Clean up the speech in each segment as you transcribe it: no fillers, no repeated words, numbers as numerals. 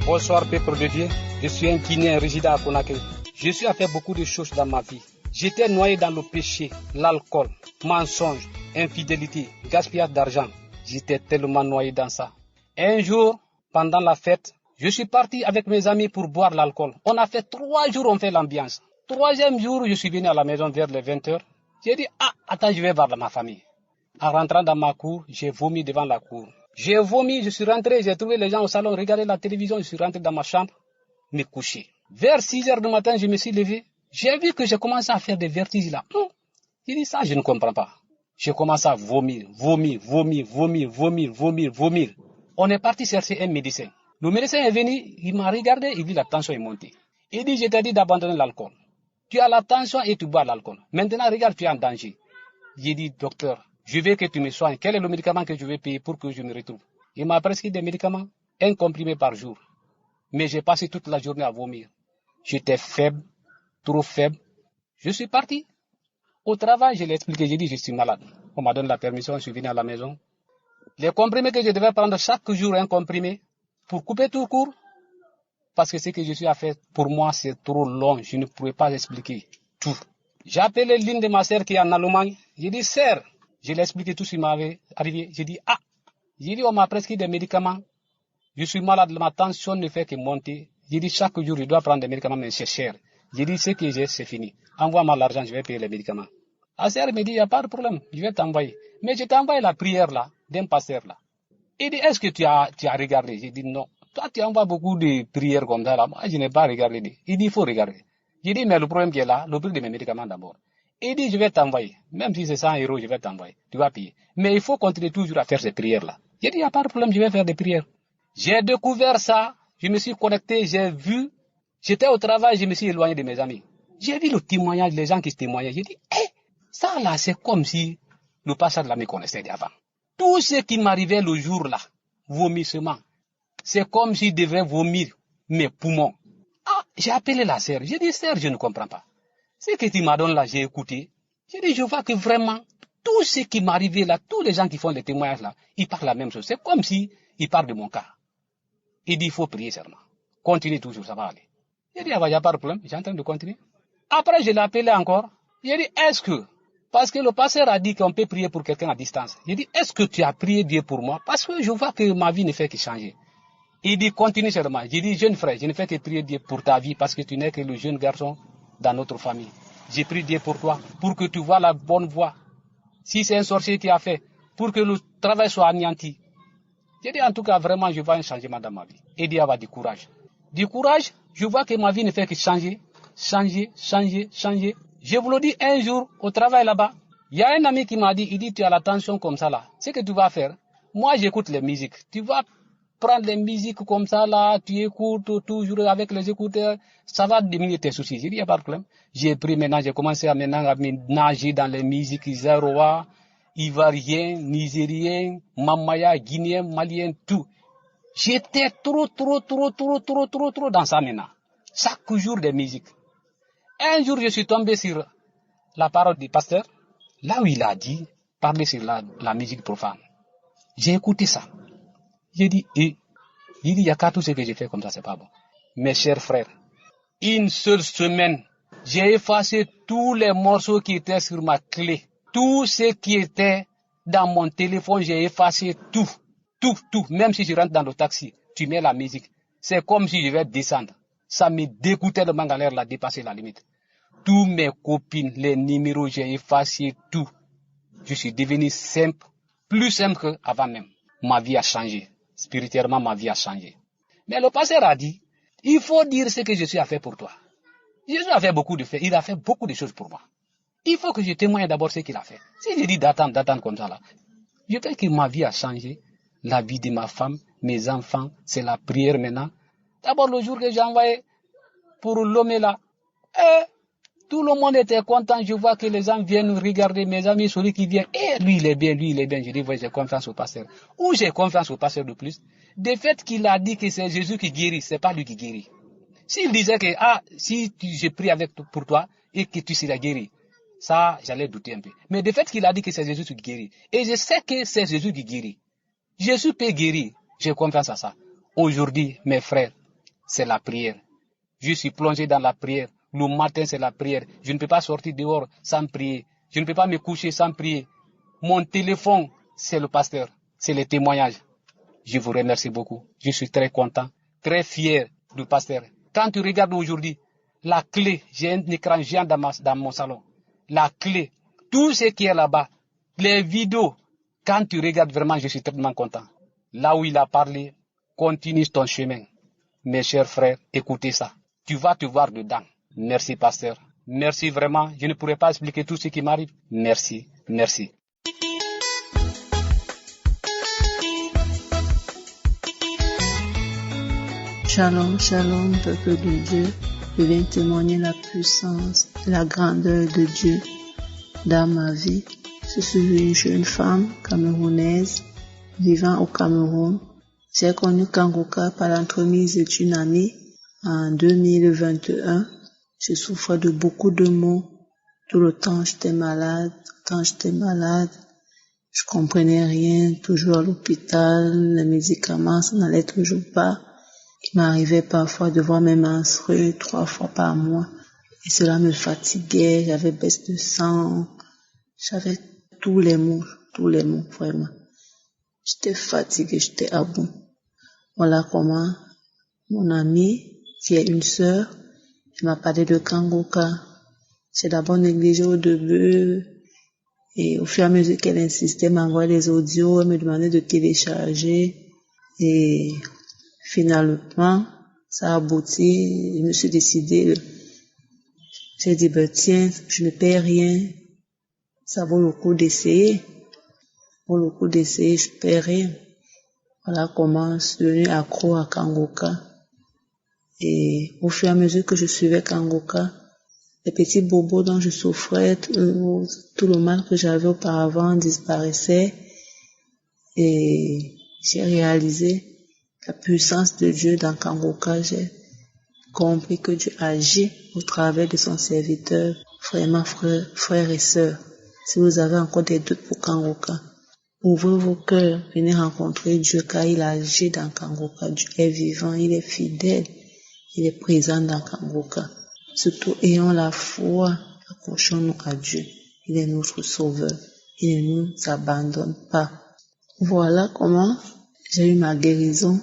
Bonsoir, peuple de Dieu. Je suis un Guinéen résident à Conakry. Je suis à faire beaucoup de choses dans ma vie. J'étais noyé dans le péché, l'alcool, mensonge, infidélité, gaspillage d'argent. J'étais tellement noyé dans ça. Un jour, pendant la fête, je suis parti avec mes amis pour boire l'alcool. On a fait 3 jours, on fait l'ambiance. 3e jour, je suis venu à la maison vers les 20h. J'ai dit, attends, je vais voir ma famille. En rentrant dans ma cour, j'ai vomi devant la cour. J'ai vomi, je suis rentré, j'ai trouvé les gens au salon, regarder la télévision, je suis rentré dans ma chambre, me coucher. Vers 6h du matin, je me suis levé. J'ai vu que j'ai commencé à faire des vertiges là. J'ai dit ça, je ne comprends pas. J'ai commencé à vomir. On est parti chercher un médecin. Le médecin est venu, il m'a regardé, il dit la tension est montée. Il dit, je t'ai dit d'abandonner l'alcool. Tu as la tension et tu bois l'alcool. Maintenant, regarde, tu es en danger. J'ai dit, docteur, je veux que tu me soignes. Quel est le médicament que je vais payer pour que je me retrouve? Il m'a prescrit des médicaments, un comprimé par jour. Mais j'ai passé toute la journée à vomir. J'étais faible, trop faible. Je suis parti. Au travail, je l'ai expliqué, j'ai dit, je suis malade. On m'a donné la permission, je suis venu à la maison. Les comprimés que je devais prendre chaque jour, un comprimé, pour couper tout court, parce que ce que je suis à faire, pour moi, c'est trop long. Je ne pouvais pas expliquer tout. J'ai appelé l'une de ma sœur qui est en Allemagne. J'ai dit, sœur, je l'ai expliqué tout ce qui m'avait arrivé. J'ai dit, on m'a prescrit des médicaments. Je suis malade, ma tension ne fait que monter. J'ai dit, chaque jour, je dois prendre des médicaments, mais c'est cher. J'ai dit, ce que j'ai, c'est fini. Envoie-moi l'argent, je vais payer les médicaments. La sœur me dit, il n'y a pas de problème, je vais t'envoyer. Mais je t'ai envoyé la prière là, d'un pasteur là. Il dit, est-ce que tu as regardé? J'ai dit, non. Toi, tu envoies beaucoup de prières comme ça là. Moi, je n'ai pas regardé. Il dit, il faut regarder. J'ai dit, mais le problème qui est là, le prix de mes médicaments d'abord. Il dit, je vais t'envoyer. Même si c'est 100 €, je vais t'envoyer. Tu vas payer. Mais il faut continuer toujours à faire ces prières là. J'ai dit, il n'y a pas de problème, je vais faire des prières. J'ai découvert ça. Je me suis connecté, j'ai vu. J'étais au travail, je me suis éloigné de mes amis. J'ai vu le témoignage, les gens qui se témoignaient. J'ai dit, ça là, c'est comme si le pasteur là me connaissait d'avant. Tout ce qui m'arrivait le jour là, vomissement, c'est comme s'il devait vomir mes poumons. J'ai appelé la sœur. J'ai dit, sœur, je ne comprends pas. Ce que tu m'as donné là, j'ai écouté. J'ai dit, je vois que vraiment, tout ce qui m'arrivait là, tous les gens qui font les témoignages là, ils parlent la même chose. C'est comme si ils parlent de mon cas. Il dit, il faut prier seulement. Continue toujours, ça va aller. J'ai dit, il n'y a pas de problème, j'ai en train de continuer. Après, je l'ai appelé encore. J'ai dit, est-ce que, parce que le pasteur a dit qu'on peut prier pour quelqu'un à distance. J'ai dit, est-ce que tu as prié Dieu pour moi? Parce que je vois que ma vie ne fait que changer. Il dit, continue seulement. J'ai dit, jeune frère, je ne fais que prier Dieu pour ta vie parce que tu n'es que le jeune garçon dans notre famille. J'ai prié Dieu pour toi, pour que tu vois la bonne voie. Si c'est un sorcier qui a fait, pour que le travail soit anéanti. J'ai dit, en tout cas, vraiment, je vois un changement dans ma vie. Et Dieu a du courage. Du courage, je vois que ma vie ne fait que changer. Je vous le dis un jour, au travail là-bas, il y a un ami qui m'a dit, il dit, tu as la tension comme ça là. Ce que tu vas faire, moi j'écoute les musiques. Tu vas prendre les musiques comme ça là, tu écoutes toujours avec les écouteurs, ça va diminuer tes soucis. J'ai dit, il n'y a pas de problème. J'ai pris maintenant, j'ai commencé à nager dans les musiques Zaroa, Ivoirien, Nigérien, Mamaya, Guinéen, Malien, tout. J'étais trop dans ça maintenant. Chaque jour des musiques. Un jour, je suis tombé sur la parole du pasteur, là où il a dit, parler sur la musique profane. J'ai écouté ça. J'ai dit, il y a qu'à tout ce que j'ai fait comme ça, c'est pas bon. Mes chers frères, une seule semaine, j'ai effacé tous les morceaux qui étaient sur ma clé. Tout ce qui était dans mon téléphone, j'ai effacé tout. Même si je rentre dans le taxi, tu mets la musique. C'est comme si je vais descendre. Ça me dégoûtait de ma galère, là, dépasser la limite. Tous mes copines, les numéros, j'ai effacé tout. Je suis devenu simple, plus simple qu'avant même. Ma vie a changé. Spirituellement, ma vie a changé. Mais le pasteur a dit, il faut dire ce que Jésus a fait pour toi. Jésus a fait beaucoup de faits. Il a fait beaucoup de choses pour moi. Il faut que je témoigne d'abord ce qu'il a fait. Si je dis d'attendre comme ça là, je sais que ma vie a changé. La vie de ma femme, mes enfants, c'est la prière maintenant. D'abord, le jour que j'ai envoyé pour l'homme là, tout le monde était content. Je vois que les gens viennent regarder mes amis, celui qui vient. Lui, il est bien. Je dis, ouais, j'ai confiance au pasteur. Où j'ai confiance au pasteur de plus? De fait qu'il a dit que c'est Jésus qui guérit, c'est pas lui qui guérit. S'il disait que, si je prie pour toi et que tu seras guéri, ça, j'allais douter un peu. Mais de fait qu'il a dit que c'est Jésus qui guérit. Et je sais que c'est Jésus qui guérit. Jésus peut guérir. J'ai confiance à ça. Aujourd'hui, mes frères, c'est la prière. Je suis plongé dans la prière. Le matin, c'est la prière. Je ne peux pas sortir dehors sans prier. Je ne peux pas me coucher sans prier. Mon téléphone, c'est le pasteur. C'est les témoignages. Je vous remercie beaucoup. Je suis très content, très fier du pasteur. Quand tu regardes aujourd'hui, la clé, j'ai un écran géant dans mon salon. La clé, tout ce qui est là-bas, les vidéos, quand tu regardes vraiment, je suis tellement content. Là où il a parlé, continue ton chemin. Mes chers frères, écoutez ça. Tu vas te voir dedans. Merci, pasteur. Merci vraiment. Je ne pourrais pas expliquer tout ce qui m'arrive. Merci, merci. Shalom, shalom, peuple de Dieu. Je viens témoigner la puissance et la grandeur de Dieu dans ma vie. Je suis une jeune femme camerounaise vivant au Cameroun. J'ai connu Kangoka par l'entremise d'une amie en 2021. Je souffrais de beaucoup de maux. Tout le temps j'étais malade. Je comprenais rien. Toujours à l'hôpital, les médicaments, ça n'allait toujours pas. Il m'arrivait parfois de voir mes menstrues 3 fois par mois. Et cela me fatiguait, j'avais baisse de sang, j'avais tous les maux, vraiment. J'étais fatiguée, j'étais à bout. Voilà comment mon amie, qui est une sœur, elle m'a parlé de Kangoka. J'ai d'abord négligé au début, et au fur et à mesure qu'elle insistait, elle m'envoyait les audios, elle me demandait de télécharger, et finalement, ça a abouti, je me suis décidée, j'ai dit, tiens, je ne perds rien, ça vaut le coup d'essayer, je perds rien. Voilà comment je suis devenue accro à Kangoka. Et au fur et à mesure que je suivais Kangoka, les petits bobos dont je souffrais, tout le mal que j'avais auparavant disparaissait, et j'ai réalisé la puissance de Dieu dans Kangoka. J'ai compris que Dieu agit au travers de son serviteur. Vraiment, frères et sœurs, si vous avez encore des doutes pour Kangoka, ouvrez vos cœurs, venez rencontrer Dieu, car il agit dans Kangoka. Dieu est vivant, il est fidèle, il est présent dans Kangoka. Surtout, ayons la foi, accrochons-nous à Dieu. Il est notre sauveur, il ne nous abandonne pas. Voilà comment j'ai eu ma guérison.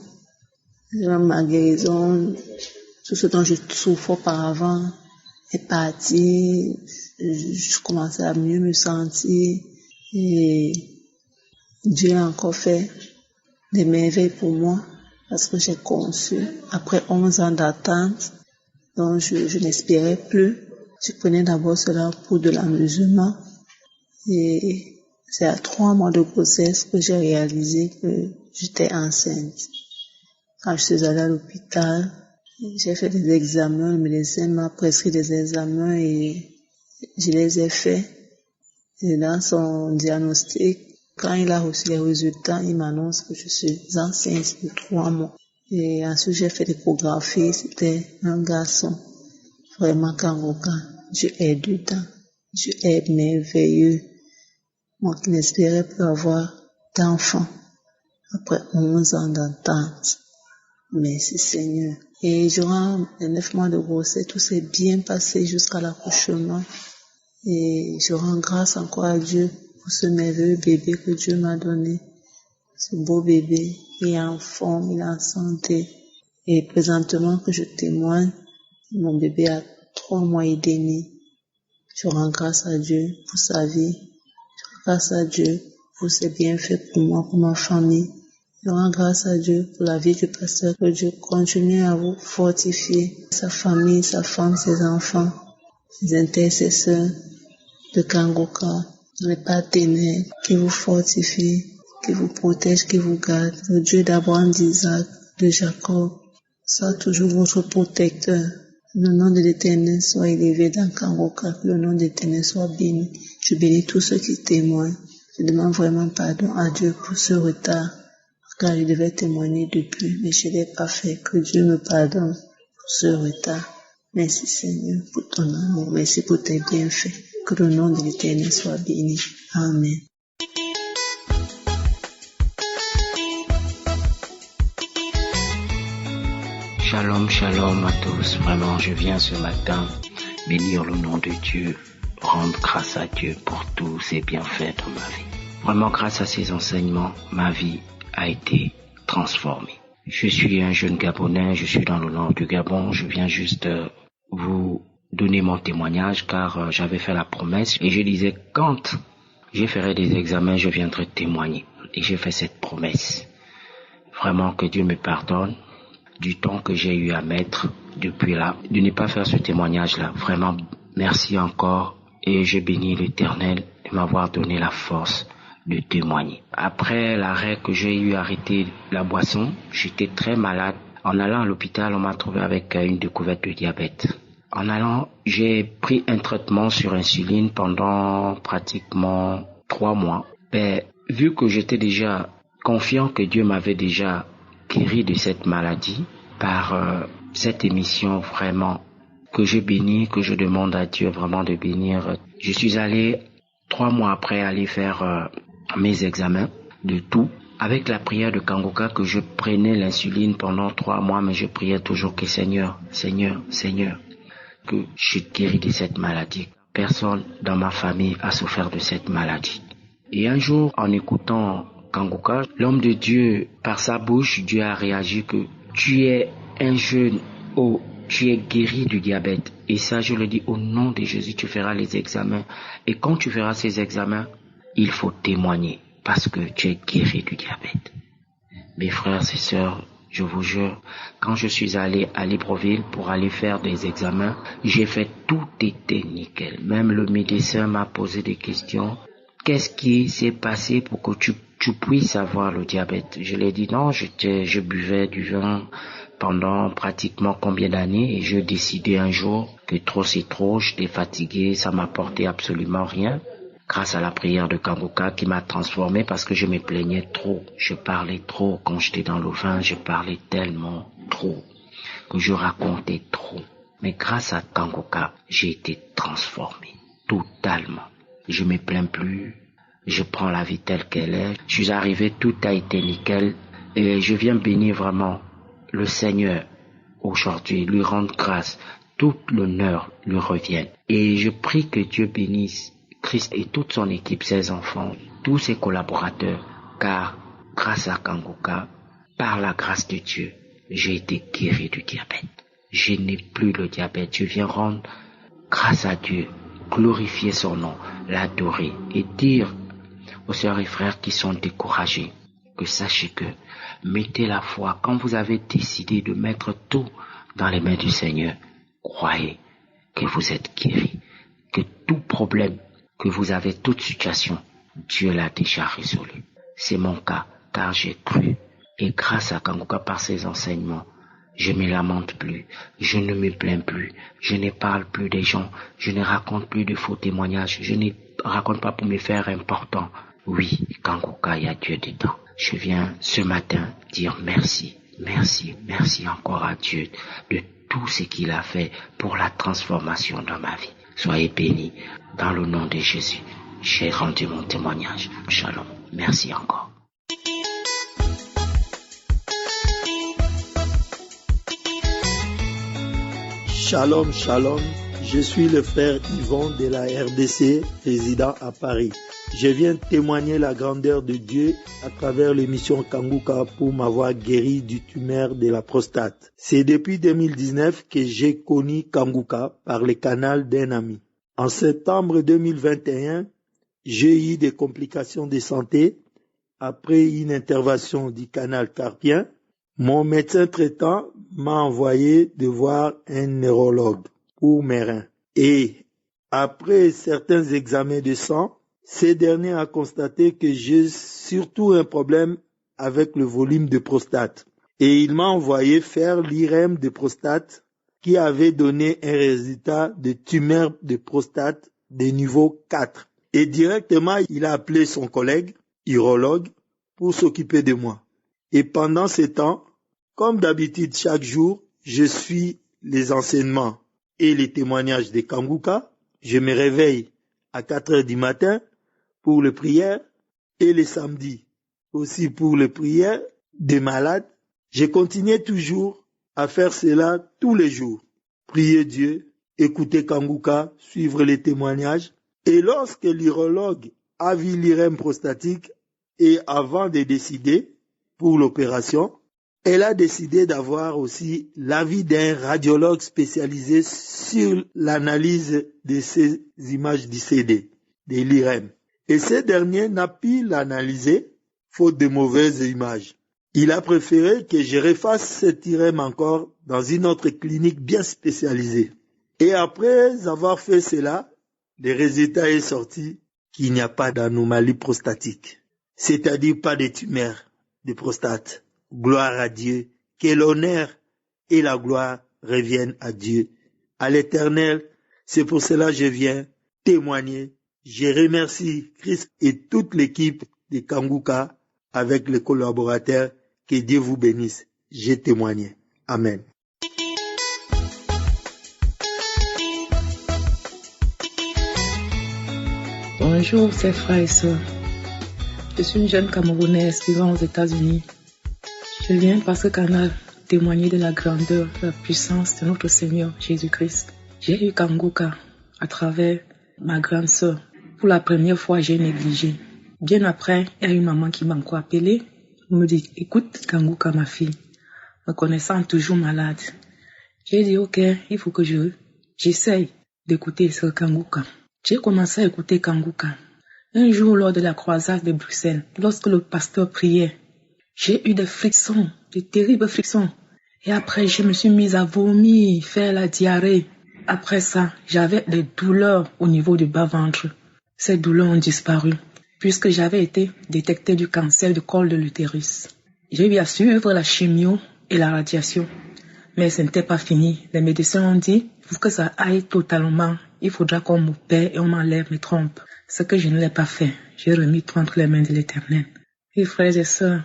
Tout ce dont je souffrais auparavant est parti. Je commençais à mieux me sentir. Et Dieu a encore fait des merveilles pour moi parce que j'ai conçu après 11 ans d'attente. Donc je n'espérais plus. Je prenais d'abord cela pour de l'amusement. Et c'est à 3 mois de grossesse que j'ai réalisé que j'étais enceinte. Quand je suis allée à l'hôpital, j'ai fait des examens, le médecin m'a prescrit des examens et je les ai faits. Et dans son diagnostic, quand il a reçu les résultats, il m'annonce que je suis enceinte de 3 mois. Et ensuite, j'ai fait l'échographie, c'était un garçon. Vraiment Kangoka, Dieu est dedans. Dieu est merveilleux. Moi qui n'espérais plus avoir d'enfant après 11 ans d'attente. Merci Seigneur. Et durant les 9 mois de grossesse, tout s'est bien passé jusqu'à l'accouchement. Et je rends grâce encore à Dieu pour ce merveilleux bébé que Dieu m'a donné. Ce beau bébé, il est en forme, il est en santé. Et présentement que je témoigne, mon bébé a 3 mois et demi. Je rends grâce à Dieu pour sa vie. Je rends grâce à Dieu pour ses bienfaits pour moi, pour ma famille. Je rends grâce à Dieu pour la vie du pasteur, que Dieu continue à vous fortifier, sa famille, sa femme, ses enfants, ses intercesseurs de Kangoka, les partenaires qui vous fortifient, qui vous protègent, qui vous gardent. Le Dieu d'Abraham, d'Isaac, de Jacob, soit toujours votre protecteur. Le nom de l'Éternel soit élevé dans Kangoka, que le nom de l'Éternel soit béni. Je bénis tous ceux qui témoignent. Je demande vraiment pardon à Dieu pour ce retard, car je devais témoigner depuis, mais je ne l'ai pas fait. Que Dieu me pardonne pour ce retard. Merci Seigneur pour ton amour. Merci pour tes bienfaits. Que le nom de l'Éternel soit béni. Amen. Shalom, shalom à tous. Vraiment, je viens ce matin bénir le nom de Dieu, rendre grâce à Dieu pour tous ses bienfaits dans ma vie. Vraiment, grâce à ses enseignements, ma vie a été transformée. Je suis un jeune Gabonais, je suis dans le nord du Gabon. Je viens juste vous donner mon témoignage car j'avais fait la promesse et je disais quand je ferai des examens, je viendrai témoigner. Et j'ai fait cette promesse. Vraiment que Dieu me pardonne du temps que j'ai eu à mettre depuis là, de ne pas faire ce témoignage-là. Vraiment, merci encore et je bénis l'Éternel de m'avoir donné la force de témoigner. Après l'arrêt que j'ai eu à arrêter la boisson, j'étais très malade. En allant à l'hôpital, on m'a trouvé avec une découverte de diabète. En allant, j'ai pris un traitement sur insuline pendant pratiquement 3 mois. Vu que j'étais déjà confiant que Dieu m'avait déjà guéri de cette maladie, par cette émission vraiment que je bénis, que je demande à Dieu vraiment de bénir. Je suis allé 3 mois après aller faire mes examens de tout, avec la prière de Kangoka que je prenais l'insuline pendant 3 mois, mais je priais toujours que Seigneur, que je guéris de cette maladie. Personne dans ma famille a souffert de cette maladie. Et un jour, en écoutant Kangoka, l'homme de Dieu, par sa bouche, Dieu a réagi que tu es un jeune, tu es guéri du diabète. Et ça, je le dis au nom de Jésus, tu feras les examens. Et quand tu feras ces examens, il faut témoigner parce que tu es guéri du diabète. Mes frères et sœurs, je vous jure, quand je suis allé à Libreville pour aller faire des examens, j'ai fait tout était nickel. Même le médecin m'a posé des questions. Qu'est-ce qui s'est passé pour que tu puisses avoir le diabète? Je lui ai dit non, je buvais du vin pendant pratiquement combien d'années et je décidais un jour que trop c'est trop, j'étais fatigué, ça m'apportait absolument rien. Grâce à la prière de Kangoka qui m'a transformé parce que je me plaignais trop, je parlais trop quand j'étais dans le vin, je parlais tellement trop que je racontais trop. Mais grâce à Kangoka, j'ai été transformé totalement. Je me plains plus, je prends la vie telle qu'elle est. Je suis arrivé, tout a été nickel et je viens bénir vraiment le Seigneur aujourd'hui, lui rendre grâce, tout l'honneur lui revienne. Et je prie que Dieu bénisse Christ et toute son équipe, ses enfants, tous ses collaborateurs, car grâce à Kangoka, par la grâce de Dieu, j'ai été guéri du diabète. Je n'ai plus le diabète, je viens rendre grâce à Dieu, glorifier son nom, l'adorer et dire aux sœurs et frères qui sont découragés que sachez que mettez la foi. Quand vous avez décidé de mettre tout dans les mains du Seigneur, croyez que vous êtes guéris, que tout problème que vous avez, toute situation, Dieu l'a déjà résolu. C'est mon cas, car j'ai cru. Et grâce à Kangoka, par ses enseignements, je ne me lamente plus, je ne me plains plus, je ne parle plus des gens, je ne raconte plus de faux témoignages, je ne raconte pas pour me faire important. Oui, Kangoka, il y a Dieu dedans. Je viens ce matin dire merci encore à Dieu de tout ce qu'il a fait pour la transformation dans ma vie. Soyez bénis dans le nom de Jésus. J'ai rendu mon témoignage. Shalom. Merci encore. Shalom, shalom. Je suis le frère Yvon de la RDC, résident à Paris. Je viens témoigner la grandeur de Dieu à travers l'émission Kangoka pour m'avoir guéri du tumeur de la prostate. C'est depuis 2019 que j'ai connu Kangoka par le canal d'un ami. En septembre 2021, j'ai eu des complications de santé après une intervention du canal carpien. Mon médecin traitant m'a envoyé de voir un neurologue pour mes reins. Et après certains examens de sang, ce dernier a constaté que j'ai surtout un problème avec le volume de prostate. Et il m'a envoyé faire l'IRM de prostate qui avait donné un résultat de tumeur de prostate de niveau 4. Et directement, il a appelé son collègue, urologue, pour s'occuper de moi. Et pendant ce temps, comme d'habitude chaque jour, je suis les enseignements et les témoignages de Kangoka. Je me réveille à 4 heures du matin pour les prières et les samedis aussi pour les prières des malades. Je continuais toujours à faire cela tous les jours. Prier Dieu, écouter Kanguka, suivre les témoignages. Et lorsque l'urologue a vu l'IRM prostatique et avant de décider pour l'opération, elle a décidé d'avoir aussi l'avis d'un radiologue spécialisé sur l'analyse de ces images du CD, de l'IRM. Et ce dernier n'a pu l'analyser, faute de mauvaises images. Il a préféré que je refasse cet IRM encore dans une autre clinique bien spécialisée. Et après avoir fait cela, le résultat est sorti qu'il n'y a pas d'anomalie prostatique, c'est-à-dire pas de tumeur de prostate. Gloire à Dieu, que l'honneur et la gloire reviennent à Dieu, à l'Éternel. C'est pour cela que je viens témoigner. Je remercie Christ et toute l'équipe de Kanguka avec les collaborateurs. Que Dieu vous bénisse. J'ai témoigné. Amen. Bonjour, chers frères et sœurs. Je suis une jeune Camerounaise vivant aux États-Unis. Je viens parce que Kana a témoigné de la grandeur, de la puissance de notre Seigneur Jésus-Christ. J'ai eu Kanguka à travers ma grande sœur. Pour la première fois, j'ai négligé. Bien après, il y a une maman qui m'a encore appelée. Elle me dit, écoute Kanguka, ma fille, me connaissant toujours malade. J'ai dit, ok, il faut que j'essaye d'écouter ce Kanguka. J'ai commencé à écouter Kanguka. Un jour, lors de la croisade de Bruxelles, lorsque le pasteur priait, j'ai eu des frictions, des terribles frictions. Et après, je me suis mise à vomir, faire la diarrhée. Après ça, j'avais des douleurs au niveau du bas-ventre. Ces douleurs ont disparu, puisque j'avais été détectée du cancer du col de l'utérus. J'ai eu à suivre la chimio et la radiation. Mais ce n'était pas fini. Les médecins ont dit, pour que ça aille totalement, il faudra qu'on m'opère et on m'enlève mes trompes. Ce que je ne l'ai pas fait. J'ai remis tout entre les mains de l'Éternel. Et frères et sœurs,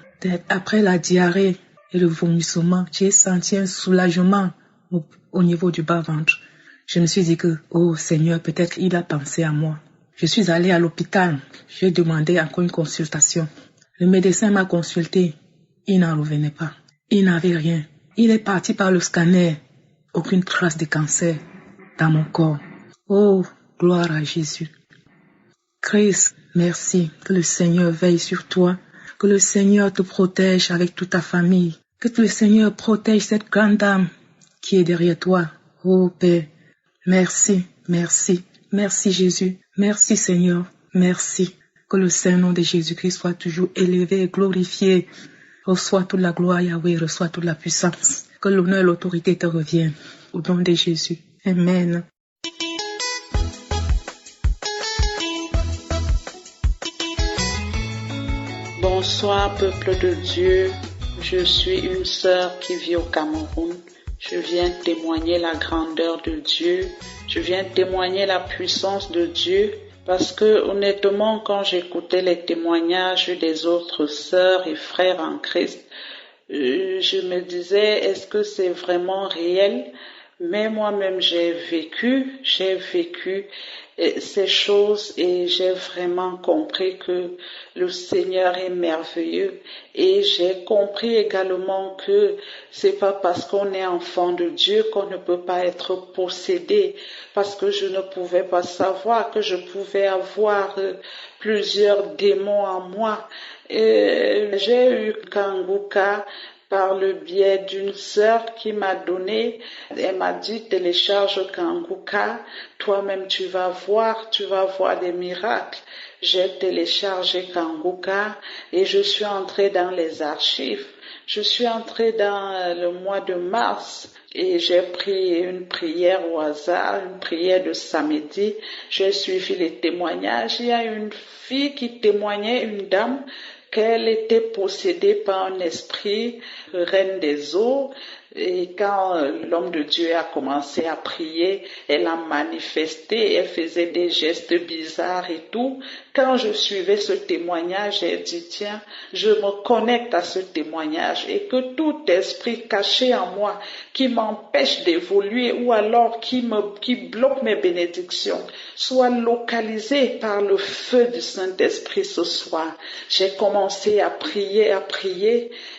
après la diarrhée et le vomissement, j'ai senti un soulagement au niveau du bas-ventre. Je me suis dit que, oh Seigneur, peut-être il a pensé à moi. Je suis allée à l'hôpital. J'ai demandé encore une consultation. Le médecin m'a consulté. Il n'en revenait pas. Il n'avait rien. Il est parti par le scanner. Aucune trace de cancer dans mon corps. Oh, gloire à Jésus. Christ, merci. Que le Seigneur veille sur toi. Que le Seigneur te protège avec toute ta famille. Que le Seigneur protège cette grande dame qui est derrière toi. Oh Père, merci, merci, merci Jésus. Merci Seigneur, merci. Que le Saint-Nom de Jésus-Christ soit toujours élevé et glorifié. Reçois toute la gloire, Yahweh, reçois toute la puissance. Que l'honneur et l'autorité te reviennent. Au nom de Jésus. Amen. Bonsoir, peuple de Dieu. Je suis une sœur qui vit au Cameroun. Je viens témoigner la grandeur de Dieu. Je viens témoigner la puissance de Dieu. Parce que honnêtement, quand j'écoutais les témoignages des autres sœurs et frères en Christ, je me disais, est-ce que c'est vraiment réel? Mais moi-même, j'ai vécu ces choses et j'ai vraiment compris que le Seigneur est merveilleux. Et j'ai compris également que c'est pas parce qu'on est enfant de Dieu qu'on ne peut pas être possédé, parce que je ne pouvais pas savoir que je pouvais avoir plusieurs démons en moi. J'ai eu Kanguka par le biais d'une sœur qui m'a donné, elle m'a dit télécharge Kanguka, toi-même tu vas voir des miracles. J'ai téléchargé Kanguka et je suis entrée dans les archives. Je suis entrée dans le mois de mars et j'ai pris une prière au hasard, une prière de samedi. J'ai suivi les témoignages. Il y a une fille qui témoignait, une dame, qu'elle était possédée par un esprit, reine des eaux. Et quand l'homme de Dieu a commencé à prier, elle a manifesté, elle faisait des gestes bizarres et tout. Quand je suivais ce témoignage, j'ai dit, tiens, je me connecte à ce témoignage et que tout esprit caché en moi qui m'empêche d'évoluer ou alors qui bloque mes bénédictions soit localisé par le feu du Saint-Esprit ce soir. J'ai commencé à prier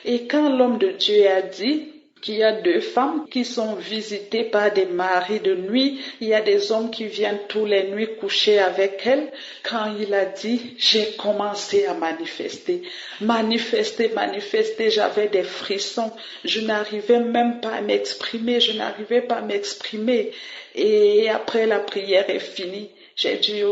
et quand l'homme de Dieu a dit, qu'il y a 2 femmes qui sont visitées par des maris de nuit. Il y a des hommes qui viennent tous les nuits coucher avec elles. Quand il a dit, j'ai commencé à manifester. Manifester, j'avais des frissons. Je n'arrivais même pas à m'exprimer. Et après la prière est finie, j'ai dit,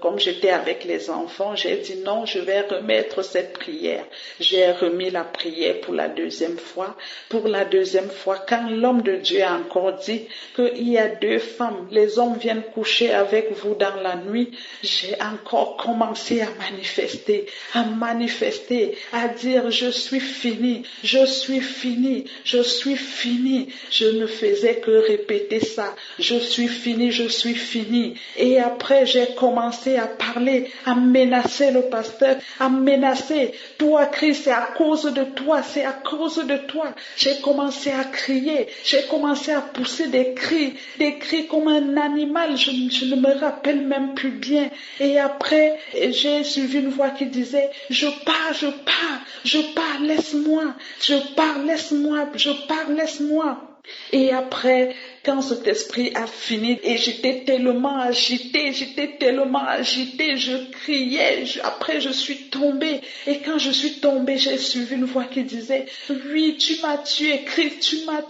comme j'étais avec les enfants, j'ai dit non, je vais remettre cette prière. J'ai remis la prière pour la deuxième fois. Pour la deuxième fois, quand l'homme de Dieu a encore dit qu'il y a 2 femmes, les hommes viennent coucher avec vous dans la nuit, j'ai encore commencé à manifester, à dire je suis fini. Je ne faisais que répéter ça. Je suis fini. Et après, j'ai commencé à parler, à menacer le pasteur, Toi, Christ, c'est à cause de toi. J'ai commencé à crier, j'ai commencé à pousser des cris comme un animal. Je ne me rappelle même plus bien. Et après, j'ai suivi une voix qui disait, je pars, laisse-moi. Et après, quand cet esprit a fini, et j'étais tellement agitée, je criais, après je suis tombée. Et quand je suis tombée, j'ai suivi une voix qui disait, oui, tu m'as tué, Christ, tu m'as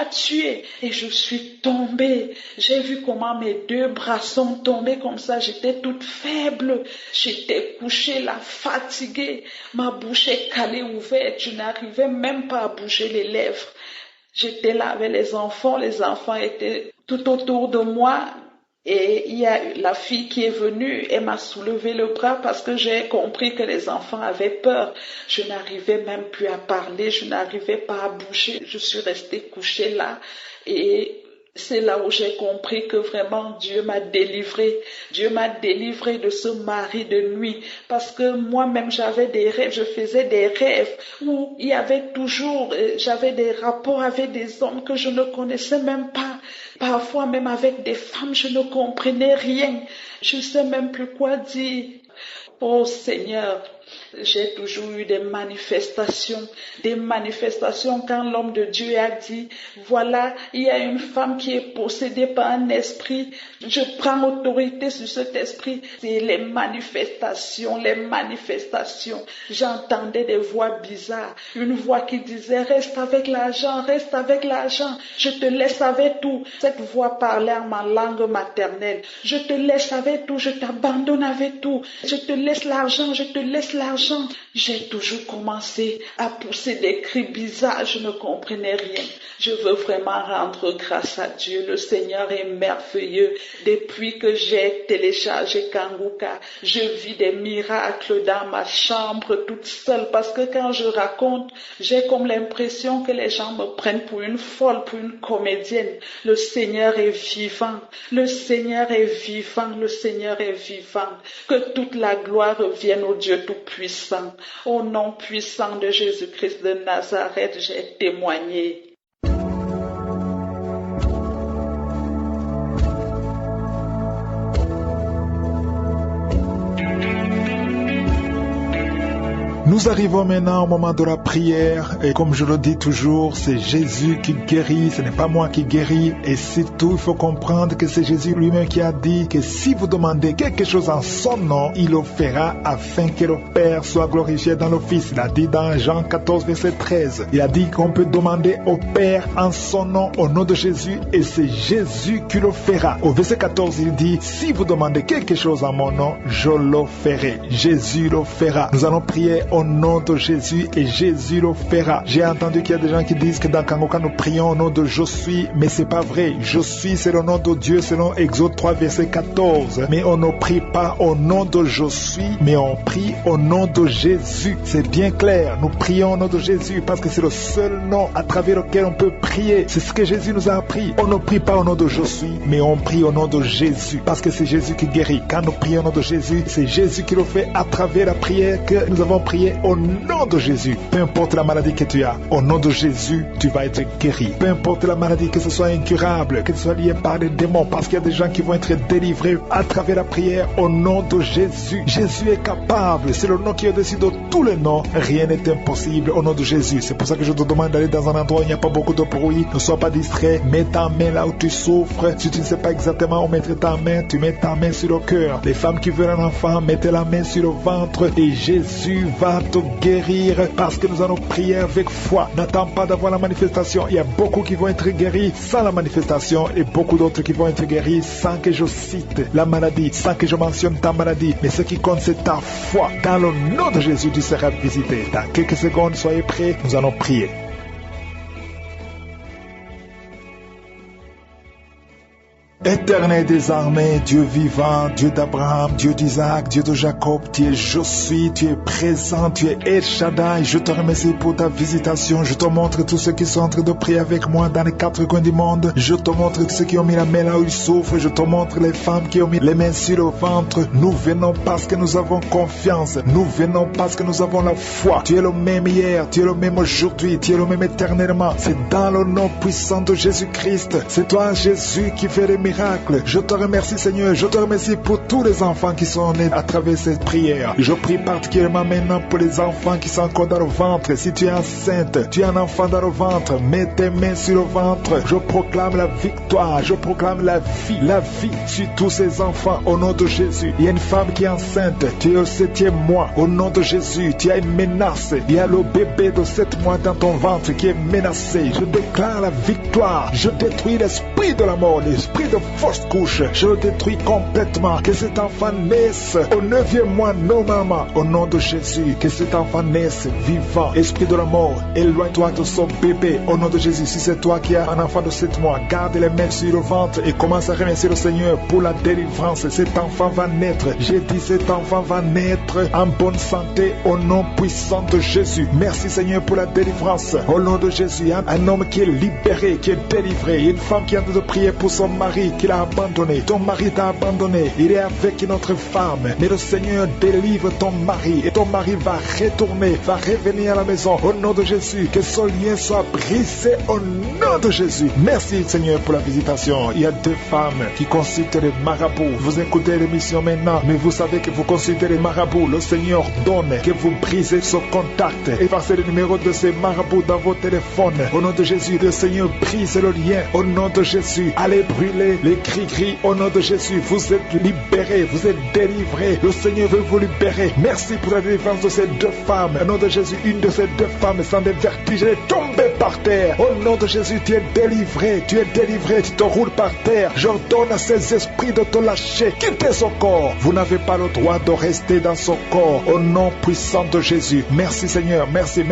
tué. Et je suis tombée. J'ai vu comment mes 2 bras sont tombés comme ça, j'étais toute faible. J'étais couchée là, fatiguée. Ma bouche est calée ouverte, je n'arrivais même pas à bouger les lèvres. J'étais là avec les enfants étaient tout autour de moi et il y a la fille qui est venue, elle m'a soulevé le bras parce que j'ai compris que les enfants avaient peur. Je n'arrivais même plus à parler, je n'arrivais pas à bouger, je suis restée couchée là et c'est là où j'ai compris que vraiment Dieu m'a délivrée de ce mari de nuit parce que moi-même j'avais des rêves, je faisais des rêves où il y avait toujours, j'avais des rapports avec des hommes que je ne connaissais même pas, parfois même avec des femmes, je ne comprenais rien, je ne sais même plus quoi dire. Oh Seigneur, j'ai toujours eu des manifestations quand l'homme de Dieu a dit, voilà, il y a une femme qui est possédée par un esprit, je prends autorité sur cet esprit. C'est les manifestations. J'entendais des voix bizarres, une voix qui disait, reste avec l'argent, je te laisse avec tout. Cette voix parlait en ma langue maternelle, je te laisse avec tout, je t'abandonne avec tout, je te laisse l'argent. J'ai toujours commencé à pousser des cris bizarres, je ne comprenais rien. Je veux vraiment rendre grâce à Dieu. Le Seigneur est merveilleux. Depuis que j'ai téléchargé Kanguka, je vis des miracles dans ma chambre toute seule parce que quand je raconte, j'ai comme l'impression que les gens me prennent pour une folle, pour une comédienne. Le Seigneur est vivant. Que toute la gloire revienne au Dieu Tout-Puissant. Au nom puissant de Jésus-Christ de Nazareth, j'ai témoigné. Nous arrivons maintenant au moment de la prière et comme je le dis toujours, c'est Jésus qui guérit, ce n'est pas moi qui guéris et surtout il faut comprendre que c'est Jésus lui-même qui a dit que si vous demandez quelque chose en son nom, il le fera afin que le Père soit glorifié dans le Fils. Il a dit dans Jean 14 verset 13, il a dit qu'on peut demander au Père en son nom, au nom de Jésus et c'est Jésus qui le fera. Au verset 14 il dit, si vous demandez quelque chose en mon nom, je le ferai. Jésus le fera. Nous allons prier au nom de Jésus et Jésus le fera. J'ai entendu qu'il y a des gens qui disent que dans Kanguka nous prions au nom de je suis, mais c'est pas vrai. Je suis, c'est le nom de Dieu selon Exode 3 verset 14. Mais on ne prie pas au nom de je suis, mais on prie au nom de Jésus. C'est bien clair. Nous prions au nom de Jésus parce que c'est le seul nom à travers lequel on peut prier. C'est ce que Jésus nous a appris. On ne prie pas au nom de je suis, mais on prie au nom de Jésus parce que c'est Jésus qui guérit. Quand nous prions au nom de Jésus, c'est Jésus qui le fait à travers la prière que nous avons priée prier au nom de Jésus. Peu importe la maladie que tu as, au nom de Jésus, tu vas être guéri. Peu importe la maladie, que ce soit incurable, que ce soit lié par des démons, parce qu'il y a des gens qui vont être délivrés à travers la prière au nom de Jésus. Jésus est capable. C'est le nom qui est au-dessus de tous les noms. Rien n'est impossible au nom de Jésus. C'est pour ça que je te demande d'aller dans un endroit où il n'y a pas beaucoup de bruit. Ne sois pas distrait. Mets ta main là où tu souffres. Si tu ne sais pas exactement où mettre ta main, tu mets ta main sur le cœur. Les femmes qui veulent un enfant, mettez la main sur le ventre et Jésus va te guérir parce que nous allons prier avec foi. N'attends pas d'avoir la manifestation. Il y a beaucoup qui vont être guéris sans la manifestation et beaucoup d'autres qui vont être guéris sans que je cite la maladie, sans que je mentionne ta maladie. Mais ce qui compte, c'est ta foi. Dans le nom de Jésus, tu seras visité. Dans quelques secondes, soyez prêts, nous allons prier. Éternel des armées, Dieu vivant, Dieu d'Abraham, Dieu d'Isaac, Dieu de Jacob, tu es je suis, tu es présent, tu es El Shaddai. Je te remercie pour ta visitation. Je te montre tous ceux qui sont en train de prier avec moi dans les 4 coins du monde. Je te montre ceux qui ont mis la main là où ils souffrent. Je te montre les femmes qui ont mis les mains sur le ventre. Nous venons parce que nous avons confiance. Nous venons parce que nous avons la foi. Tu es le même hier, tu es le même aujourd'hui, tu es le même éternellement. C'est dans le nom puissant de Jésus-Christ. C'est toi, Jésus, qui fait les miracles. Je te remercie, Seigneur. Je te remercie pour tous les enfants qui sont nés à travers cette prière. Je prie particulièrement maintenant pour les enfants qui sont encore dans le ventre. Si tu es enceinte, tu es un enfant dans le ventre, mets tes mains sur le ventre. Je proclame la victoire. Je proclame la vie sur tous ces enfants au nom de Jésus. Il y a une femme qui est enceinte. Tu es au 7e mois. Au nom de Jésus, tu as une menace. Il y a le bébé de 7 mois dans ton ventre qui est menacé. Je déclare la victoire. Je détruis l'esprit de la mort, l'esprit de fausse couche. Je le détruis complètement. Que cet enfant naisse au 9e mois normalement. Au nom de Jésus, que cet enfant naisse vivant. Esprit de la mort, éloigne-toi de son bébé. Au nom de Jésus, si c'est toi qui as un enfant de 7 mois, garde les mains sur le ventre et commence à remercier le Seigneur pour la délivrance. Cet enfant va naître. J'ai dit cet enfant va naître en bonne santé au nom puissant de Jésus. Merci Seigneur pour la délivrance. Au nom de Jésus, un homme qui est libéré, qui est délivré. Une femme qui est en train de prier pour son mari qu'il a abandonné. Ton mari t'a abandonné. Il est avec une autre femme. Mais le Seigneur délivre ton mari et ton mari va retourner, va revenir à la maison. Au nom de Jésus, que son lien soit brisé au nom de Jésus. Merci Seigneur pour la visitation. Il y a 2 femmes qui consultent les marabouts. Vous écoutez l'émission maintenant, mais vous savez que vous consultez les marabouts. Le Seigneur donne que vous brisez ce contact. Effacez le numéro de ces marabouts dans vos téléphones. Au nom de Jésus, le Seigneur brise le lien. Au nom de Jésus, allez brûler les cris-cris. Au nom de Jésus, vous êtes libérés, vous êtes délivrés. Le Seigneur veut vous libérer. Merci pour la délivrance de ces 2 femmes. Au nom de Jésus, une de ces 2 femmes sans des vertiges est tombée par terre. Au nom de Jésus, tu es délivré, tu es délivré, tu te roules par terre. J'ordonne à ces esprits de te lâcher. Quittez son corps. Vous n'avez pas le droit de rester dans son corps. Au nom puissant de Jésus. Merci Seigneur, merci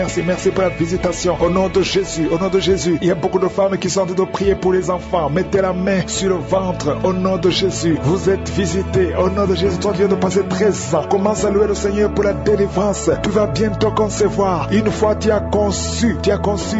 pour la visitation. Au nom de Jésus, au nom de Jésus. Il y a beaucoup de femmes qui sont en train de prier pour les enfants. Mettez la main sur le ventre. Au nom de Jésus, vous êtes visités. Au nom de Jésus, toi qui viens de passer 13 ans, commence à louer le Seigneur pour la délivrance. Tu vas bientôt concevoir. Une fois tu as conçu,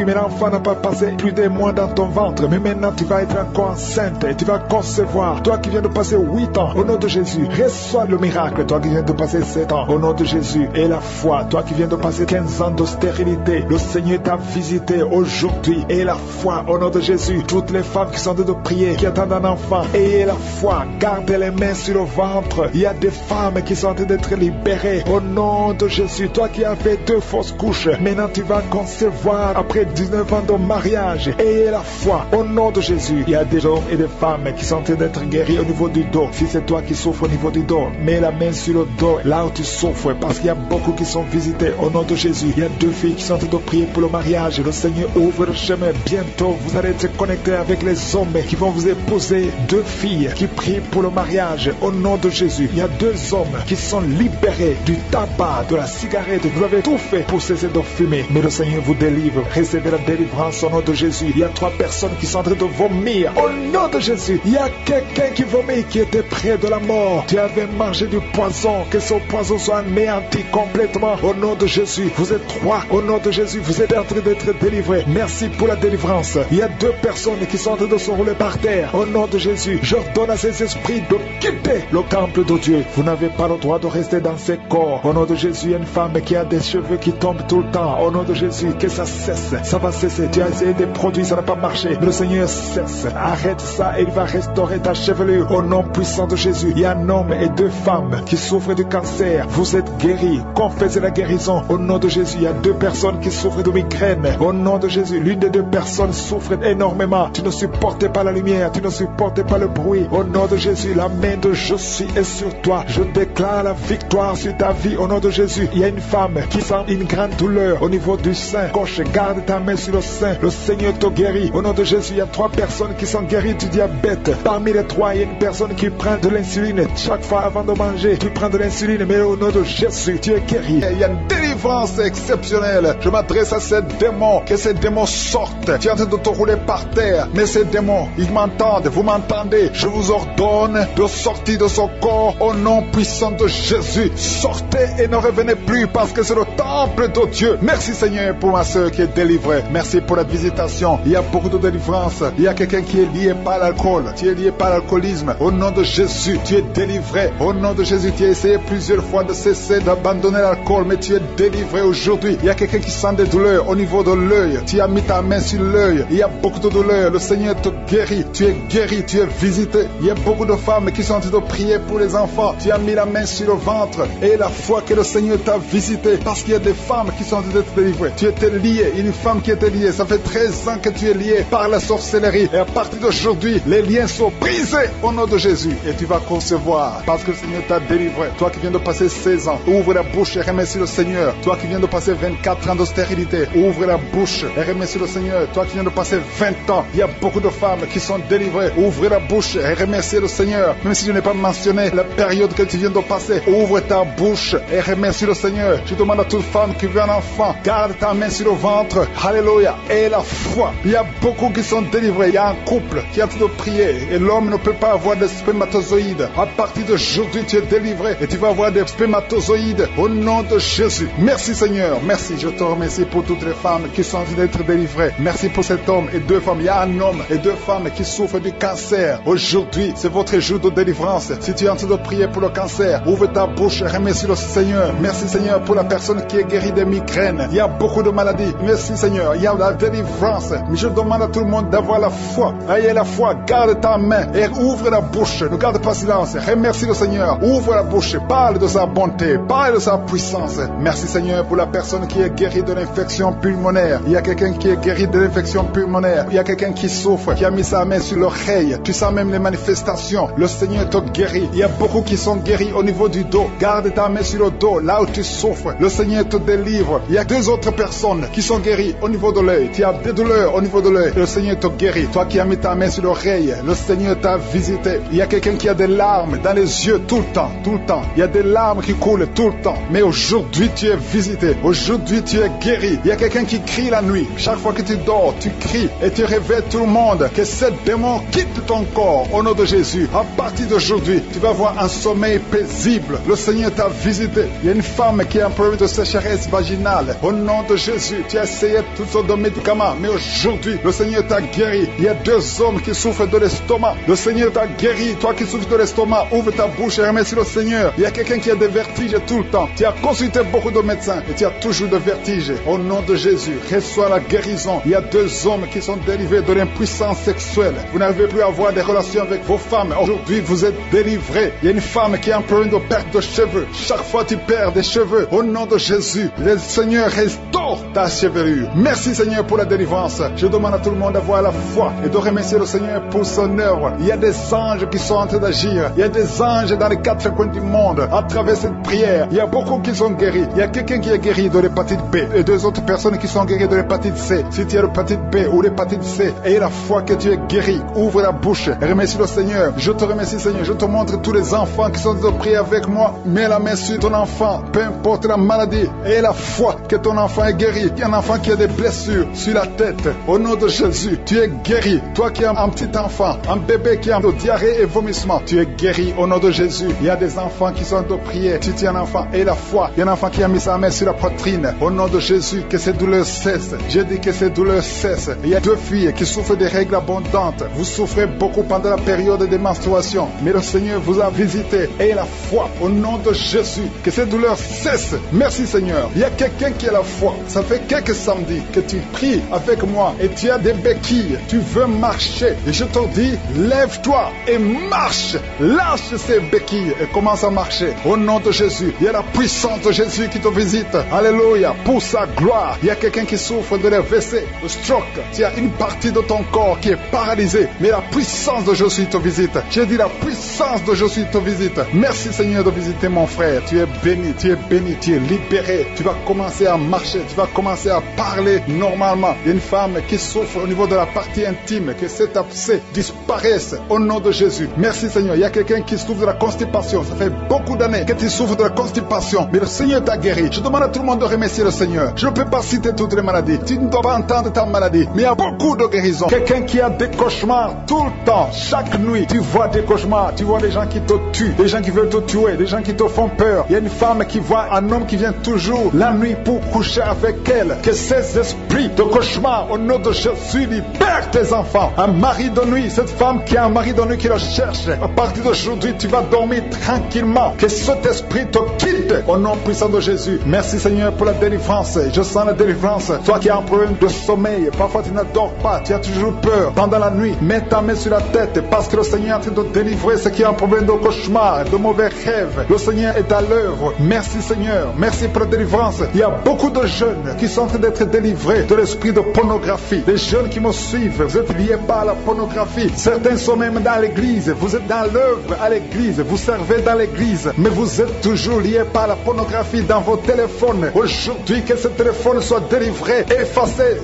mais l'enfant n'a pas passé plus d'un mois dans ton ventre. Mais maintenant tu vas être encore enceinte et tu vas concevoir. Toi qui viens de passer 8 ans, au nom de Jésus, reçois le miracle. Toi qui viens de passer 7 ans, au nom de Jésus, et la foi. Toi qui viens de passer 15 ans de stérilité, le Seigneur t'a visité aujourd'hui. Et la foi, au nom de Jésus. Toutes les femmes qui sont en train de prier, qui attendent un enfant, ayez la foi, gardez les mains sur le ventre. Il y a des femmes qui sont en train d'être libérées. Au nom de Jésus, toi qui avais 2 fausses couches, maintenant tu vas concevoir après 19 ans de mariage. Ayez la foi, au nom de Jésus. Il y a des hommes et des femmes qui sont en train d'être guéris au niveau du dos. Si c'est toi qui souffres au niveau du dos, mets la main sur le dos, là où tu souffres, parce qu'il y a beaucoup qui sont visités au nom de Jésus. Il y a 2 filles qui sont en train de prier pour le mariage. Le Seigneur ouvre le chemin. Bientôt, vous allez être connectés avec les hommes qui vont vous épouser. 2 filles qui prient pour le mariage au nom de Jésus. Il y a 2 hommes qui sont libérés du tabac, de la cigarette. Vous avez tout fait pour cesser de fumer, mais le Seigneur vous délivre. Recevez la délivrance au nom de Jésus. Il y a 3 personnes qui sont en train de vomir au nom de Jésus. Il y a quelqu'un qui vomit, qui était près de la mort. Tu avais mangé du poison, que ce poison soit anéanti complètement au nom de Jésus. Vous êtes 3 au nom de Jésus. Vous êtes en train d'être délivrés. Merci pour la délivrance. Il y a 2 personnes qui sont en train de se rouler par terre au nom nom de Jésus, j'ordonne à ces esprits de quitter le temple de Dieu. Vous n'avez pas le droit de rester dans ces corps. Au nom de Jésus, il y a une femme qui a des cheveux qui tombent tout le temps. Au nom de Jésus, que ça cesse. Ça va cesser. Tu as essayé des produits, ça n'a pas marché. Mais le Seigneur cesse. Arrête ça et il va restaurer ta chevelure. Au nom puissant de Jésus, il y a un homme et 2 femmes qui souffrent du cancer. Vous êtes guéris. Confessez la guérison. Au nom de Jésus, il y a 2 personnes qui souffrent de migraine. Au nom de Jésus, l'une des 2 personnes souffre énormément. Tu ne supportes pas la lumière. Tu ne supportes pas le bruit. Au nom de Jésus, la main de je suis est sur toi. Je déclare la victoire sur ta vie. Au nom de Jésus, il y a une femme qui sent une grande douleur au niveau du sein gauche. Garde ta main sur le sein. Le Seigneur te guérit. Au nom de Jésus, il y a 3 personnes qui sont guéries du diabète. Parmi les 3, il y a une personne qui prend de l'insuline. Chaque fois avant de manger, tu prends de l'insuline. Mais au nom de Jésus, tu es guéri. Il y a une délivrance exceptionnelle. Je m'adresse à ces démons. Que ces démons sortent. Tu es en train de te rouler par terre. Mais ces démons, ils m'entendent. Vous m'entendez. Je vous ordonne de sortir de son corps au nom puissant de Jésus. Sortez et ne revenez plus parce que c'est le temple de Dieu. Merci Seigneur pour ma soeur qui est délivrée. Merci pour la visitation. Il y a beaucoup de délivrance. Il y a quelqu'un qui est lié par l'alcool. Tu es lié par l'alcoolisme. Au nom de Jésus, tu es délivré. Au nom de Jésus, tu as essayé plusieurs fois de cesser d'abandonner l'alcool, mais tu es délivré aujourd'hui. Il y a quelqu'un qui sent des douleurs au niveau de l'œil. Tu as mis ta main sur l'œil. Il y a beaucoup de douleurs. Le Seigneur te guérit. Tu es guéri. Tu es visité. Il y a beaucoup de femmes qui sont en train de prier pour les enfants. Tu as mis la main sur le ventre et la foi que le Seigneur t'a visité, parce qu'il y a des femmes qui sont en train d'être délivrées. Tu étais lié, une femme qui était liée, ça fait 13 ans que tu es lié par la sorcellerie, et à partir d'aujourd'hui, les liens sont brisés au nom de Jésus, et tu vas concevoir, parce que le Seigneur t'a délivré. Toi qui viens de passer 16 ans, ouvre la bouche et remercie le Seigneur. Toi qui viens de passer 24 ans de stérilité, ouvre la bouche et remercie le Seigneur. Toi qui viens de passer 20 ans, il y a beaucoup de femmes qui sont délivrées. Ouvre la bouche et remercie le Seigneur. Même si je n'ai pas mentionné la période que tu viens de passer, ouvre ta bouche et remercie le Seigneur. Je demande à toute femme qui veut un enfant, garde ta main sur le ventre. Alléluia. Et la foi. Il y a beaucoup qui sont délivrés. Il y a un couple qui est en train de prier et l'homme ne peut pas avoir de spermatozoïdes. À partir d'aujourd'hui, tu es délivré et tu vas avoir des spermatozoïdes au nom de Jésus. Merci Seigneur. Merci. Je te remercie pour toutes les femmes qui sont en train d'être délivrées. Merci pour cet homme et 2 femmes. Il y a un homme et 2 femmes qui souffrent du cancer. Aujourd'hui, c'est votre jour de délivrance. Si tu es en train de prier pour le cancer, ouvre ta bouche et remercie le Seigneur. Merci Seigneur pour la personne qui est guérie des migraines. Il y a beaucoup de maladies. Merci Seigneur. Il y a la délivrance. Mais je demande à tout le monde d'avoir la foi. Ayez la foi. Garde ta main et ouvre la bouche. Ne garde pas silence. Remercie le Seigneur. Ouvre la bouche. Parle de sa bonté. Parle de sa puissance. Merci Seigneur pour la personne qui est guérie de l'infection pulmonaire. Il y a quelqu'un qui est guéri de l'infection pulmonaire. Il y a quelqu'un qui souffre, qui a mis sa main sur l'oreille. Tu sens même les manifestations. Le Seigneur te guérit. Il y a beaucoup qui sont guéris au niveau du dos. Garde ta main sur le dos, là où tu souffres. Le Seigneur te délivre. Il y a 2 autres personnes qui sont guéries au niveau de l'œil. Tu as des douleurs au niveau de l'œil. Le Seigneur te guérit. Toi qui as mis ta main sur l'oreille, le Seigneur t'a visité. Il y a quelqu'un qui a des larmes dans les yeux tout le temps, tout le temps. Il y a des larmes qui coulent tout le temps. Mais aujourd'hui, tu es visité. Aujourd'hui, tu es guéri. Il y a quelqu'un qui crie la nuit. Chaque fois que tu dors, tu cries et tu réveilles tout le monde. Que ce démon quitte ton corps au nom de Jésus. À partir d'aujourd'hui, tu vas avoir un sommeil paisible. Le Seigneur t'a visité. Il y a une femme qui a un problème de sécheresse vaginale. Au nom de Jésus, tu as essayé toutes sortes de médicaments. Mais aujourd'hui, le Seigneur t'a guéri. Il y a 2 hommes qui souffrent de l'estomac. Le Seigneur t'a guéri. Toi qui souffres de l'estomac, ouvre ta bouche et remercie le Seigneur. Il y a quelqu'un qui a des vertiges tout le temps. Tu as consulté beaucoup de médecins et tu as toujours des vertiges. Au nom de Jésus, reçois la guérison. Il y a 2 hommes qui sont délivrés de l'impuissance sexuelle. Vous n'avez plus à avoir des relations avec vos femmes. Aujourd'hui, vous êtes délivrés. Il y a une femme qui a un problème de perte de cheveux. Chaque fois tu perds des cheveux. Au nom de Jésus, le Seigneur restaure ta chevelure. Merci Seigneur pour la délivrance. Je demande à tout le monde d'avoir la foi et de remercier le Seigneur pour son œuvre. Il y a des anges qui sont en train d'agir. Il y a des anges dans les 4 coins du monde. À travers cette prière, il y a beaucoup qui sont guéris. Il y a quelqu'un qui est guéri de l'hépatite B et 2 autres personnes qui sont guéries de l'hépatite C. Si tu as l'hépatite B ou l'hépatite C, aie la foi que tu es guéri. Ouvre la bouche et remercie le Seigneur. Je te remercie Seigneur. Je te montre tous les enfants qui sont en train de prier avec moi. Mets la main sur ton enfant, peu importe la maladie. Aie la foi que ton enfant est guéri. Il y a un enfant qui a des blessures sur la tête. Au nom de Jésus, tu es guéri. Toi qui as un petit enfant, un bébé qui a de diarrhée et vomissement, tu es guéri au nom de Jésus. Il y a des enfants qui sont en train de prier. Si tu es un enfant, aie la foi. Il y a un enfant qui a mis sa main sur la poitrine. Au nom de Jésus, que ces douleurs cessent. Je dis que ces douleurs cessent. Il y a 2 filles qui souffrent des règles abondantes. Vous souffrez beaucoup pendant la période de menstruation. Mais le Seigneur vous a visité. Ayez la foi au nom de Jésus. Que ces douleurs cessent. Merci Seigneur. Il y a quelqu'un qui a la foi. Ça fait quelques samedis que tu pries avec moi et tu as des béquilles. Tu veux marcher. Et je te dis, lève-toi et marche. Lâche ces béquilles et commence à marcher. Au nom de Jésus. Il y a la puissance de Jésus qui te visite. Alléluia. Pour sa gloire. Il y a quelqu'un qui souffre de l'AVC, de stroke. Tu as une partie de ton corps qui est paralysée. Mais la puissance de Jésus te visite. J'ai dit la puissance de Jésus te visite. Merci Seigneur de visiter mon frère. Tu es béni, tu es béni, tu es libéré. Tu vas commencer à marcher. Tu vas commencer à parler normalement. Il y a une femme qui souffre au niveau de la partie intime. Que cet abcès disparaisse au nom de Jésus. Merci Seigneur. Il y a quelqu'un qui souffre de la constipation. Ça fait beaucoup d'années que tu souffres de la constipation. Mais le Seigneur t'a guéri. Je demande à tout le monde de remercier le Seigneur. Je ne peux pas citer toutes les maladies. Tu ne dois pas entendre ta maladie. Mais il y a beaucoup de guérisons. Quelqu'un qui a des cauchemars tout le temps. Chaque nuit, tu vois des cauchemars. Tu vois des gens qui te tuent. Des gens qui veulent te tuer. Des gens qui te font peur. Il y a une femme qui voit un homme qui vient toujours la nuit pour coucher avec elle. Que ces esprits de cauchemar, au nom de Jésus, libère tes enfants. Un mari de nuit. Cette femme qui a un mari de nuit qui le cherche. À partir d'aujourd'hui, tu vas dormir tranquillement. Que cet esprit te quitte. Au nom puissant de Jésus. Merci Seigneur pour la délivrance. Je sens la délivrance. Toi qui as un problème de sommeil, parfois tu ne dors pas, tu as toujours peur. Pendant la nuit, mets ta main sur la tête parce que le Seigneur est en train de délivrer ceux qui ont un problème de cauchemar, de mauvais rêves. Le Seigneur est à l'œuvre. Merci Seigneur. Merci pour la délivrance. Il y a beaucoup de jeunes qui sont en train d'être délivrés de l'esprit de pornographie. Les jeunes qui me suivent, vous êtes liés par la pornographie. Certains sont même dans l'église. Vous êtes dans l'œuvre à l'église. Vous servez dans l'église. Mais vous êtes toujours liés par la pornographie dans vos téléphones. Aujourd'hui, que ce téléphone soit délivré, effacé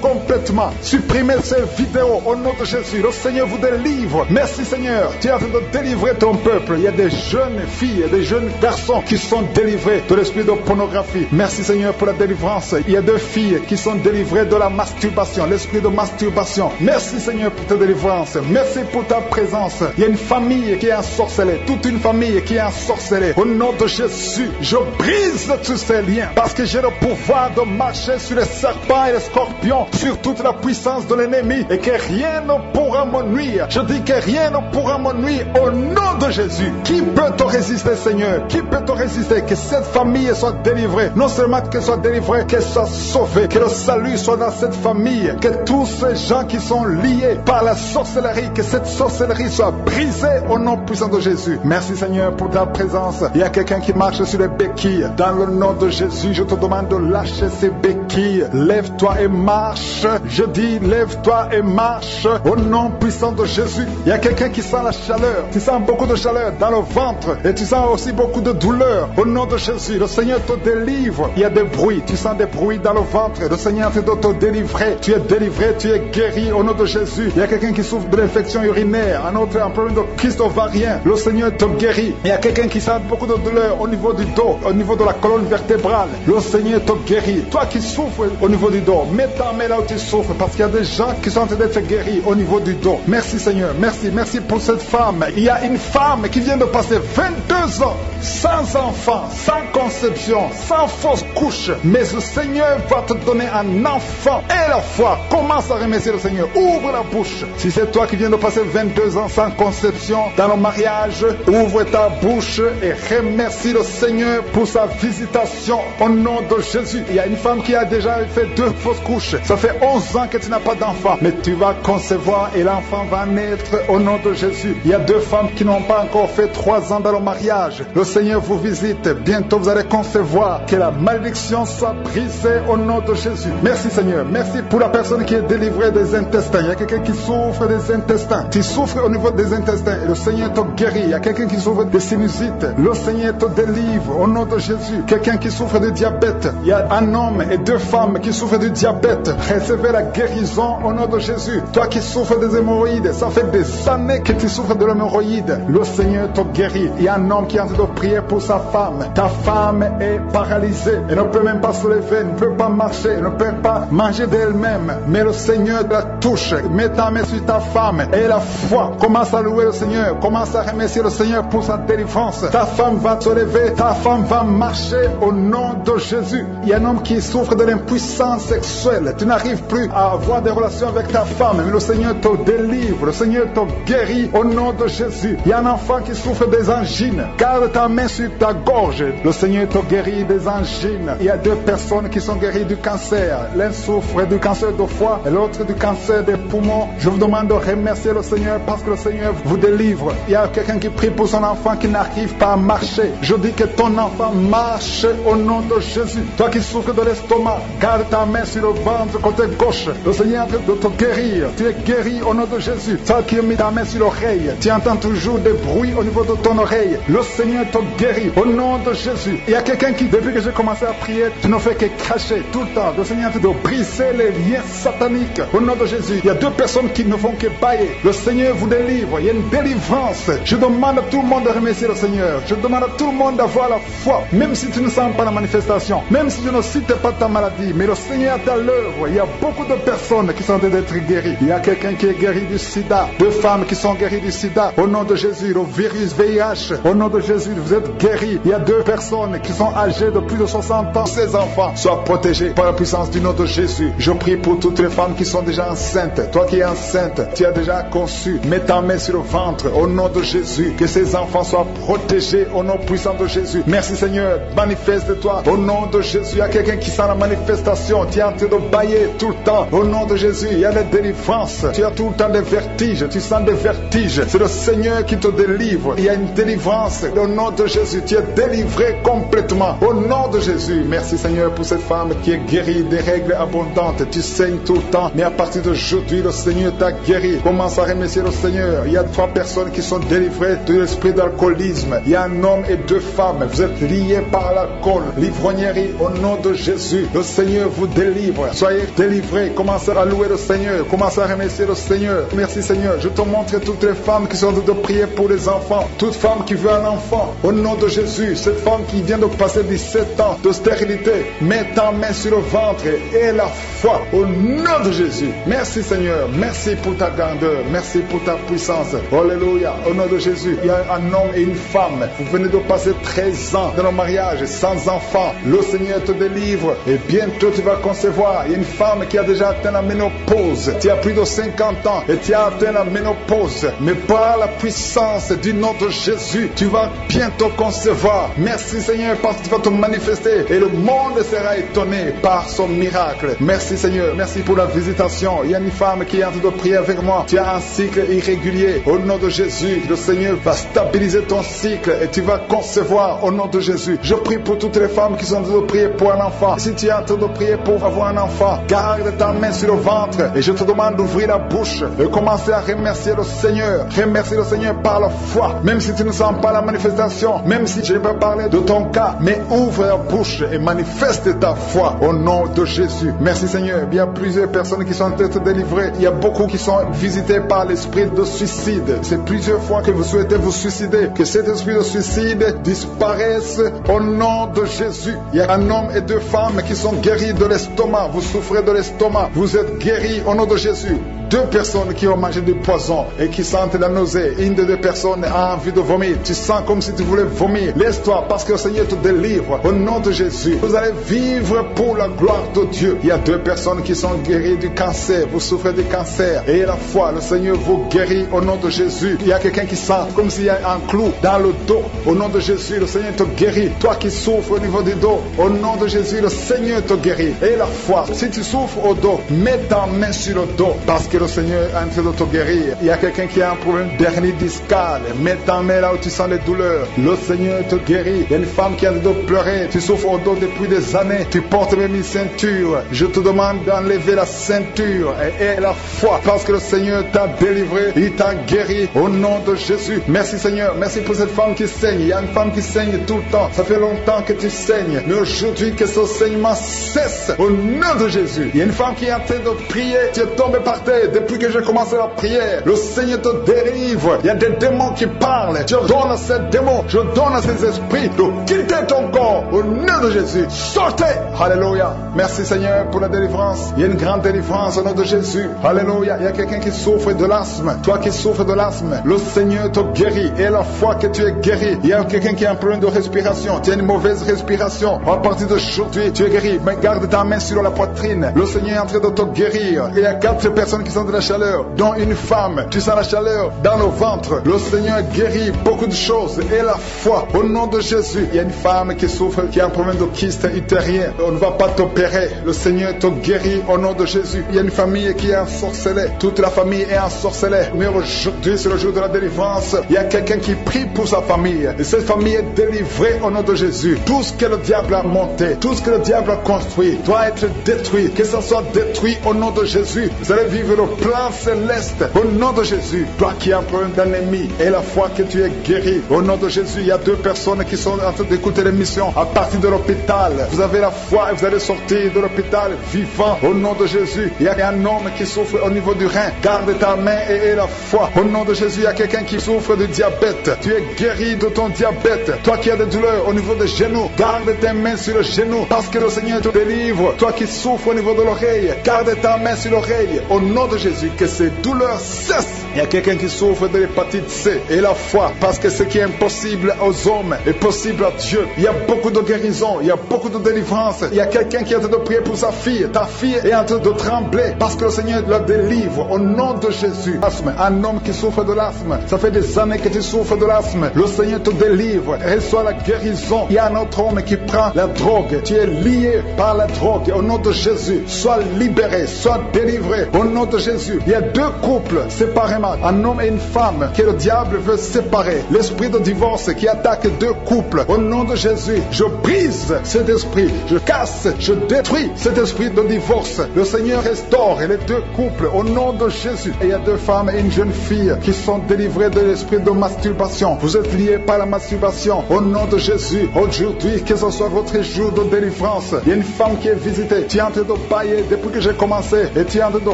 complètement. Supprimez ces vidéos au nom de Jésus. Le Seigneur vous délivre. Merci Seigneur. Tu es en train de délivrer ton peuple. Il y a des jeunes filles et des jeunes garçons qui sont délivrés de l'esprit de pornographie. Merci Seigneur pour la délivrance. Il y a 2 filles qui sont délivrées de la masturbation, l'esprit de masturbation. Merci Seigneur pour ta délivrance. Merci pour ta présence. Il y a une famille qui est ensorcelée, toute une famille qui est ensorcelée. Au nom de Jésus, je brise tous ces liens parce que j'ai le pouvoir de marcher sur les serpents et les scorpions, sur toute la puissance de l'ennemi et que rien ne pourra me nuire. Je dis que rien ne pourra me nuire au nom de Jésus. Qui peut te résister Seigneur? Qui peut te résister? Que cette famille soit délivrée. Non seulement qu'elle soit délivrée, qu'elle soit sauvée. Que le salut soit dans cette famille. Que tous ces gens qui sont liés par la sorcellerie, que cette sorcellerie soit brisée au nom puissant de Jésus. Merci Seigneur pour ta présence. Il y a quelqu'un qui marche sur les béquilles. Dans le nom de Jésus, je te demande de lâcher ces béquilles. Lève-toi et marche. Je dis lève-toi et marche au nom puissant de Jésus. Il y a quelqu'un qui sent la chaleur. Tu sens beaucoup de chaleur dans le ventre et tu sens aussi beaucoup de douleur. Au nom de Jésus, le Seigneur te délivre. Il y a des bruits. Tu sens des bruits dans le ventre. Le Seigneur te doit te délivrer. Tu es délivré, tu es guéri au nom de Jésus. Il y a quelqu'un qui souffre de l'infection urinaire, un autre un problème de kyste ovarien. Le Seigneur te guérit. Il y a quelqu'un qui sent beaucoup de douleur au niveau du dos, au niveau de la colonne vertébrale. Le Seigneur te guérit. Toi qui souffres au niveau du dos, mets ta main là où tu souffres parce qu'il y a des gens qui sont en train d'être guéris au niveau du dos. Merci Seigneur. Merci pour cette femme. Il y a une femme qui vient de passer 22 ans sans enfant, sans conception, sans fausse couche. Mais le Seigneur va te donner un enfant. Et la foi, commence à remercier le Seigneur. Ouvre la bouche. Si c'est toi qui viens de passer 22 ans sans conception dans le mariage, ouvre ta bouche et remercie le Seigneur pour sa visitation au nom de Jésus. Il y a une femme qui a déjà fait 2 fausses couches. Ça fait 11 ans que tu n'as pas d'enfant. Mais tu vas concevoir et l'enfant va naître au nom de Jésus. Il y a 2 femmes qui n'ont pas encore fait 3 ans dans le mariage. Le Seigneur vous visite. Bientôt vous allez concevoir. Que la malédiction soit brisée au nom de Jésus. Merci Seigneur. Merci pour la personne qui est délivrée des intestins. Il y a quelqu'un qui souffre des intestins. Tu souffres au niveau des intestins et le Seigneur te guérit. Il y a quelqu'un qui souffre des sinusites. Le Seigneur te délivre au nom de Jésus. Quelqu'un qui souffre de diabète. Il y a un homme et 2 femmes qui souffrent du diabète. Recevez la guérison au nom de Jésus. Toi qui souffres des des hémorroïdes. Ça fait des années que tu souffres de l'hémorroïde. Le Seigneur te guérit. Il y a un homme qui est en train de prier pour sa femme. Ta femme est paralysée. Elle ne peut même pas se lever, elle ne peut pas marcher, elle ne peut pas manger d'elle-même. Mais le Seigneur la touche. Mets ta main sur ta femme et la foi. Commence à louer le Seigneur. Commence à remercier le Seigneur pour sa délivrance. Ta femme va se lever. Ta femme va marcher au nom de Jésus. Il y a un homme qui souffre de l'impuissance sexuelle. Tu n'arrives plus à avoir des relations avec ta femme, mais le Seigneur te délivre. Le Seigneur te guérit au nom de Jésus. Il y a un enfant qui souffre des angines. Garde ta main sur ta gorge. Le Seigneur te guérit des angines. Il y a 2 personnes qui sont guéries du cancer. L'un souffre du cancer de foie et l'autre du cancer des poumons. Je vous demande de remercier le Seigneur parce que le Seigneur vous délivre. Il y a quelqu'un qui prie pour son enfant qui n'arrive pas à marcher. Je dis que ton enfant marche au nom de Jésus. Toi qui souffres de l'estomac, garde ta main sur le ventre côté gauche. Le Seigneur est en train de te guérir. Tu es guéri au nom de Jésus. Toi qui as mis ta main sur l'oreille, tu entends toujours des bruits au niveau de ton oreille. Le Seigneur te guérit au nom de Jésus. Il y a quelqu'un qui, depuis que j'ai commencé à prier, tu ne fais que cracher tout le temps. Le Seigneur est en train de briser les liens sataniques au nom de Jésus. Il y a 2 personnes qui ne font que bailler. Le Seigneur vous délivre. Il y a une délivrance. Je demande à tout le monde de remercier le Seigneur. Je demande à tout le monde d'avoir la foi. Même si tu ne sens pas la manifestation. Même si tu ne cites pas ta maladie. Mais le Seigneur est à l'œuvre. Il y a beaucoup de personnes qui sont en train d'être guéries. Il y a quelqu'un qui est guéri du sida. 2 femmes qui sont guéries du sida. Au nom de Jésus, le virus VIH. Au nom de Jésus, vous êtes guéris. Il y a 2 personnes qui sont âgées de plus de 60 ans. Ces enfants soient protégés par la puissance du nom de Jésus. Je prie pour toutes les femmes qui sont déjà enceintes. Toi qui es enceinte, tu as déjà conçu. Mets ta main sur le ventre. Au nom de Jésus, que ces enfants soient protégés au nom puissant de Jésus. Merci Seigneur. Manifeste-toi au nom de Jésus. Il y a quelqu'un qui sent la manifestation. Tu es en train de bailler tout le temps. Au nom de Jésus, il y a des délivrances. Tu as tout le temps des vertiges. Tu sens des vertiges. C'est le Seigneur qui te délivre. Il y a une délivrance. Au nom de Jésus, tu es délivré complètement. Au nom de Jésus, merci Seigneur pour cette femme qui est guérie des règles abondantes. Tu saignes tout le temps, mais à partir d'aujourd'hui, le Seigneur t'a guéri. Commence à remercier le Seigneur. Il y a 3 personnes qui sont délivrées de l'esprit d'alcoolisme. Il y a un homme et 2 femmes. Vous êtes liés par l'alcool, l'ivrognerie. Au nom de Jésus, le Seigneur vous délivre. Soyez délivrés. Commencez à louer le Seigneur. Commencez à remercier le Seigneur. Merci Seigneur. Je te montre toutes les femmes qui sont en train de prier pour les enfants. Toute femme qui veut un enfant. Au nom de Jésus, cette femme qui vient de passer 17 ans de stérilité, mets ta main sur le ventre et la foi. Au nom de Jésus. Merci Seigneur. Merci pour ta grandeur. Merci pour ta puissance. Alléluia. Au nom de Jésus, il y a un homme et une femme. Vous venez de passer 13 ans dans le mariage sans enfant. Le Seigneur te délivre et bientôt tu vas concevoir. Il y a une femme qui a déjà atteint la ménopause. Tu as plus de 50 ans et tu as atteint la ménopause. Mais par la puissance du nom de Jésus, tu vas bientôt concevoir. Merci Seigneur parce que tu vas te manifester et le monde sera étonné par son miracle. Merci Seigneur. Merci pour la visitation. Il y a une femme qui est en train de prier avec moi. Tu as un cycle irrégulier. Au nom de Jésus, le Seigneur va stabiliser ton cycle et tu vas concevoir au nom de Jésus. Je prie pour toutes les femmes qui sont en train de prier pour un enfant. Si tu es en train de prier pour avoir un enfant, garde ta main sur le ventre et je te demande d'ouvrir la bouche et commencer à remercier le Seigneur. Remercier le Seigneur par la foi. Même si tu ne sens pas la manifestation, même si je ne vais pas parler de ton cas, mais ouvre la bouche et manifeste ta foi au nom de Jésus. Merci Seigneur. Il y a plusieurs personnes qui sont en train de délivrer. Il y a beaucoup qui sont visités par l'esprit de suicide. C'est plusieurs fois que vous souhaitez vous suicider. Que cet esprit de suicide disparaisse au nom de Jésus. Il y a un homme et 2 femmes qui sont guéris de l'estomac. Vous souffrez de l'estomac. Vous êtes guéris au nom de Jésus. 2 personnes qui ont mangé du poison et qui sentent la nausée. Une des 2 personnes a envie de vomir. Tu sens comme si tu voulais vomir. Laisse-toi parce que le Seigneur te délivre au nom de Jésus. Vous allez vivre pour la gloire de Dieu. Il y a 2 personnes qui sont guéries du cancer. Vous souffrez du cancer. Et la foi, le Seigneur vous guérit au nom de Jésus. Il y a quelqu'un qui sent comme s'il y a un clou dans le dos. Au nom de Jésus, le Seigneur te guérit. Toi qui souffres au niveau du dos, au nom de Jésus, le Seigneur te guérit. Et la foi, si tu souffres au dos, mets ta main sur le dos parce que le Seigneur est en train de te guérir. Il y a quelqu'un qui a un problème d'hernie discale. Mets ta main là où tu sens les douleurs. Le Seigneur te guérit. Il y a une femme qui a de pleurer. Tu souffres au dos depuis des années. Tu portes même une ceinture. Je te demande d'enlever la ceinture et la foi parce que le Seigneur t'a délivré. Il t'a guéri au nom de Jésus. Merci Seigneur. Merci pour cette femme qui saigne. Il y a une femme qui saigne tout le temps. Ça fait longtemps que tu saignes. Mais aujourd'hui que ce saignement cesse au nom de Jésus. Il y a une femme qui est en train de prier. Tu es tombé par terre depuis que que j'ai commencé la prière, le Seigneur te délivre. Il y a des démons qui parlent. Je donne à ces démons, je donne à ces esprits de quitter ton corps au nom de Jésus. Sortez. Alléluia. Merci Seigneur pour la délivrance. Il y a une grande délivrance au nom de Jésus. Alléluia. Il y a quelqu'un qui souffre de l'asthme. Toi qui souffres de l'asthme, le Seigneur te guérit. Et la fois que tu es guéri, il y a quelqu'un qui a un problème de respiration. Tu as une mauvaise respiration. À partir d'aujourd'hui, tu es guéri. Mais garde ta main sur la poitrine. Le Seigneur est en train de te guérir. Il y a 4 personnes qui sentent de la chaleur, dont une femme. Tu sens la chaleur dans le ventre. Le Seigneur guérit beaucoup de choses. Et la foi, au nom de Jésus. Il y a une femme qui souffre, qui a un problème de kyste utérien. On ne va pas t'opérer. Le Seigneur te guérit au nom de Jésus. Il y a une famille qui est ensorcelée. Toute la famille est ensorcelée. Mais aujourd'hui, c'est le jour de la délivrance. Il y a quelqu'un qui prie pour sa famille. Et cette famille est délivrée au nom de Jésus. Tout ce que le diable a monté, tout ce que le diable a construit, doit être détruit. Que ça soit détruit au nom de Jésus. Vous allez vivre le plan céleste au nom de Jésus. Toi qui as un problème d'ennemi et la foi que tu es guéri, au nom de Jésus, il y a 2 personnes qui sont en train d'écouter l'émission à partir de l'hôpital. Vous avez la foi et vous allez sortir de l'hôpital vivant au nom de Jésus. Il y a un homme qui souffre au niveau du rein. Garde ta main et la foi. Au nom de Jésus, il y a quelqu'un qui souffre de diabète. Tu es guéri de ton diabète. Toi qui as des douleurs au niveau des genoux, garde tes mains sur le genou parce que le Seigneur te délivre. Toi qui souffres au niveau de l'oreille, garde ta main sur l'oreille. Au nom de Jésus, que ces douleurs cessent. Il y a quelqu'un qui souffre de l'hépatite C et la foi parce que ce qui est impossible aux hommes est possible à Dieu. Il y a beaucoup de guérison, il y a beaucoup de délivrance. Il y a quelqu'un qui est en train de prier pour sa fille. Ta fille est en train de trembler parce que le Seigneur la délivre au nom de Jésus. Asthme, un homme qui souffre de l'asthme, ça fait des années que tu souffres de l'asthme. Le Seigneur te délivre, reçois la guérison. Il y a un autre homme qui prend la drogue. Tu es lié par la drogue. Au nom de Jésus, sois libéré, sois délivré. Au nom de Jésus, il y a 2 couples séparément. Un homme et une femme que le diable veut séparer. L'esprit de divorce qui attaque 2 couples. Au nom de Jésus, je brise cet esprit. Je casse, je détruis cet esprit de divorce. Le Seigneur restaure les 2 couples. Au nom de Jésus. Et il y a 2 femmes et une jeune fille qui sont délivrées de l'esprit de masturbation. Vous êtes liés par la masturbation. Au nom de Jésus, aujourd'hui, que ce soit votre jour de délivrance. Il y a une femme qui est visitée. Tu es en train de bailler depuis que j'ai commencé. Et tu es en train de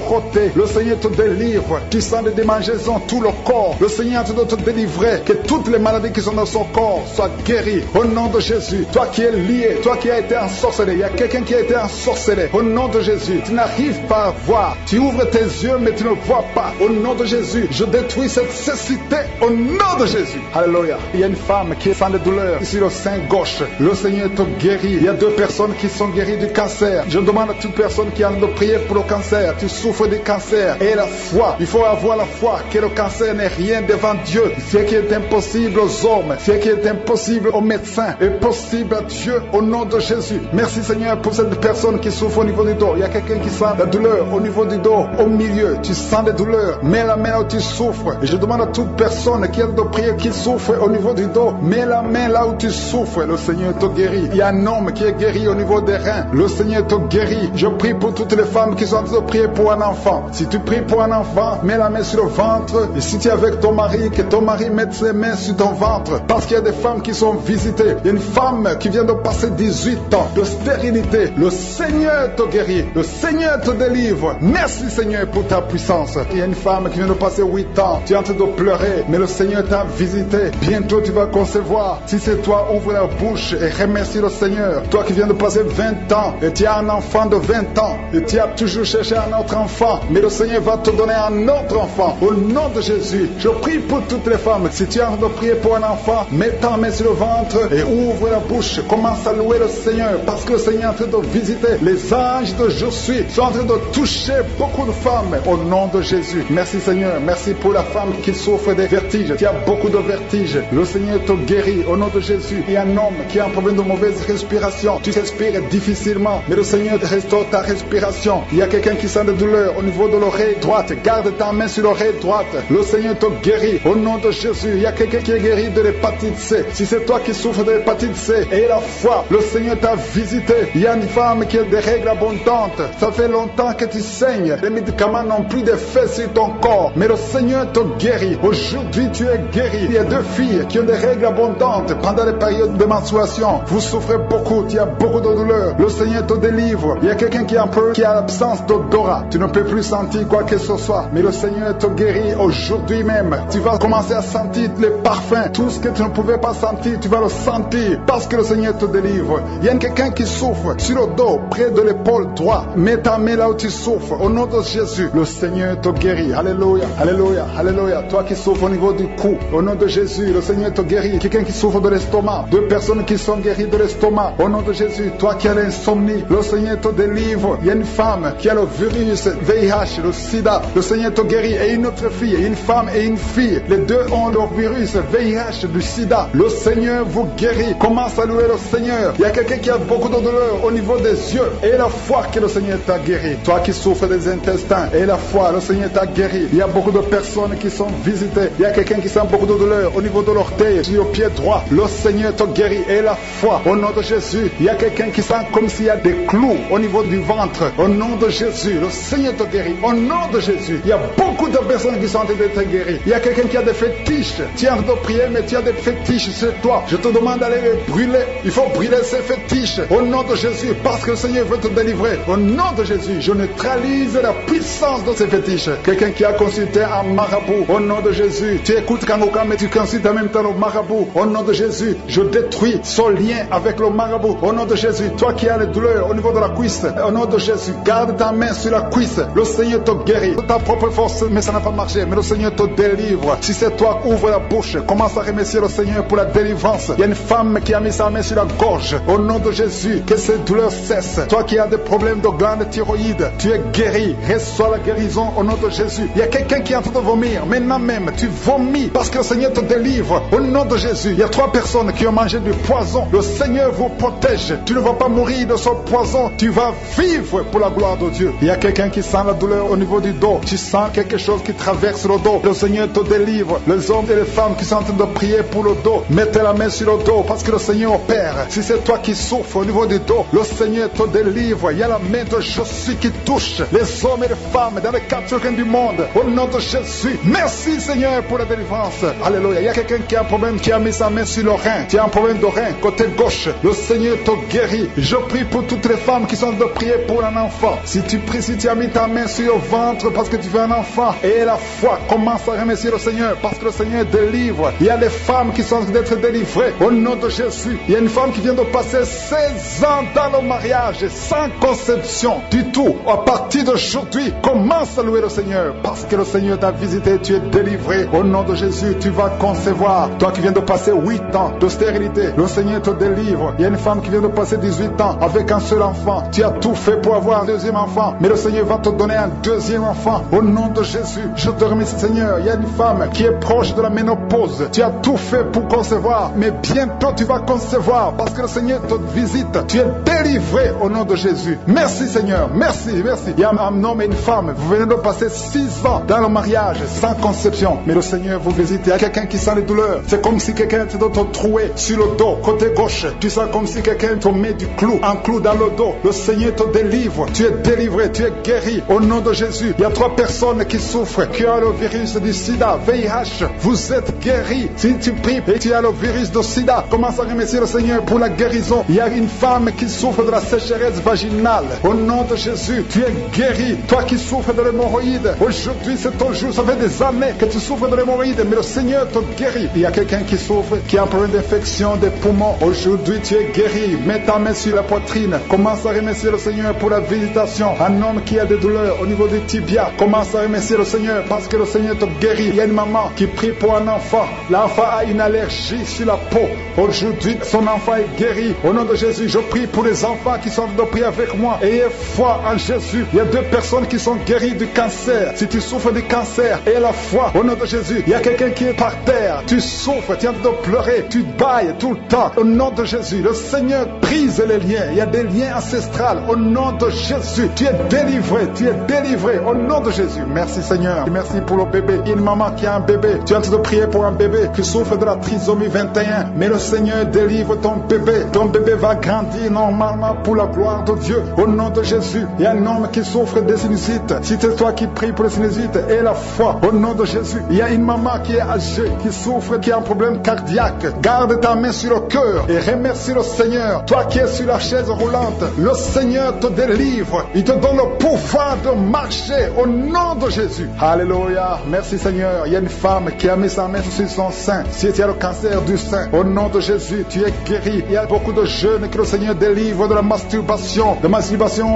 roter. Le Seigneur te délivre. Tu sens des démangeaisons tout le corps. Le Seigneur est en train de te délivrer. Que toutes les maladies qui sont dans son corps soient guéries. Au nom de Jésus. Toi qui es lié, toi qui as été ensorcelé. Il y a quelqu'un qui a été ensorcelé. Au nom de Jésus. Tu n'arrives pas à voir. Tu ouvres tes yeux mais tu ne vois pas. Au nom de Jésus. Je détruis cette cécité. Au nom de Jésus. Alléluia. Il y a une femme qui sent des douleurs ici le sein gauche. Le Seigneur te guérit. Il y a 2 personnes qui sont guéries du cancer. Je demande à toute personne qui a envie de prier pour le cancer. Tu souffres du cancer. Et la foi. Il faut avoir la foi que le cancer n'est rien devant Dieu. Ce qui est impossible aux hommes, ce qui est impossible aux médecins, est possible à Dieu au nom de Jésus. Merci Seigneur pour cette personne qui souffre au niveau du dos. Il y a quelqu'un qui sent la douleur au niveau du dos, au milieu. Tu sens des douleurs. Mets la main là où tu souffres. Et je demande à toute personne qui a de prier, qui souffre au niveau du dos, mets la main là où tu souffres. Le Seigneur te guérit. Il y a un homme qui est guéri au niveau des reins. Le Seigneur te guérit. Je prie pour toutes les femmes qui sont en train de prier pour un enfant. Si tu pries pour un enfant, mets la main sur le ventre. Et si tu es avec ton mari, que ton mari mette ses mains sur ton ventre. Parce qu'il y a des femmes qui sont visitées. Il y a une femme qui vient de passer 18 ans de stérilité. Le Seigneur te guérit. Le Seigneur te délivre. Merci Seigneur pour ta puissance. Il y a une femme qui vient de passer 8 ans. Tu es en train de pleurer. Mais le Seigneur t'a visité. Bientôt tu vas concevoir. Si c'est toi, ouvre la bouche et remercie le Seigneur. Toi qui viens de passer 20 ans. Et tu as un enfant de 20 ans. Et tu as toujours cherché un autre enfant. Mais le Seigneur va te donner un autre enfant. Au nom de Jésus, je prie pour toutes les femmes. Si tu es en train de prier pour un enfant, mets ta main sur le ventre et ouvre la bouche. Commence à louer le Seigneur. Parce que le Seigneur est en train de visiter. Les anges de Je suis sont en train de toucher beaucoup de femmes. Au nom de Jésus. Merci Seigneur. Merci pour la femme qui souffre des vertiges. Tu as beaucoup de vertiges. Le Seigneur te guérit. Au nom de Jésus. Il y a un homme qui a un problème de mauvaise respiration. Tu respires difficilement. Mais le Seigneur te restaure ta respiration. Il y a quelqu'un qui sent des douleurs au niveau de l'oreille droite. Garde ta main sur l'oreille droite. Le Seigneur te guérit. Au nom de Jésus. Il y a quelqu'un qui est guéri de l'hépatite C. Si c'est toi qui souffres de l'hépatite C et la foi, le Seigneur t'a visité. Il y a une femme qui a des règles abondantes. Ça fait longtemps que tu saignes. Les médicaments n'ont plus d'effet sur ton corps. Mais le Seigneur te guérit. Aujourd'hui, tu es guéri. Il y a 2 filles qui ont des règles abondantes pendant les périodes de menstruation. Vous souffrez beaucoup. Tu as beaucoup de douleurs. Le Seigneur te délivre. Il y a quelqu'un qui a l'absence d'odorat. Tu ne peux plus sentir quoi que ce soit, mais le Seigneur te guérit aujourd'hui même. Tu vas commencer à sentir les parfums, tout ce que tu ne pouvais pas sentir, tu vas le sentir parce que le Seigneur te délivre. Il y a quelqu'un qui souffre sur le dos, près de l'épaule droite. Mets ta main là où tu souffres, au nom de Jésus. Le Seigneur te guérit. Alléluia, alléluia, alléluia. Toi qui souffres au niveau du cou, au nom de Jésus, le Seigneur te guérit. Quelqu'un qui souffre de l'estomac, 2 personnes qui sont guéries de l'estomac, au nom de Jésus. Toi qui as l'insomnie, le Seigneur te délivre. Il y a une femme qui a le virus VIH, le sida, le Seigneur te guérit. Et une autre fille, une femme et une fille, les deux ont le virus VIH du sida. Le Seigneur vous guérit. Commence à louer le Seigneur. Il y a quelqu'un qui a beaucoup de douleur au niveau des yeux, et la foi que le Seigneur t'a guéri. Toi qui souffres des intestins, et la foi, le Seigneur t'a guéri. Il y a beaucoup de personnes qui sont visitées. Il y a quelqu'un qui sent beaucoup de douleur au niveau de l'orteil, sur le pied droit. Le Seigneur te guérit. Et la foi, au nom de Jésus. Il y a quelqu'un qui sent comme s'il y a des clous au niveau du ventre. Au nom de Jésus, le Seigneur te guérit. Au nom de Jésus, il y a beaucoup de personnes qui sont en train d'être guéries. Il y a quelqu'un qui a des fétiches. Tu es en train de prier, mais tu as des fétiches sur toi. Je te demande d'aller les brûler. Il faut brûler ces fétiches. Au nom de Jésus, parce que le Seigneur veut te délivrer. Au nom de Jésus, je neutralise la puissance de ces fétiches. Quelqu'un qui a consulté un marabout, au nom de Jésus, tu écoutes Kangoka, mais tu consultes en même temps le marabout. Au nom de Jésus, je détruis son lien avec le marabout. Au nom de Jésus, toi qui as les douleurs au niveau de la cuisse, au nom de Jésus, garde ta main sur la cuisse. Le Seigneur te guérit. De ta propre force, mais ça n'a pas marché. Mais le Seigneur te délivre. Si c'est toi, ouvre la bouche. Commence à remercier le Seigneur pour la délivrance. Il y a une femme qui a mis sa main sur la gorge. Au nom de Jésus, que ces douleurs cessent. Toi qui as des problèmes de glande thyroïde, tu es guéri. Reçois la guérison au nom de Jésus. Il y a quelqu'un qui est en train de vomir. Maintenant même, tu vomis parce que le Seigneur te délivre. Au nom de Jésus, il y a 3 personnes qui ont mangé du poison. Le Seigneur vous protège. Tu ne vas pas mourir de ce poison. Tu vas vivre pour la gloire de Dieu. Il y a quelqu'un qui sent la douleur au niveau du dos. Tu sens quelque chose qui traverse le dos. Le Seigneur te délivre. Les hommes et les femmes qui sont en train de prier pour le dos, mettez la main sur le dos parce que le Seigneur opère. Si c'est toi qui souffres au niveau du dos, le Seigneur te délivre. Il y a la main de Jésus qui touche les hommes et les femmes dans les 4 coins du monde. Au nom de Jésus, merci Seigneur pour la délivrance. Alléluia. Il y a quelqu'un qui a un problème, qui a mis sa main sur le rein. Tu as un problème de rein, côté gauche. Le Seigneur te guérit. Je prie pour toutes les femmes qui sont en train de prier pour un enfant. Si tu pries, si tu as mis ta main sur le ventre parce que tu veux un enfant, et la foi, commence à remercier le Seigneur parce que le Seigneur délivre. Il y a des femmes qui sont en train d'être délivrées au nom de Jésus. Il y a une femme qui vient de passer 16 ans dans le mariage sans conception du tout. À partir d'aujourd'hui, commence à louer le Seigneur parce que le Seigneur t'a visité, tu es délivré. Au nom de Jésus, tu vas concevoir. Toi qui viens de passer 8 ans de stérilité, le Seigneur te délivre. Il y a une femme qui vient de passer 18 ans avec un seul enfant. Tu as tout fait pour avoir un 2e enfant, mais le Seigneur va te donner un 2e enfant. Au nom de Jésus, je te remercie Seigneur. Il y a une femme qui est proche de la ménopause. Tu as tout fait pour concevoir, mais bientôt tu vas concevoir parce que le Seigneur te visite. Tu es délivré au nom de Jésus. Merci Seigneur, merci, merci. Il y a un homme et une femme, vous venez de passer 6 ans dans le mariage sans conception, mais le Seigneur vous visite. Il y a quelqu'un qui sent les douleurs. C'est comme si quelqu'un te troué sur le dos, côté gauche. Tu sens comme si quelqu'un te met du clou, un clou dans le dos. Le Seigneur te délivre. Tu es délivré, tu es guéri au nom de Jésus. Il y a 3 personnes qui souffrent, qui ont le virus du sida, VIH. Vous êtes guéris. Si tu pries et tu as le virus du sida, commence à remercier le Seigneur pour la guérison. Il y a une femme qui souffre de la sécheresse vaginale. Au nom de Jésus, tu es guéri. Toi qui souffres de l'hémorroïde, aujourd'hui c'est ton jour. Ça fait des années que tu souffres de l'hémorroïde, mais le Seigneur te guérit. Il y a quelqu'un qui souffre, qui a un problème d'infection des poumons. Aujourd'hui tu es guéri. Mets ta main sur la poitrine. Commence à remercier le Seigneur pour la visitation. Un homme qui a des douleurs au niveau des tibias, commence à remercier le Seigneur parce que le Seigneur te guérit. Il y a une maman qui prie pour un enfant. L'enfant a une allergie sur la peau. Aujourd'hui, son enfant est guéri. Au nom de Jésus, je prie pour les enfants qui sont de prier avec moi. Ayez foi en Jésus. Il y a 2 personnes qui sont guéries du cancer. Si tu souffres du cancer, aie la foi. Au nom de Jésus, il y a quelqu'un qui est par terre. Tu souffres, tu es en train de pleurer, tu bailles tout le temps. Au nom de Jésus, le Seigneur brise les liens. Il y a des liens ancestrales. Au nom de Jésus, tu es délivré. Tu es délivré. Au nom de Jésus. Merci Seigneur. Merci pour le bébé. Il y a une maman qui a un bébé. Tu es en train de prier pour un bébé qui souffre de la trisomie 21. Mais le Seigneur délivre ton bébé. Ton bébé va grandir normalement pour la gloire de Dieu. Au nom de Jésus. Il y a un homme qui souffre des sinusites. Si c'est toi qui pries pour les sinusites, aie la foi. Au nom de Jésus. Il y a une maman qui est âgée, qui souffre, qui a un problème cardiaque. Garde ta main sur le cœur et remercie le Seigneur. Toi qui es sur la chaise roulante, le Seigneur te délivre. Il te donne le pouvoir de marcher dégagé au nom de Jésus. Alléluia. Merci Seigneur. Il y a une femme qui a mis sa main sur son sein. Si tu as le cancer du sein, au nom de Jésus, tu es guéri. Il y a beaucoup de jeunes que le Seigneur délivre de la masturbation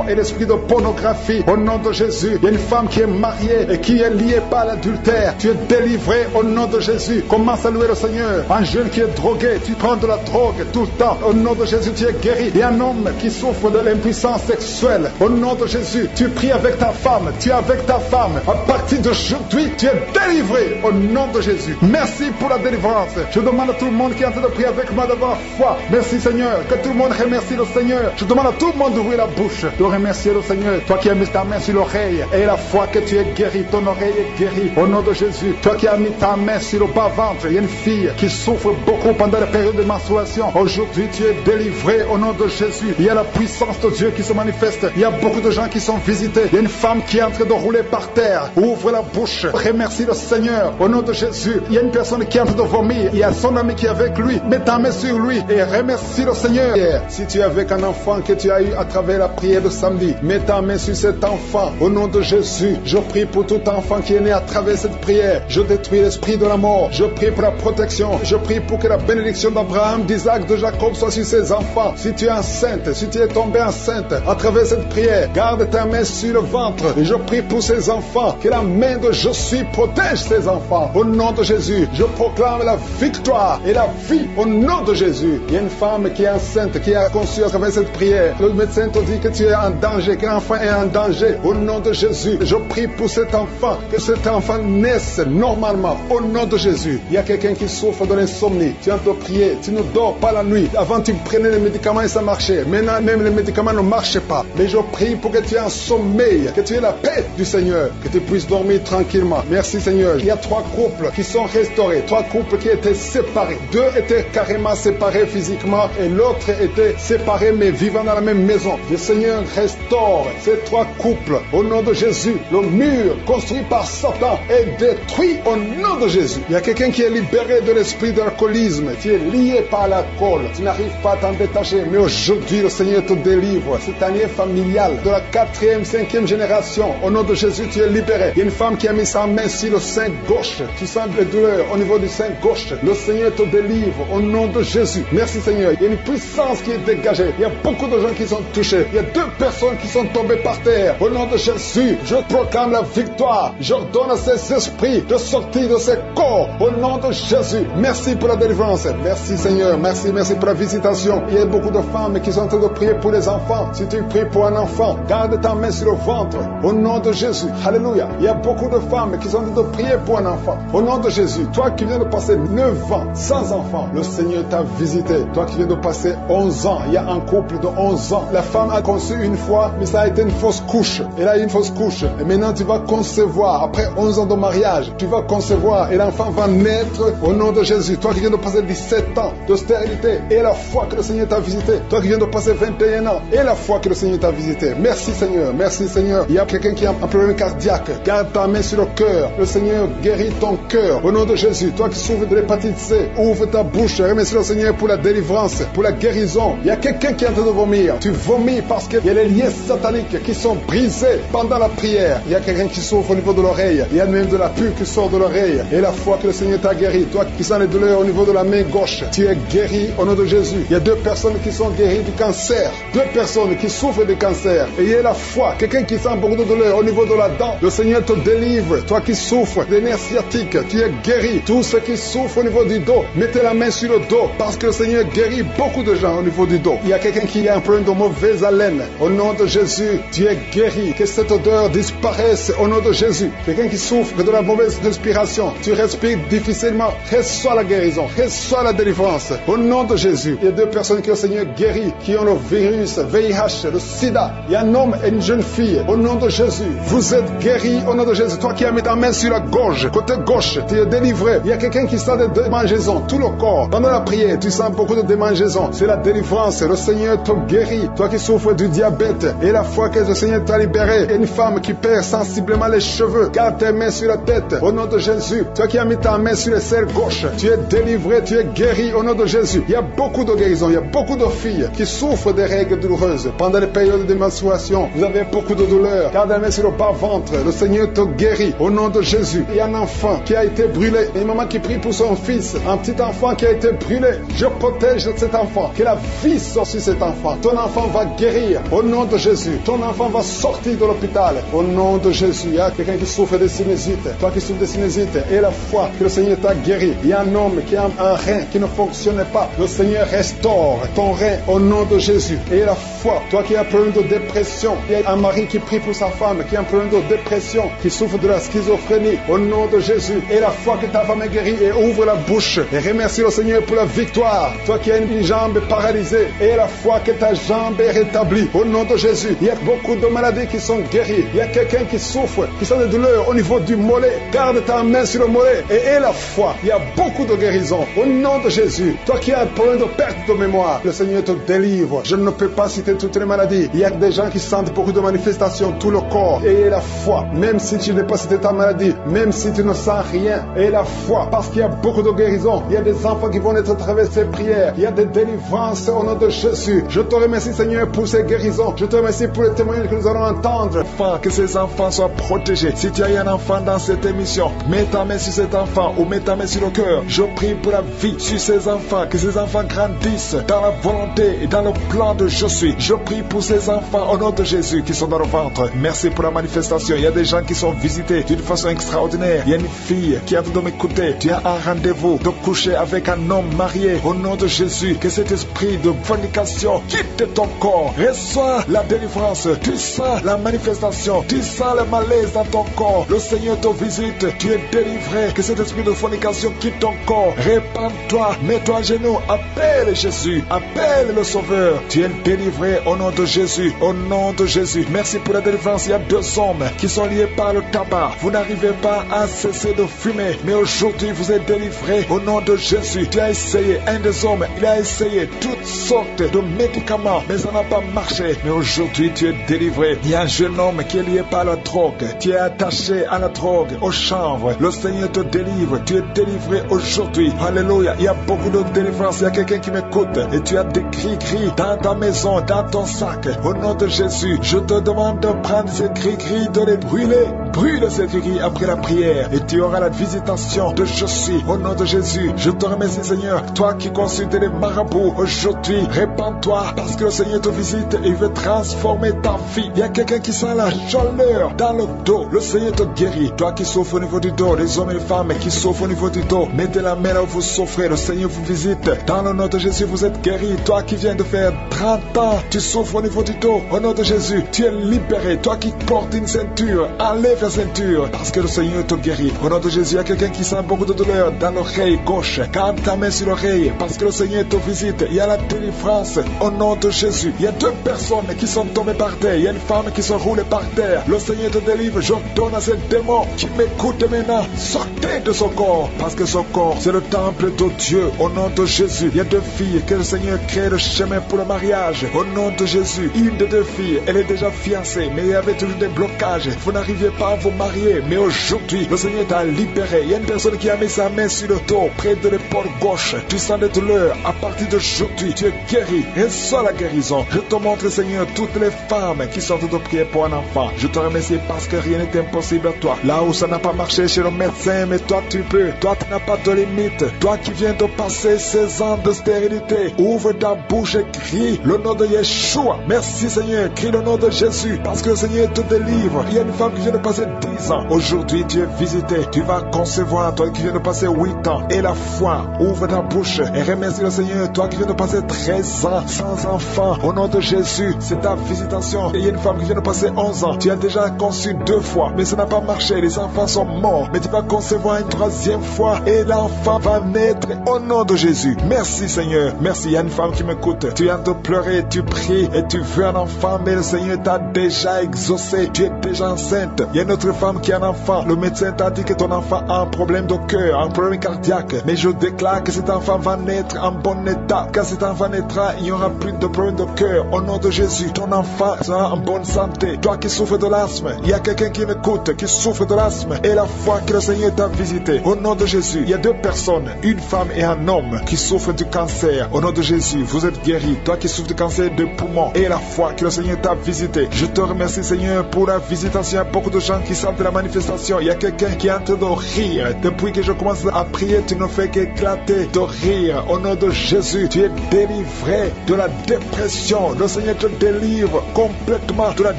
et l'esprit de pornographie. Au nom de Jésus, il y a une femme qui est mariée et qui est liée par l'adultère. Tu es délivré au nom de Jésus. Commence à louer le Seigneur. Un jeune qui est drogué, tu prends de la drogue tout le temps. Au nom de Jésus, tu es guéri. Il y a un homme qui souffre de l'impuissance sexuelle. Au nom de Jésus, tu pries avec ta femme. Tu es avec ta femme. À partir d'aujourd'hui, tu es délivré au nom de Jésus. Merci pour la délivrance. Je demande à tout le monde qui est en train de prier avec moi d'avoir foi. Merci Seigneur. Que tout le monde remercie le Seigneur. Je demande à tout le monde d'ouvrir la bouche, de remercier le Seigneur. Toi qui as mis ta main sur l'oreille et la foi que tu es guéri, ton oreille est guérie au nom de Jésus. Toi qui as mis ta main sur le bas-ventre, il y a une fille qui souffre beaucoup pendant la période de menstruation. Aujourd'hui, tu es délivré au nom de Jésus. Il y a la puissance de Dieu qui se manifeste. Il y a beaucoup de gens qui sont visités. Il y a une femme qui est en train de rouler par terre. Ouvre la bouche. Remercie le Seigneur au nom de Jésus. Il y a une personne qui est en train de vomir. Il y a son ami qui est avec lui. Mets ta main sur lui et remercie le Seigneur. Si tu es avec un enfant que tu as eu à travers la prière de samedi, mets ta main sur cet enfant au nom de Jésus. Je prie pour tout enfant qui est né à travers cette prière. Je détruis l'esprit de la mort. Je prie pour la protection. Je prie pour que la bénédiction d'Abraham, d'Isaac, de Jacob soit sur ses enfants. Si tu es enceinte, si tu es tombée enceinte à travers cette prière, garde ta main sur le ventre. Et je prie pour ces enfants, que la main de Jésus protège ces enfants. Au nom de Jésus, je proclame la victoire et la vie au nom de Jésus. Il y a une femme qui est enceinte, qui a conçu à travers cette prière. Le médecin te dit que tu es en danger, que l'enfant est en danger. Au nom de Jésus, je prie pour cet enfant, que cet enfant naisse normalement. Au nom de Jésus, il y a quelqu'un qui souffre de l'insomnie. Tu es en train de prier, tu ne dors pas la nuit. Avant, tu prenais les médicaments et ça marchait. Maintenant, même les médicaments ne marchent pas. Mais je prie pour que tu aies un sommeil, que tu aies la paix du Seigneur, que tu puisses dormir tranquillement. Merci Seigneur. Il y a 3 couples qui sont restaurés, 3 couples qui étaient séparés. 2 étaient carrément séparés physiquement et l'autre était séparé mais vivant dans la même maison. Le Seigneur restaure ces 3 couples au nom de Jésus. Le mur construit par Satan est détruit au nom de Jésus. Il y a quelqu'un qui est libéré de l'esprit d'alcoolisme. Tu es lié par l'alcool. Tu n'arrives pas à t'en détacher. Mais aujourd'hui, le Seigneur te délivre. Cette année familiale de la 4e, 5e génération. Au nom de Jésus, tu es libéré. Il y a une femme qui a mis sa main sur le sein gauche. Tu sens des douleurs au niveau du sein gauche. Le Seigneur te délivre au nom de Jésus. Merci Seigneur. Il y a une puissance qui est dégagée. Il y a beaucoup de gens qui sont touchés. Il y a 2 personnes qui sont tombées par terre. Au nom de Jésus, je proclame la victoire. J'ordonne à ces esprits de sortir de ces corps. Au nom de Jésus. Merci pour la délivrance. Merci Seigneur. Merci pour la visitation. Il y a beaucoup de femmes qui sont en train de prier pour les enfants. Si tu pries pour un enfant, garde ta main sur le ventre. Au nom de Jésus. Alléluia. Il y a beaucoup de femmes qui sont en train de prier pour un enfant. Au nom de Jésus. Toi qui viens de passer 9 ans sans enfant, le Seigneur t'a visité. Toi qui viens de passer 11 ans, il y a un couple de 11 ans. La femme a conçu une fois, mais ça a été une fausse couche. Elle a eu une fausse couche. Et maintenant tu vas concevoir. Après 11 ans de mariage, tu vas concevoir et l'enfant va naître au nom de Jésus. Toi qui viens de passer 17 ans de stérilité et la foi que le Seigneur t'a visité. Toi qui viens de passer 21 ans et la foi que le Seigneur t'a visité. Merci Seigneur. Merci Seigneur. Il y a quelqu'un qui a un problème cardiaque. Garde ta main sur le cœur. Le Seigneur guérit ton cœur. Au nom de Jésus. Toi qui souffres de l'hépatite C, ouvre ta bouche. Remercie le Seigneur pour la délivrance, pour la guérison. Il y a quelqu'un qui est en train de vomir. Tu vomis parce qu'il y a les liens sataniques qui sont brisés pendant la prière. Il y a quelqu'un qui souffre au niveau de l'oreille. Il y a même de la pus qui sort de l'oreille. Et la foi que le Seigneur t'a guéri. Toi qui sens les douleurs au niveau de la main gauche, tu es guéri au nom de Jésus. Il y a 2 personnes qui sont guéries du cancer. 2 personnes qui souffrent du cancer. Et il y a la foi. Quelqu'un qui sent beaucoup de douleur au niveau de la dent. Le Seigneur te délivre. Toi qui souffres des nerfs sciatiques, tu es guéri. Tous ceux qui souffrent au niveau du dos, mettez la main sur le dos parce que le Seigneur guérit beaucoup de gens au niveau du dos. Il y a quelqu'un qui a un problème de mauvaise haleine. Au nom de Jésus, tu es guéri. Que cette odeur disparaisse au nom de Jésus. Quelqu'un qui souffre de la mauvaise respiration, tu respires difficilement, reçois la guérison, reçois la délivrance. Au nom de Jésus, il y a 2 personnes que le Seigneur guérit, qui ont le virus VIH, le sida. Il y a un homme et une jeune fille. Au nom de Jésus, vous êtes guéris au nom de Jésus. Toi qui as mis ta main sur la gorge, côté gauche, tu es délivré. Il y a quelqu'un qui sent des démangeaisons, tout le corps. Pendant la prière, tu sens beaucoup de démangeaisons. C'est la délivrance. Le Seigneur te guérit. Toi qui souffres du diabète et la foi que le Seigneur t'a libéré. Il y a une femme qui perd sensiblement les cheveux. Garde tes mains sur la tête. Au nom de Jésus. Toi qui as mis ta main sur le cerveau gauche, tu es délivré, tu es guéri au nom de Jésus. Il y a beaucoup de guérisons. Il y a beaucoup de filles qui souffrent des règles douloureuses. Pendant les périodes de menstruation, vous avez beaucoup de douleurs. Car de la main sur le bas-ventre. Le Seigneur te guérit au nom de Jésus. Il y a un enfant qui a été brûlé. Une maman qui prie pour son fils. Un petit enfant qui a été brûlé. Je protège cet enfant. Que la vie sorte sur cet enfant. Ton enfant va guérir au nom de Jésus. Ton enfant va sortir de l'hôpital au nom de Jésus. Il y a quelqu'un qui souffre de sinusite. Toi qui souffres de sinusite, et la foi que le Seigneur t'a guéri. Il y a un homme qui a un rein qui ne fonctionnait pas. Le Seigneur restaure ton rein au nom de Jésus. Et la foi, toi qui as un problème de dépression. Il y a un mari qui prie pour sa femme qui a un problème de dépression, qui souffre de la schizophrénie au nom de Jésus. Et la foi que ta femme est guérie, et ouvre la bouche et remercie le Seigneur pour la victoire. Toi qui as une jambe paralysée, et la foi que ta jambe est rétablie au nom de Jésus. Il y a beaucoup de maladies qui sont guéries. Il y a quelqu'un qui souffre, qui sent des douleurs au niveau du mollet. Garde ta main sur le mollet et aie la foi. Il y a beaucoup de guérisons au nom de Jésus. Toi qui as un problème de perte de mémoire, le Seigneur te délivre. Je ne peux pas citer toutes les maladies. Il y a des gens qui sentent beaucoup de manifestations, tout le corps. Et aie la foi, même si tu n'es pas cité ta maladie, même si tu ne sens rien, aie la foi, parce qu'il y a beaucoup de guérisons. Il y a des enfants qui vont être à travers ces prières. Il y a des délivrances au nom de Jésus. Je te remercie, Seigneur, pour ces guérisons. Je te remercie pour les témoignages que nous allons entendre. Enfin, que ces enfants soient protégés. Si tu as un enfant dans cette émission, mets ta main sur cet enfant ou mets ta main sur le cœur. Je prie pour la vie sur ces enfants, que ces enfants grandissent dans la volonté et dans le plan de je suis. Je prie pour ces enfants au nom de Jésus qui sont dans le ventre. Merci pour la manifestation. Il y a des gens qui sont visités d'une façon extraordinaire. Il y a une fille qui a de m'écouter. Tu as un rendez-vous de coucher avec un homme marié au nom de Jésus. Que cet esprit de fornication quitte ton corps. Reçois la délivrance. Tu sens la manifestation. Tu sens le malaise dans ton corps. Le Seigneur te visite. Tu es délivré. Que cet esprit de fornication quitte ton corps. Répands-toi. Mets-toi à genoux. Appelle Jésus. Appelle le Sauveur. Tu es délivré au nom de Jésus. Au nom de Jésus. Merci pour la délivrance. Il y a 2 hommes qui sont liés par le tabac. Vous n'arrivez pas à cesser de fumer. Mais aujourd'hui, vous êtes délivrés au nom de Jésus. Tu as essayé. Un des hommes, il a essayé toutes sortes de médicaments. Mais ça n'a pas marché. Mais aujourd'hui, tu es délivré. Il y a un jeune homme qui est lié par la drogue. Tu es attaché à la drogue, au chanvre. Le Seigneur te délivre. Tu es délivré aujourd'hui. Alléluia. Il y a beaucoup de délivrance. Il y a quelqu'un qui m'écoute. Et tu as des gris-gris dans ta maison, dans ton sac. Au nom de Jésus, je te demande de prendre ces gris-gris, de les brûler. Brûle ces gris après la prière. Et tu auras la visitation de je suis. Au nom de Jésus, je te remercie, Seigneur. Toi qui consultes les marabouts, aujourd'hui, répands-toi parce que le Seigneur te visite et il veut transformer ta vie. Il y a quelqu'un qui sent la chaleur dans le dos. Le Seigneur te guérit. Toi qui souffres au niveau du dos, les hommes et les femmes qui souffrent au niveau du dos, mettez la main là où vous souffrez. Le Seigneur vous visite. Dans le nom de Jésus, vous êtes guéri. Toi qui viens de faire 30 ans, tu souffres au niveau du dos. Au nom de Jésus, tu es libéré. Toi qui portes une ceinture, enlève la ceinture parce que le Seigneur te guérit. Au nom de Jésus, il y a quelqu'un qui sent beaucoup de douleur dans l'oreille gauche. Garde ta main sur l'oreille parce que le Seigneur te visite. Il y a la délivrance au nom de Jésus. Il y a 2 personnes qui sont tombées par terre. Il y a une femme qui se roule par terre. Le Seigneur te délivre. Je donne à ce démon qui m'écoute maintenant. Sortez de son corps parce que son corps, c'est le temple de Dieu. Au nom de Jésus, il y a 2 filles que le Seigneur crée le chemin pour le mariage. Au nom de Jésus, une des 2 filles, elle est déjà fiancée, mais il y avait toujours des blocages. Vous n'arriviez pas à vous marier, mais aujourd'hui, le Seigneur t'a libéré. Il y a une personne qui a mis sa main sur le dos, près de l'épaule gauche. Tu sens des douleurs. À partir d'aujourd'hui, tu es guéri. Reçois la guérison. Je te montre, Seigneur, toutes les femmes qui sortent de prier pour un enfant. Je te remercie parce que rien n'est impossible à toi. Là où ça n'a pas marché chez le médecin, mais toi tu peux. Toi tu n'as pas de limite. Toi qui viens de passer 16 ans de stérilité, ouvre ta bouche et crie le nom de Yeshua. Merci Seigneur, crie le nom de Jésus parce que le Seigneur te délivre. Il y a une femme qui vient de passer 10 ans. Aujourd'hui tu es visité. Tu vas concevoir. Toi qui viens de passer 8 ans. Et la foi, ouvre ta bouche et remercie le Seigneur. Toi qui viens de passer 13 ans sans enfant. Au nom de Jésus, c'est ta visitation. Et il y a une femme qui vient de passer 11 ans. Tu as déjà conçu 2 fois, mais ça n'a pas marché. Les enfants sont morts. Mais tu vas concevoir une 3e fois et l'enfant va naître au nom de Jésus. Merci Seigneur. Merci. Il y a une femme qui m'écoute. Tu es en train de pleurer, tu pries et tu veux un enfant, mais le Seigneur t'a déjà exaucé. Tu es déjà enceinte. Il y a une autre femme qui a un enfant. Le médecin t'a dit que ton enfant a un problème de cœur, un problème cardiaque. Mais je déclare que cet enfant va naître en bon état. Quand cet enfant naîtra, il n'y aura plus de problème de cœur. Au nom de Jésus, ton enfant sera en bonne santé. Toi qui souffres de l'asthme, il y a quelqu'un qui m'écoute, qui souffre de l'asthme. Et la foi que le Seigneur t'a visité. Au nom de Jésus, il y a 2 personnes, une femme et un homme, qui souffrent du cancer. Au nom de Jésus, vous êtes guéris. Toi qui souffres du cancer de poumon. Et la foi que le Seigneur t'a visité. Je te remercie Seigneur Seigneur, pour la visitation. Il y a beaucoup de gens qui sentent la manifestation. Il y a quelqu'un qui est en train de rire. Depuis que je commence à prier, tu ne fais qu'éclater de rire. Au nom de Jésus, tu es délivré de la dépression. Le Seigneur te délivre complètement de la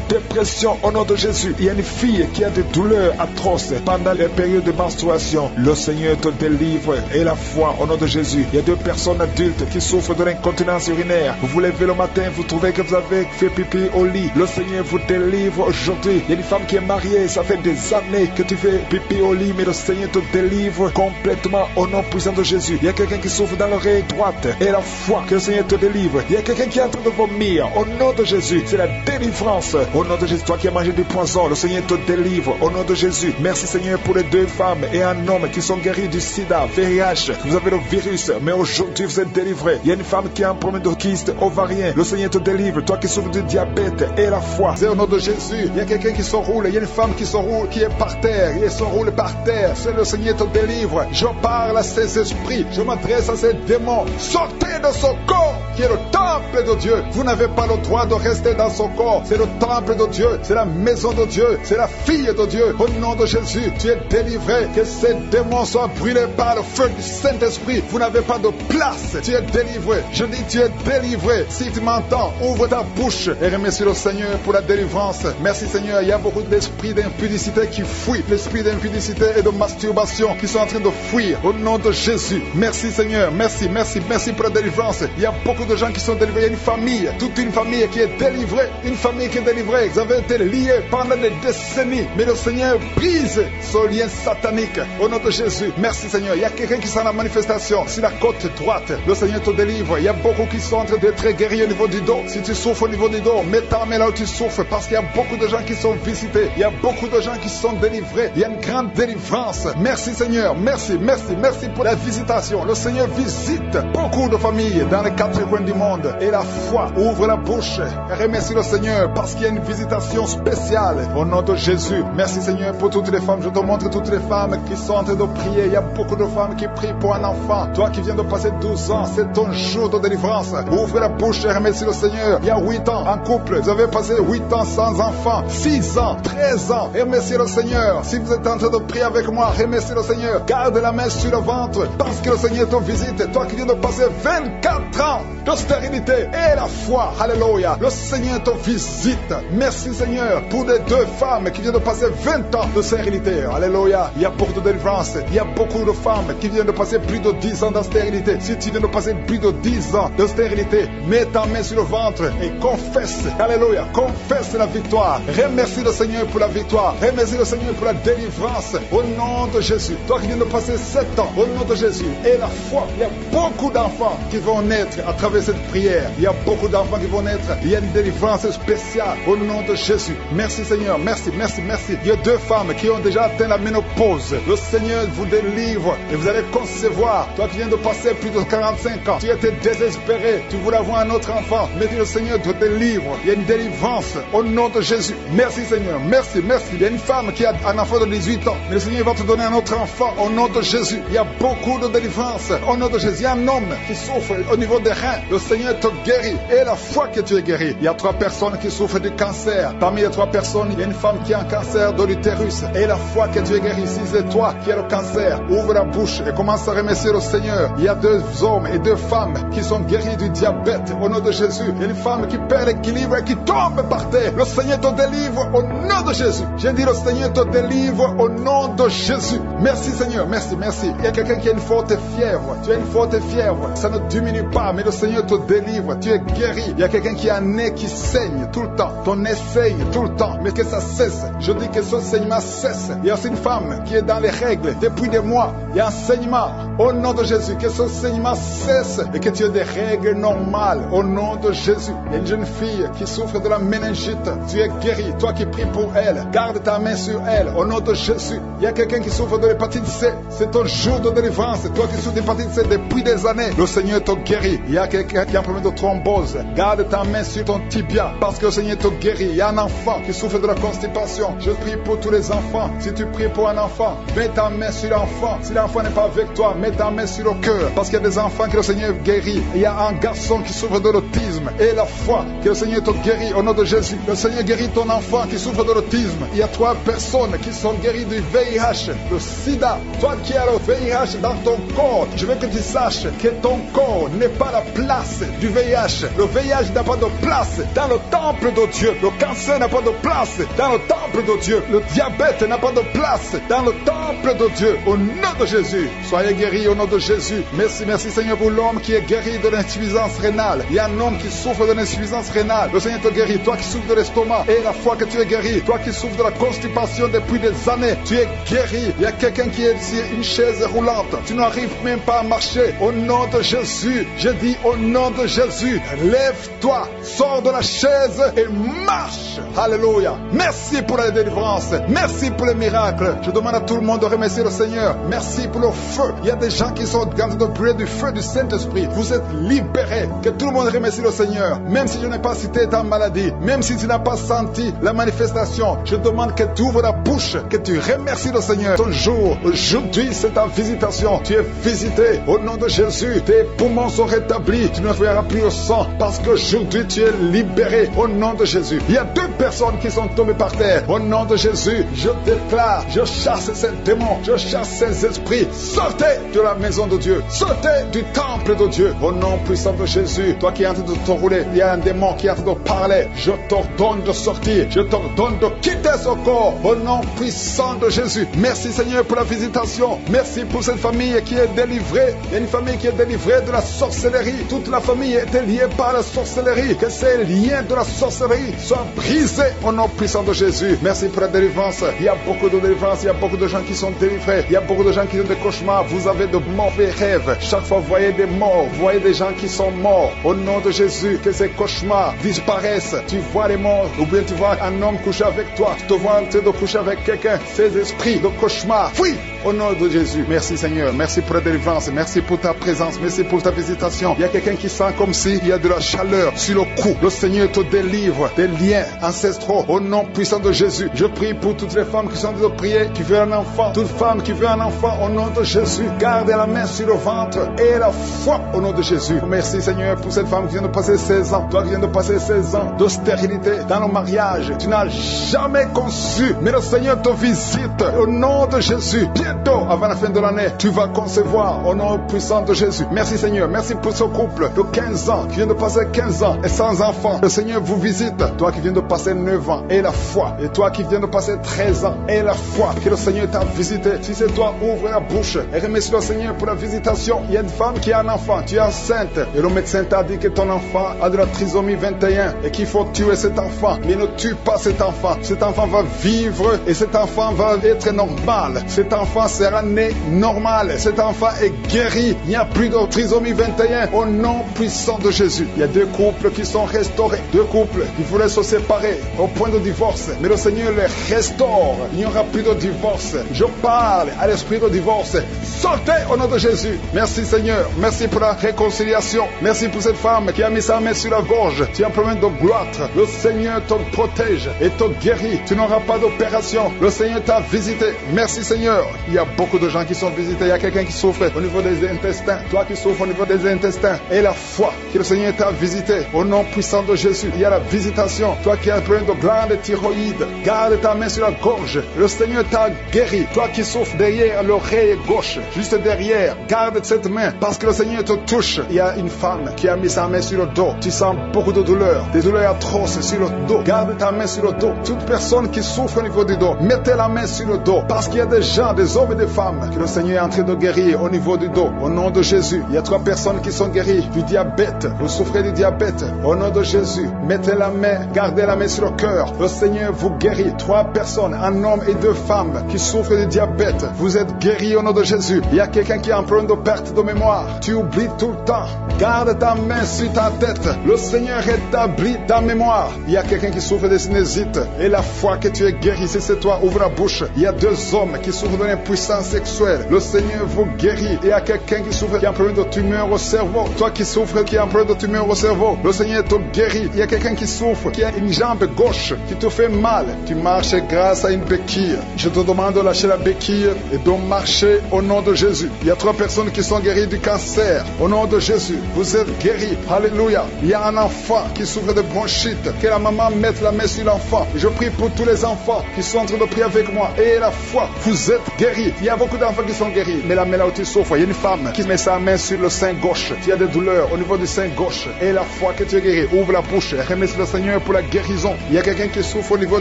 dépression au nom de Jésus. Il y a une fille qui a des douleurs atroces pendant les périodes de menstruation. Le Seigneur te délivre et la foi au nom de Jésus. Il y a 2 personnes adultes qui souffrent de l'incontinence urinaire. Vous vous levez le matin, vous trouvez que vous avez fait pipi au lit. Le Seigneur vous délivre aujourd'hui. Il y a une femme qui est mariée, ça fait des années que tu fais pipi au lit, mais le Seigneur te délivre complètement au nom puissant de Jésus. Il y a quelqu'un qui souffre dans l'oreille droite et la foi que le Seigneur te délivre. Il y a quelqu'un qui est en train de vomir au nom de Jésus. C'est la délivrance au nom de Jésus. Toi qui as mangé du poison, le Seigneur te délivre au nom de Jésus. Merci Seigneur pour les 2 femmes et un homme qui sont guéris du sida, VIH. Vous avez le virus, mais aujourd'hui vous êtes délivrés. Il y a une femme qui a un problème de kyste ovarien. Le Seigneur te délivre. Toi qui souffres du diabète et la foi. C'est au nom de Jésus. Il y a quelqu'un qui s'enroule. Il y a une femme qui s'enroule, qui est par terre. Il s'enroule par terre. C'est le Seigneur te délivre. Je parle à ces esprits. Je m'adresse à ces démons. Sortez de son corps, qui est le temple de Dieu. Vous n'avez pas le droit de rester dans son corps. C'est le temple de Dieu. C'est la maison de Dieu. C'est la fille de Dieu. Au nom de Jésus, tu es délivré. Que ces démons soient brûlés par le feu du Saint-Esprit. Vous n'avez pas de place. Tu es délivré. Je dis, tu es délivré. Si tu m'entends, ouvre ta bouche et remercie le Seigneur pour la délivrance. Merci Seigneur. Il y a beaucoup d'esprits d'impudicité qui fuient. L'esprit d'impudicité et de masturbation qui sont en train de fuir. Au nom de Jésus. Merci Seigneur. Merci, merci, merci pour la délivrance. Il y a beaucoup de gens qui sont délivrés. Il y a une famille, toute une famille qui est délivrée. Une famille qui est délivrée. Vous avez été liés pendant des décennies. Mais le Seigneur brise ce lien satanique. Au nom de Jésus. Merci Seigneur. Il y a quelqu'un qui sent la manifestation sur la côte droite. Le Seigneur te délivre. Il y a beaucoup qui sont en train d'être guéris au niveau du dos. Si tu souffres au niveau du dos, mets ta main là où tu souffres, parce qu'il y a beaucoup de gens qui sont visités. Il y a beaucoup de gens qui sont délivrés. Il y a une grande délivrance. Merci Seigneur. Merci, merci, merci pour la visitation. Le Seigneur visite beaucoup de familles dans les 4 coins du monde. Et la foi ouvre la bouche et remercie le Seigneur parce qu'il y a une visitation spéciale au nom de Jésus. Merci Seigneur pour toutes les femmes. Je te montre toutes les femmes qui sont en train de prier. Il y a beaucoup de femmes qui prient pour un enfant. Toi qui viens de passer 12 ans, c'est ton jour de délivrance. Ouvre la bouche et remercie le Seigneur. Il y a 8 ans en couple. Vous avez passé 8 ans sans enfant. 6 ans, 13 ans. Et remerciez le Seigneur. Si vous êtes en train de prier avec moi, remerciez le Seigneur. Garde la main sur le ventre parce que le Seigneur te visite. Toi qui viens de passer 24 ans de stérilité et la foi. Alléluia. Le Seigneur te visite. Merci Seigneur pour les 2 femmes qui viennent de passer 20 ans de stérilité. Alléluia. Il y a beaucoup de délivrance. Il y a beaucoup de femmes qui viennent de passer plus de 10 ans de stérilité. Si tu viens de passer plus de 10 ans de stérilité, mets ta main sur le ventre et confesse. Alléluia. Confesse la victoire. Remercie le Seigneur pour la victoire. Remercie le Seigneur pour la délivrance. Au nom de Jésus. Toi qui viens de passer 7 ans, au nom de Jésus. Et la foi. Il y a beaucoup d'enfants qui vont naître à travers cette prière. Il y a beaucoup d'enfants qui vont naître. Il y a une délivrance spéciale au nom de Jésus. Merci Seigneur. Merci, merci, merci. Il y a 2 femmes qui ont déjà atteint la ménopause. Le Seigneur vous délivre et vous allez concevoir. Toi qui viens de passer plus de 45 ans, tu étais désespéré. Tu voulais avoir un autre enfant. Mais le Seigneur te délivre. Il y a une délivrance au nom de Jésus. Merci Seigneur. Merci, merci. Il y a une femme qui a un enfant de 18 ans. Mais le Seigneur va te donner un autre enfant au nom de Jésus. Il y a beaucoup de délivrance au nom de Jésus. Il y a un homme qui souffre au niveau des reins. Le Seigneur te guérit. Et la foi que tu es guéri. Il y a 3 personnes qui souffrent du cancer. Parmi les 3 personnes, il y a une femme qui a un cancer de l'utérus. Et la foi que tu es guéri. Si c'est toi qui as le cancer, ouvre la bouche et commence à remercier le Seigneur. Il y a 2 hommes et 2 femmes qui sont guéris du diabète au nom de Jésus. Il y a une femme qui perd l'équilibre et qui tombe par terre. Le Seigneur te délivre au nom de Jésus. J'ai dit le Seigneur te délivre au nom de Jésus. Merci Seigneur. Merci, merci. Il y a quelqu'un qui a une forte fièvre. Tu as une forte fièvre. Ça ne diminue pas, mais le Seigneur te délivre. Tu es guéri. Il y a quelqu'un qui a un nez qui saigne tout le temps. Ton nez saigne tout le temps, mais que ça cesse. Je dis que ce saignement cesse. Il y a aussi une femme qui est dans les règles depuis des mois. Il y a un saignement au nom de Jésus. Que ce saignement cesse et que tu aies des règles normales au nom de Jésus. Il y a une jeune fille qui souffre de la méningite. Tu es guéri. Toi qui pries pour elle, garde ta main sur elle au nom de Jésus. Il y a quelqu'un qui souffre de l'hépatite C. C'est ton jour de délivrance. Toi qui souffres d'hépatite C depuis des années, le Seigneur te guérit. Il y a quelqu'un qui a un problème de thrombose. Garde ta main sur ton tibia parce que le Seigneur te guérit. Il y a un enfant qui souffre de la constipation. Je prie pour tous les enfants. Si tu pries pour un enfant, mets ta main sur l'enfant. Si l'enfant n'est pas avec toi, mets mets ta main sur le cœur, parce qu'il y a des enfants que le Seigneur guérit. Il y a un garçon qui souffre de l'autisme, et la foi que le Seigneur te guérit au nom de Jésus. Le Seigneur guérit ton enfant qui souffre de l'autisme. Il y a 3 personnes qui sont guéries du VIH, le sida. Toi qui as le VIH dans ton corps, je veux que tu saches que ton corps n'est pas la place du VIH. Le VIH n'a pas de place dans le temple de Dieu. Le cancer n'a pas de place dans le temple de Dieu. Le diabète n'a pas de place dans le temple de Dieu. Au nom de Jésus, soyez guéris au nom de Jésus. Merci, merci Seigneur pour l'homme qui est guéri de l'insuffisance rénale. Il y a un homme qui souffre de l'insuffisance rénale. Le Seigneur te guérit. Toi qui souffres de l'estomac, et la foi que tu es guéri. Toi qui souffres de la constipation depuis des années, tu es guéri. Il y a quelqu'un qui est sur une chaise roulante. Tu n'arrives même pas à marcher. Au nom de Jésus, je dis au nom de Jésus, lève-toi, sors de la chaise et marche. Alléluia. Merci pour la délivrance. Merci pour les miracles. Je demande à tout le monde de remercier le Seigneur. Merci pour le feu. Il y a des gens qui sont en train de brûler du feu du Saint-Esprit. Vous êtes libérés. Que tout le monde remercie le Seigneur. Même si je n'ai pas cité ta maladie, même si tu n'as pas senti la manifestation, je demande que tu ouvres la bouche, que tu remercies le Seigneur. Ton jour, aujourd'hui, c'est ta visitation. Tu es visité au nom de Jésus. Tes poumons sont rétablis. Tu ne verras plus le sang parce qu'aujourd'hui, tu es libéré au nom de Jésus. Il y a 2 personnes qui sont tombées par terre. Au nom de Jésus, je déclare, je chasse ces démons, je chasse ces esprits. Sortez de la maison de Dieu. Sortez du temple de Dieu. Au nom puissant de Jésus, toi qui es en train de t'enrouler, il y a un démon qui est en train de parler. Je t'ordonne de sortir. Je t'ordonne de quitter ce corps. Au nom puissant de Jésus. Merci Seigneur pour la visitation. Merci pour cette famille qui est délivrée. Il y a une famille qui est délivrée de la sorcellerie. Toute la famille était liée par la sorcellerie. Que ces liens de la sorcellerie soient brisés au nom puissant de Jésus. Merci pour la délivrance. Il y a beaucoup de délivrance. Il y a beaucoup de gens qui sont délivrés. Il y a beaucoup de gens qui ont des cauchemars. Vous avez de mauvais rêves. Chaque fois vous voyez des morts. Vous voyez des gens qui sont morts. Au nom de Jésus, que ces cauchemars disparaissent. Tu vois les morts. Ou bien tu vois un homme coucher avec toi. Tu te vois en train de coucher avec quelqu'un. Ces esprits de cauchemar, fuis au nom de Jésus. Merci Seigneur. Merci pour la délivrance. Merci pour ta présence. Merci pour ta visitation. Il y a quelqu'un qui sent comme s'il y a de la chaleur sur le cou. Le Seigneur te délivre des liens ancestraux au nom puissant de Jésus. Je prie pour toutes les femmes qui sont en train de prier, qui veulent un enfant. Toute femme qui veut un enfant au nom de Jésus. Garde la main sur le ventre et la foi au nom de Jésus. Merci Seigneur pour cette femme qui vient de passer 16 ans. Toi qui viens de passer 16 ans de stérilité dans le mariage. Tu n'as jamais conçu, mais le Seigneur te visite au nom de Jésus. Bientôt, avant la fin de l'année, tu vas concevoir au nom puissant de Jésus. Merci Seigneur. Merci pour ce couple de 15 ans qui vient de passer 15 ans et sans enfant. Le Seigneur vous visite. Toi qui viens de passer 9 ans et la foi. Et toi qui viens de passer 13 ans et la foi. Que le Seigneur t'a visité. Si c'est toi, ouvre la bouche et remercie le Seigneur pour la visitation. Il y a une femme qui a un enfant. Tu es enceinte. Et le médecin t'a dit que ton enfant a de la trisomie 21 et qu'il faut tuer cet enfant. Mais ne tue pas cet enfant. Cet enfant va vivre et cet enfant va être normal. Cet enfant sera né normal. Cet enfant est guéri. Il n'y a plus de trisomie 21 au nom puissant de Jésus. Il y a 2 couples qui sont restaurés. 2 couples qui voulaient se séparer au point de divorce. Mais le Seigneur les restaure. Il n'y aura plus de divorce. Je parle à l'esprit de divorce. Sortez au nom de Jésus. Merci Seigneur. Merci pour la réconciliation. Merci pour cette femme qui a mis sa main sur la gorge. Tu as un problème de gloître. Le Seigneur te protège et te guérit. Tu n'auras pas d'opération. Le Seigneur t'a visité. Merci Seigneur. Il y a beaucoup de gens qui sont visités. Il y a quelqu'un qui souffre au niveau des intestins. Toi qui souffres au niveau des intestins. Et la foi que le Seigneur t'a visité. Au nom puissant de Jésus. Il y a la visitation. Toi qui as un problème de glande thyroïde. Garde ta main sur la gorge. Le Seigneur t'a guéri. Toi qui souffres derrière l'oreille gauche. Juste derrière. Garde cette main. Parce que le Seigneur te touche. Il y a une femme qui a mis sa main sur le dos. Tu sens beaucoup de douleurs. Des douleurs atroces sur le dos. Garde ta main sur le dos. Toute personne qui souffre au niveau du dos. Mettez la main sur le dos. Parce qu'il y a des gens, des hommes et des femmes que le Seigneur est en train de guérir au niveau du dos. Au nom de Jésus. Il y a 3 personnes qui sont guéries du diabète. Vous souffrez du diabète. Au nom de Jésus. Mettez la main. Gardez la main sur le cœur. Le Seigneur vous guérit. 3 personnes, un homme et 2 femmes qui souffrent du diabète. Vous êtes guéris au nom de Jésus. Il y a quelqu'un qui a un problème de perte de mémoire. Tu oublies tout le temps. Garde ta main sur ta tête. Le Seigneur rétablit ta mémoire. Il y a quelqu'un qui souffre de sinusite. Et la foi que tu es guéri, si c'est toi, ouvre la bouche. Il y a 2 hommes qui souffrent de puissance sexuelle. Le Seigneur vous guérit. Il y a quelqu'un qui souffre, qui a un problème de tumeur au cerveau. Toi qui souffres, qui a un problème de tumeur au cerveau, le Seigneur te guérit. Il y a quelqu'un qui souffre, qui a une jambe gauche, qui te fait mal. Tu marches grâce à une béquille. Je te demande de lâcher la béquille et de marcher au nom de Jésus. Il y a 3 personnes qui sont guéries du cancer. Au nom de Jésus, vous êtes guéris. Alléluia. Il y a un enfant qui souffre de bronchite. Que la maman mette la main sur l'enfant. Je prie pour tous les enfants qui sont en train de prier avec moi. Et la foi, vous êtes guéris. Il y a beaucoup d'enfants qui sont guéris. Mais la main là où tu souffres, il y a une femme qui met sa main sur le sein gauche. Tu as des douleurs au niveau du sein gauche. Et la foi que tu es guéri. Ouvre la bouche. Remercie le Seigneur pour la guérison. Il y a quelqu'un qui souffre au niveau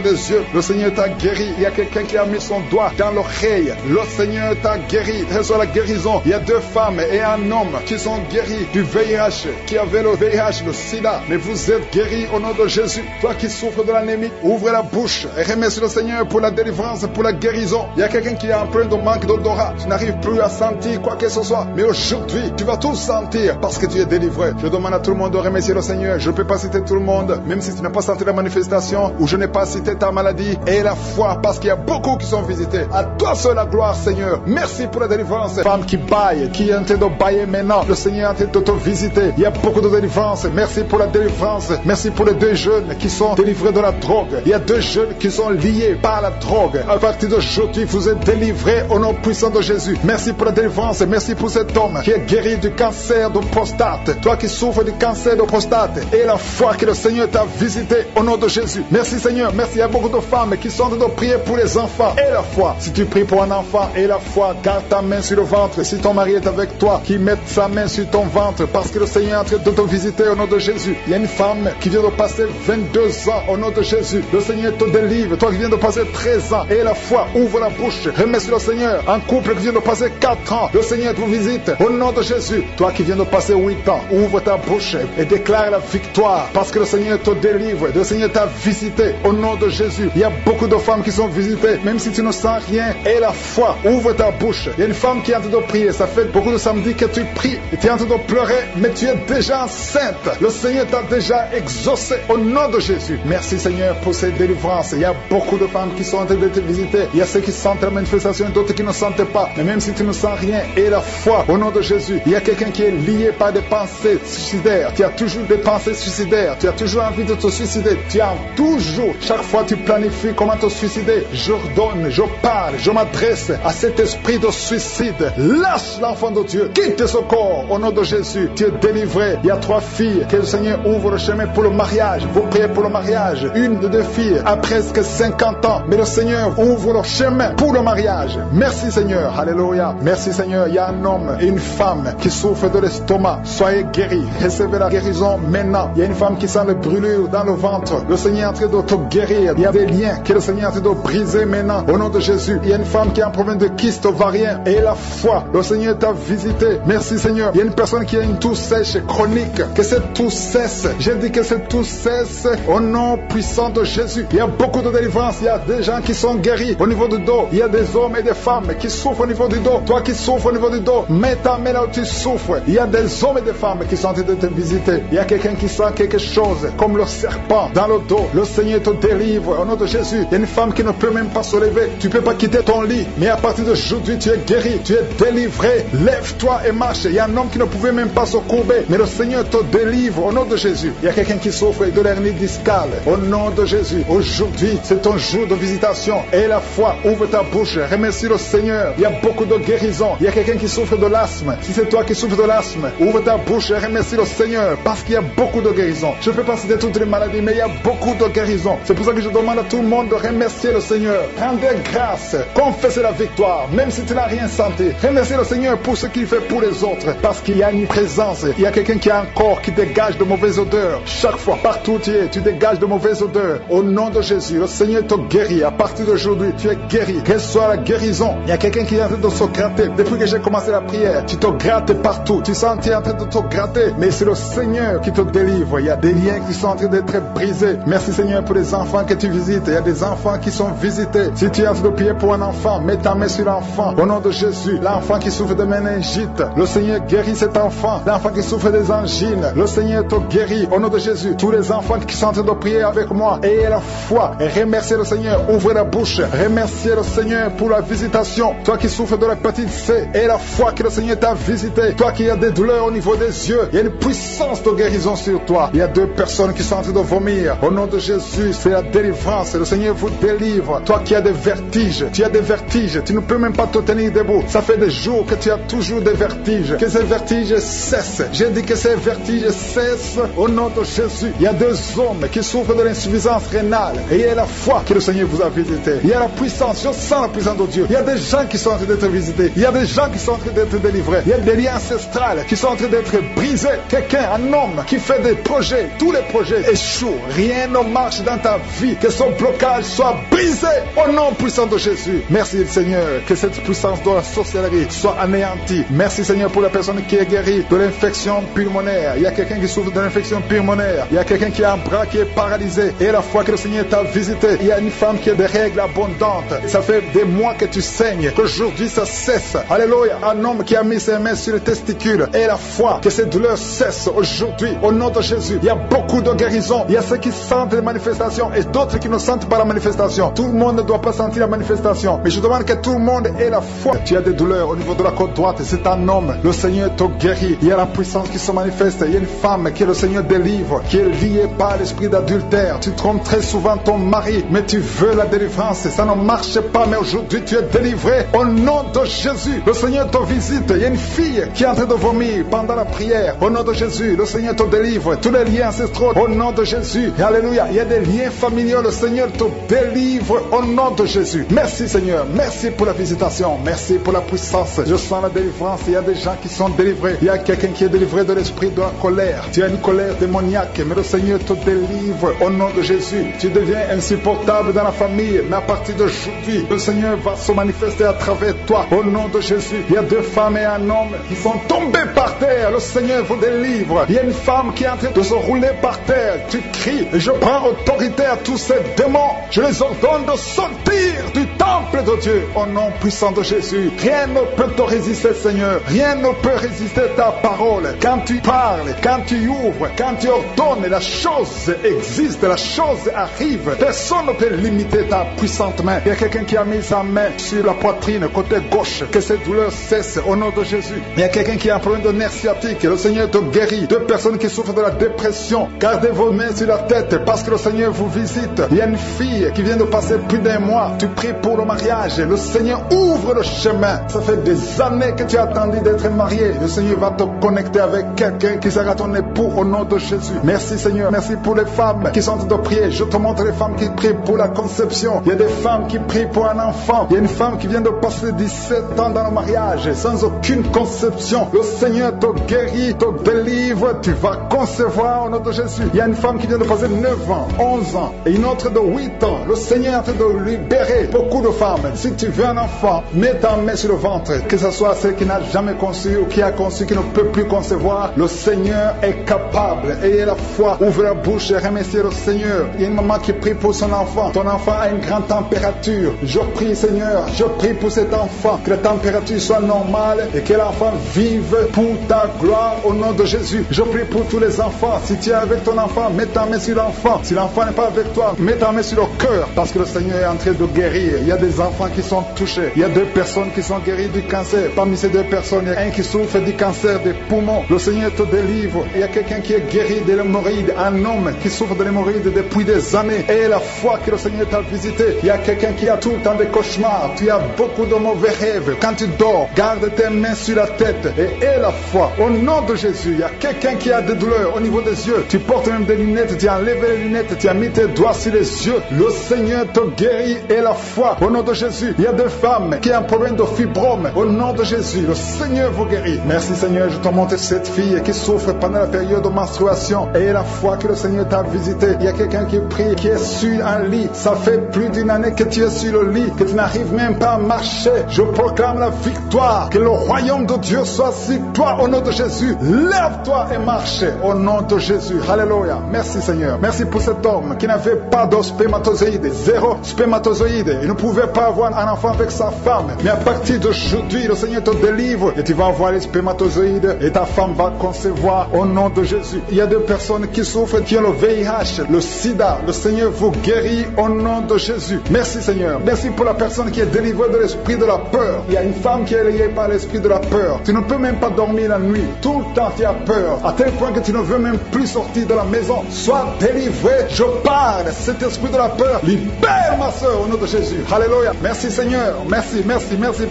des yeux. Le Seigneur t'a guéri. Il y a quelqu'un qui a mis son doigt dans l'oreille. Le Seigneur t'a guéri. Reçois la guérison. Il y a 2 femmes et un homme qui sont guéris du VIH, qui avait le VIH, le sida. Mais vous êtes guéris au nom de Jésus. Toi qui souffres de l'anémie, ouvre la bouche et remercie le Seigneur pour la délivrance, pour la guérison. Il y a quelqu'un qui a un problème de manque d'odorat. Tu n'arrives plus à sentir quoi que ce soit. Mais aujourd'hui, tu vas tout sentir parce que tu es délivré. Je demande à tout le monde de remercier le Seigneur. Je ne peux pas citer tout le monde, même si tu n'as pas senti la manifestation ou je n'ai pas cité ta maladie. Et la foi, parce qu'il y a beaucoup qui sont visités. À toi seul la gloire, Seigneur. Merci pour la délivrance. Femme qui baille, qui est en train de bailler maintenant. Le Seigneur est en train de te visiter. Il y a beaucoup de délivrance. Merci pour la délivrance. Merci pour les 2 jeunes qui sont délivrés de la drogue. Il y a 2 jeunes qui sont liés par la drogue. À partir d'aujourd'hui, vous êtes délivrés au nom puissant de Jésus. Merci pour la délivrance. Merci pour cet homme qui est guéri du cancer de prostate. Toi qui souffres du cancer de prostate. Et la foi que le Seigneur t'a visité au nom de Jésus. Merci Seigneur. Merci. Il y a beaucoup de femmes qui sont en train de prier pour les enfants. Et la foi. Si tu pries pour un enfant et la foi, garde ta main sur le ventre. Si ton mari est avec toi, qu'il mette sa main sur ton ventre parce que le Seigneur est en train de te visiter au nom de Jésus. Il y a une femme qui vient de passer 22 ans au nom de Jésus. Le Seigneur te délivre. Toi qui viens de passer 13 ans et la foi, ouvre la bouche. Remercie le Seigneur. Un couple qui vient de passer 4 ans, le Seigneur te visite au nom de Jésus. Toi qui viens de passer 8 ans, ouvre ta bouche et déclare la victoire parce que le Seigneur te délivre. Le Seigneur t'a visité au nom de Jésus. Il y a beaucoup de femmes qui sont visitées, même si tu ne sens rien. Et la foi, ouvre ta bouche. Il y a une femme qui est en train de prier. Ça fait beaucoup de samedis que tu pries et tu es en train de pleurer, mais tu es déjà enceinte. Le Seigneur t'a déjà exaucé au nom de Jésus. Merci Seigneur pour cette délivrance. Il y a beaucoup de femmes qui sont en train de te visiter. Il y a ceux qui sentent la manifestation et d'autres qui ne sentent pas. Mais même si tu ne sens rien, et la foi au nom de Jésus, il y a quelqu'un qui est lié par des pensées suicidaires. Tu as toujours des pensées suicidaires. Tu as toujours envie de te suicider. Tu as toujours, chaque fois tu planifies comment te suicider. J'ordonne, je parle, je m'adresse à cet esprit de suicide. Lâche l'enfant de Dieu. Quitte ce corps au nom de Jésus. Tu es délivré. Il y a 3 filles que le Seigneur ouvre le chemin pour le mariage. Vous priez pour le mariage. Une de 2 filles a presque 50 ans. Mais le Seigneur ouvre le chemin pour le mariage. Merci Seigneur. Alléluia. Merci Seigneur. Il y a un homme et une femme qui souffrent de l'estomac. Soyez guéris. Recevez la guérison maintenant. Il y a une femme qui sent les brûlures dans le ventre. Le Seigneur est en train de te guérir. Il y a des liens que le Seigneur est en train de briser maintenant. Au nom de Jésus. Il y a une femme qui a un problème de kyste ovarien. Et la foi. Le Seigneur t'a visité. Merci Seigneur. Il y a une personne qui a une toux sèche chronique. Que cette toux cesse. J'ai dit que cette toux cesse au nom puissant de Jésus. Il y a beaucoup de délivrance. Il y a des gens qui sont guéris au niveau du dos. Il y a des hommes et des femmes qui souffrent au niveau du dos. Toi qui souffres au niveau du dos, mets ta main là où tu souffres. Il y a des hommes et des femmes qui sont en train de te visiter. Il y a quelqu'un qui sent quelque chose comme le serpent dans le dos. Le Seigneur te délivre au nom de Jésus. Il y a une femme qui ne peut même pas se lever. Tu ne peux pas quitter ton lit. Mais à partir d'aujourd'hui, tu es guéri. Tu es délivré. Lève-toi et marche. Il y a un homme qui ne pouvait même pas se courber. Mais le Seigneur te délivre au nom de Jésus. Il y a quelqu'un qui souffre de l'hernie discale. Au nom de Jésus. Aujourd'hui, c'est ton jour de visitation. Et la foi, ouvre ta bouche. Remercie le Seigneur. Il y a beaucoup de guérison. Il y a quelqu'un qui souffre de l'asthme. Si c'est toi qui souffres de l'asthme, ouvre ta bouche et remercie le Seigneur. Parce qu'il y a beaucoup de guérison. Je ne peux pas citer toutes les maladies, mais il y a beaucoup de guérison. C'est pour ça que je demande à tout le monde de remercier le Seigneur. Rendez grâce. Confessez la victoire. Même si tu n'as rien senti. Remerciez le Seigneur pour ce qu'il fait pour les autres. Parce qu'il y a une présence. Il y a quelqu'un qui a un corps qui dégage de mauvaises odeurs. Chaque fois, partout où tu es, tu dégages de mauvaises odeurs. Au nom de Jésus, le Seigneur te guérit. À partir d'aujourd'hui, tu es guéri. Reçois la guérison. Il y a quelqu'un qui est en train de se gratter. Depuis que j'ai commencé la prière, tu te grattes partout. Tu sens que tu es en train de te gratter. Mais c'est le Seigneur qui te délivre. Il y a des liens qui sont en train d'être brisés. Merci Seigneur pour les enfants que tu visites. Il y a des enfants qui sont visités. Si tu es en train de prier pour un enfant, mets ta main sur l'enfant. Au nom de Jésus, l'enfant qui souffre de méningite, le Seigneur guérit cet enfant. L'enfant qui souffre des angines, le Seigneur te guérit. Au nom de Jésus, tous les enfants qui sont en train de prier avec moi, ayez la foi et remerciez le Seigneur. Ouvrez la bouche. Remerciez le Seigneur pour la vie visitation. Toi qui souffres de l'hépatite C, et la foi que le Seigneur t'a visité. Toi qui as des douleurs au niveau des yeux, il y a une puissance de guérison sur toi. Il y a 2 personnes qui sont en train de vomir. Au nom de Jésus, c'est la délivrance. Le Seigneur vous délivre. Toi qui as des vertiges, tu as des vertiges. Tu ne peux même pas te tenir debout. Ça fait des jours que tu as toujours des vertiges. Que ces vertiges cessent. J'ai dit que ces vertiges cessent au nom de Jésus. Il y a 2 hommes qui souffrent de l'insuffisance rénale. Et il y a la foi que le Seigneur vous a visité. Il y a la puissance. Je sens la puissance de Dieu. Il y a des gens qui sont en train d'être visités. Il y a des gens qui sont en train d'être délivrés. Il y a des liens ancestrales qui sont en train d'être brisés. Quelqu'un, un homme qui fait des projets. Tous les projets échouent. Rien ne marche dans ta vie. Que son blocage soit brisé au nom puissant de Jésus. Merci Seigneur. Que cette puissance de la sorcellerie soit anéantie. Merci Seigneur pour la personne qui est guérie de l'infection pulmonaire. Il y a quelqu'un qui souffre de l'infection pulmonaire. Il y a quelqu'un qui a un bras qui est paralysé. Et la fois que le Seigneur t'a visité, il y a une femme qui a des règles abondantes. Ça fait des mois que tu saignes. Qu'aujourd'hui ça cesse. Alléluia. Un homme qui a mis ses mains sur les testicules. Et la foi que ces douleurs cessent aujourd'hui. Au nom de Jésus. Il y a beaucoup de guérisons. Il y a ceux qui sentent les manifestations et d'autres qui ne sentent pas la manifestation. Tout le monde ne doit pas sentir la manifestation. Mais je demande que tout le monde ait la foi. Tu as des douleurs au niveau de la côte droite. C'est un homme. Le Seigneur te guérit. Il y a la puissance qui se manifeste. Il y a une femme que le Seigneur délivre, qui est liée par l'esprit d'adultère. Tu trompes très souvent ton mari, mais tu veux la délivrance. Ça ne marche pas, mais aujourd'hui tu es délivré. Au nom de Jésus, le Seigneur te visite. Il y a une fille qui est en train de vomir pendant la prière. Au nom de Jésus, le Seigneur te délivre. Tous les liens ancestraux, au nom de Jésus. Et alléluia. Il y a des liens familiaux. Le Seigneur te délivre au nom de Jésus. Merci Seigneur. Merci pour la visitation. Merci pour la puissance. Je sens la délivrance. Il y a des gens qui sont délivrés. Il y a quelqu'un qui est délivré de l'esprit de la colère. Tu as une colère démoniaque, mais le Seigneur te délivre au nom de Jésus. Tu deviens insupportable dans la famille, mais à partir d'aujourd'hui, le Seigneur va se manifester à travers toi au nom de Jésus. Il y a 2 femmes et un homme qui sont tombés par terre. Le Seigneur vous délivre. Il y a une femme qui est en train de se rouler par terre. Tu cries et je prends autorité à tous ces démons. Je les ordonne de sortir du temple de Dieu au nom puissant de Jésus. Rien ne peut te résister, Seigneur. Rien ne peut résister ta parole. Quand tu parles, quand tu ouvres, quand tu ordonnes, la chose existe, la chose arrive. Personne ne peut limiter ta puissante main. Il y a quelqu'un qui a mis sa main sur la poitrine, côté gauche, que cette douleur cesse au nom de Jésus. Il y a quelqu'un qui a un problème de nerf sciatique, le Seigneur te guérit. 2 personnes qui souffrent de la dépression, gardez vos mains sur la tête parce que le Seigneur vous visite. Il y a une fille qui vient de passer plus d'1 mois, tu pries pour le mariage, le Seigneur ouvre le chemin. Ça fait des années que tu as attendu d'être marié, le Seigneur va te connecter avec quelqu'un qui sera ton époux au nom de Jésus. Merci Seigneur, merci pour les femmes qui sont en train de prier. Je te montre les femmes qui prient pour la conception. Il y a des femmes qui prient pour un enfant. Il y a une femme qui vient de passer 17 ans dans le mariage sans aucune conception. Le Seigneur te guérit, te délivre, tu vas concevoir au nom de Jésus. Il y a une femme qui vient de passer 9 ans, 11 ans et une autre de 8 ans. Le Seigneur est en train de libérer beaucoup de femmes. Si tu veux un enfant, mets ta main sur le ventre, que ce soit celle qui n'a jamais conçu ou qui a conçu, qui ne peut plus concevoir. Le Seigneur est capable. Ayez la foi, ouvre la bouche et remerciez le Seigneur. Il y a une maman qui prie pour son enfant. Ton enfant a une grande température. Je prie Seigneur, je prie pour cet enfant, que la température soit normale et que l'enfant vive pour ta gloire au nom de Jésus. Je prie pour tous les enfants. Si tu es avec ton enfant, mets ta main sur l'enfant. Si l'enfant n'est pas avec toi, mets ta main sur le cœur, parce que le Seigneur est en train de guérir. Il y a des enfants qui sont touchés. Il y a 2 personnes qui sont guéries du cancer. Parmi ces 2 personnes, il y a un qui souffre du cancer des poumons. Le Seigneur te délivre. Il y a quelqu'un qui est guéri de l'hémorroïde, un homme qui souffre de l'hémorroïde depuis des années. Et la foi que le Seigneur t'a visité. Il y a quelqu'un qui a tout le temps des cauchemars. Tu as beaucoup de mauvais rêves. Quand tu dors, garde tes mains sur la tête et aie la foi. Au nom de Jésus, il y a quelqu'un qui a des douleurs au niveau des yeux. Tu portes même des lunettes, tu as enlevé les lunettes, tu as mis tes doigts sur les yeux. Le Seigneur te guérit et la foi. Au nom de Jésus, il y a des femmes qui ont un problème de fibrome. Au nom de Jésus, le Seigneur vous guérit. Merci Seigneur, je te montre cette fille qui souffre pendant la période de menstruation. Et la foi que le Seigneur t'a visité. Il y a quelqu'un qui prie, qui est sur un lit. Ça fait plus d'une année que tu es sur le lit, que tu n'arrives même pas à marcher. Je proclame la victoire. Que le royaume de Dieu soit sur toi au nom de Jésus. Lève-toi et marche au nom de Jésus. Alléluia. Merci Seigneur. Merci pour cet homme qui n'avait pas de spermatozoïdes. 0 spermatozoïdes. stéroïdes. Il ne pouvait pas avoir un enfant avec sa femme. Mais à partir d'aujourd'hui, le Seigneur te délivre et tu vas avoir les spermatozoïdes et ta femme va concevoir au nom de Jésus. Il y a des personnes qui souffrent, qui ont le VIH, le sida. Le Seigneur vous guérit au nom de Jésus. Merci Seigneur. Merci pour la personne qui est délivrée de l'esprit de la peur. Il y a une femme qui est liée par l'esprit de la peur. Tu ne peux même pas dormir la nuit. Tout le temps tu as peur. À tel point que tu ne veux même plus sortir de la maison. Sois délivré. Je parle. Cet esprit de la peur, libère ma soeur au nom de Jésus. Alléluia. Merci Seigneur. Merci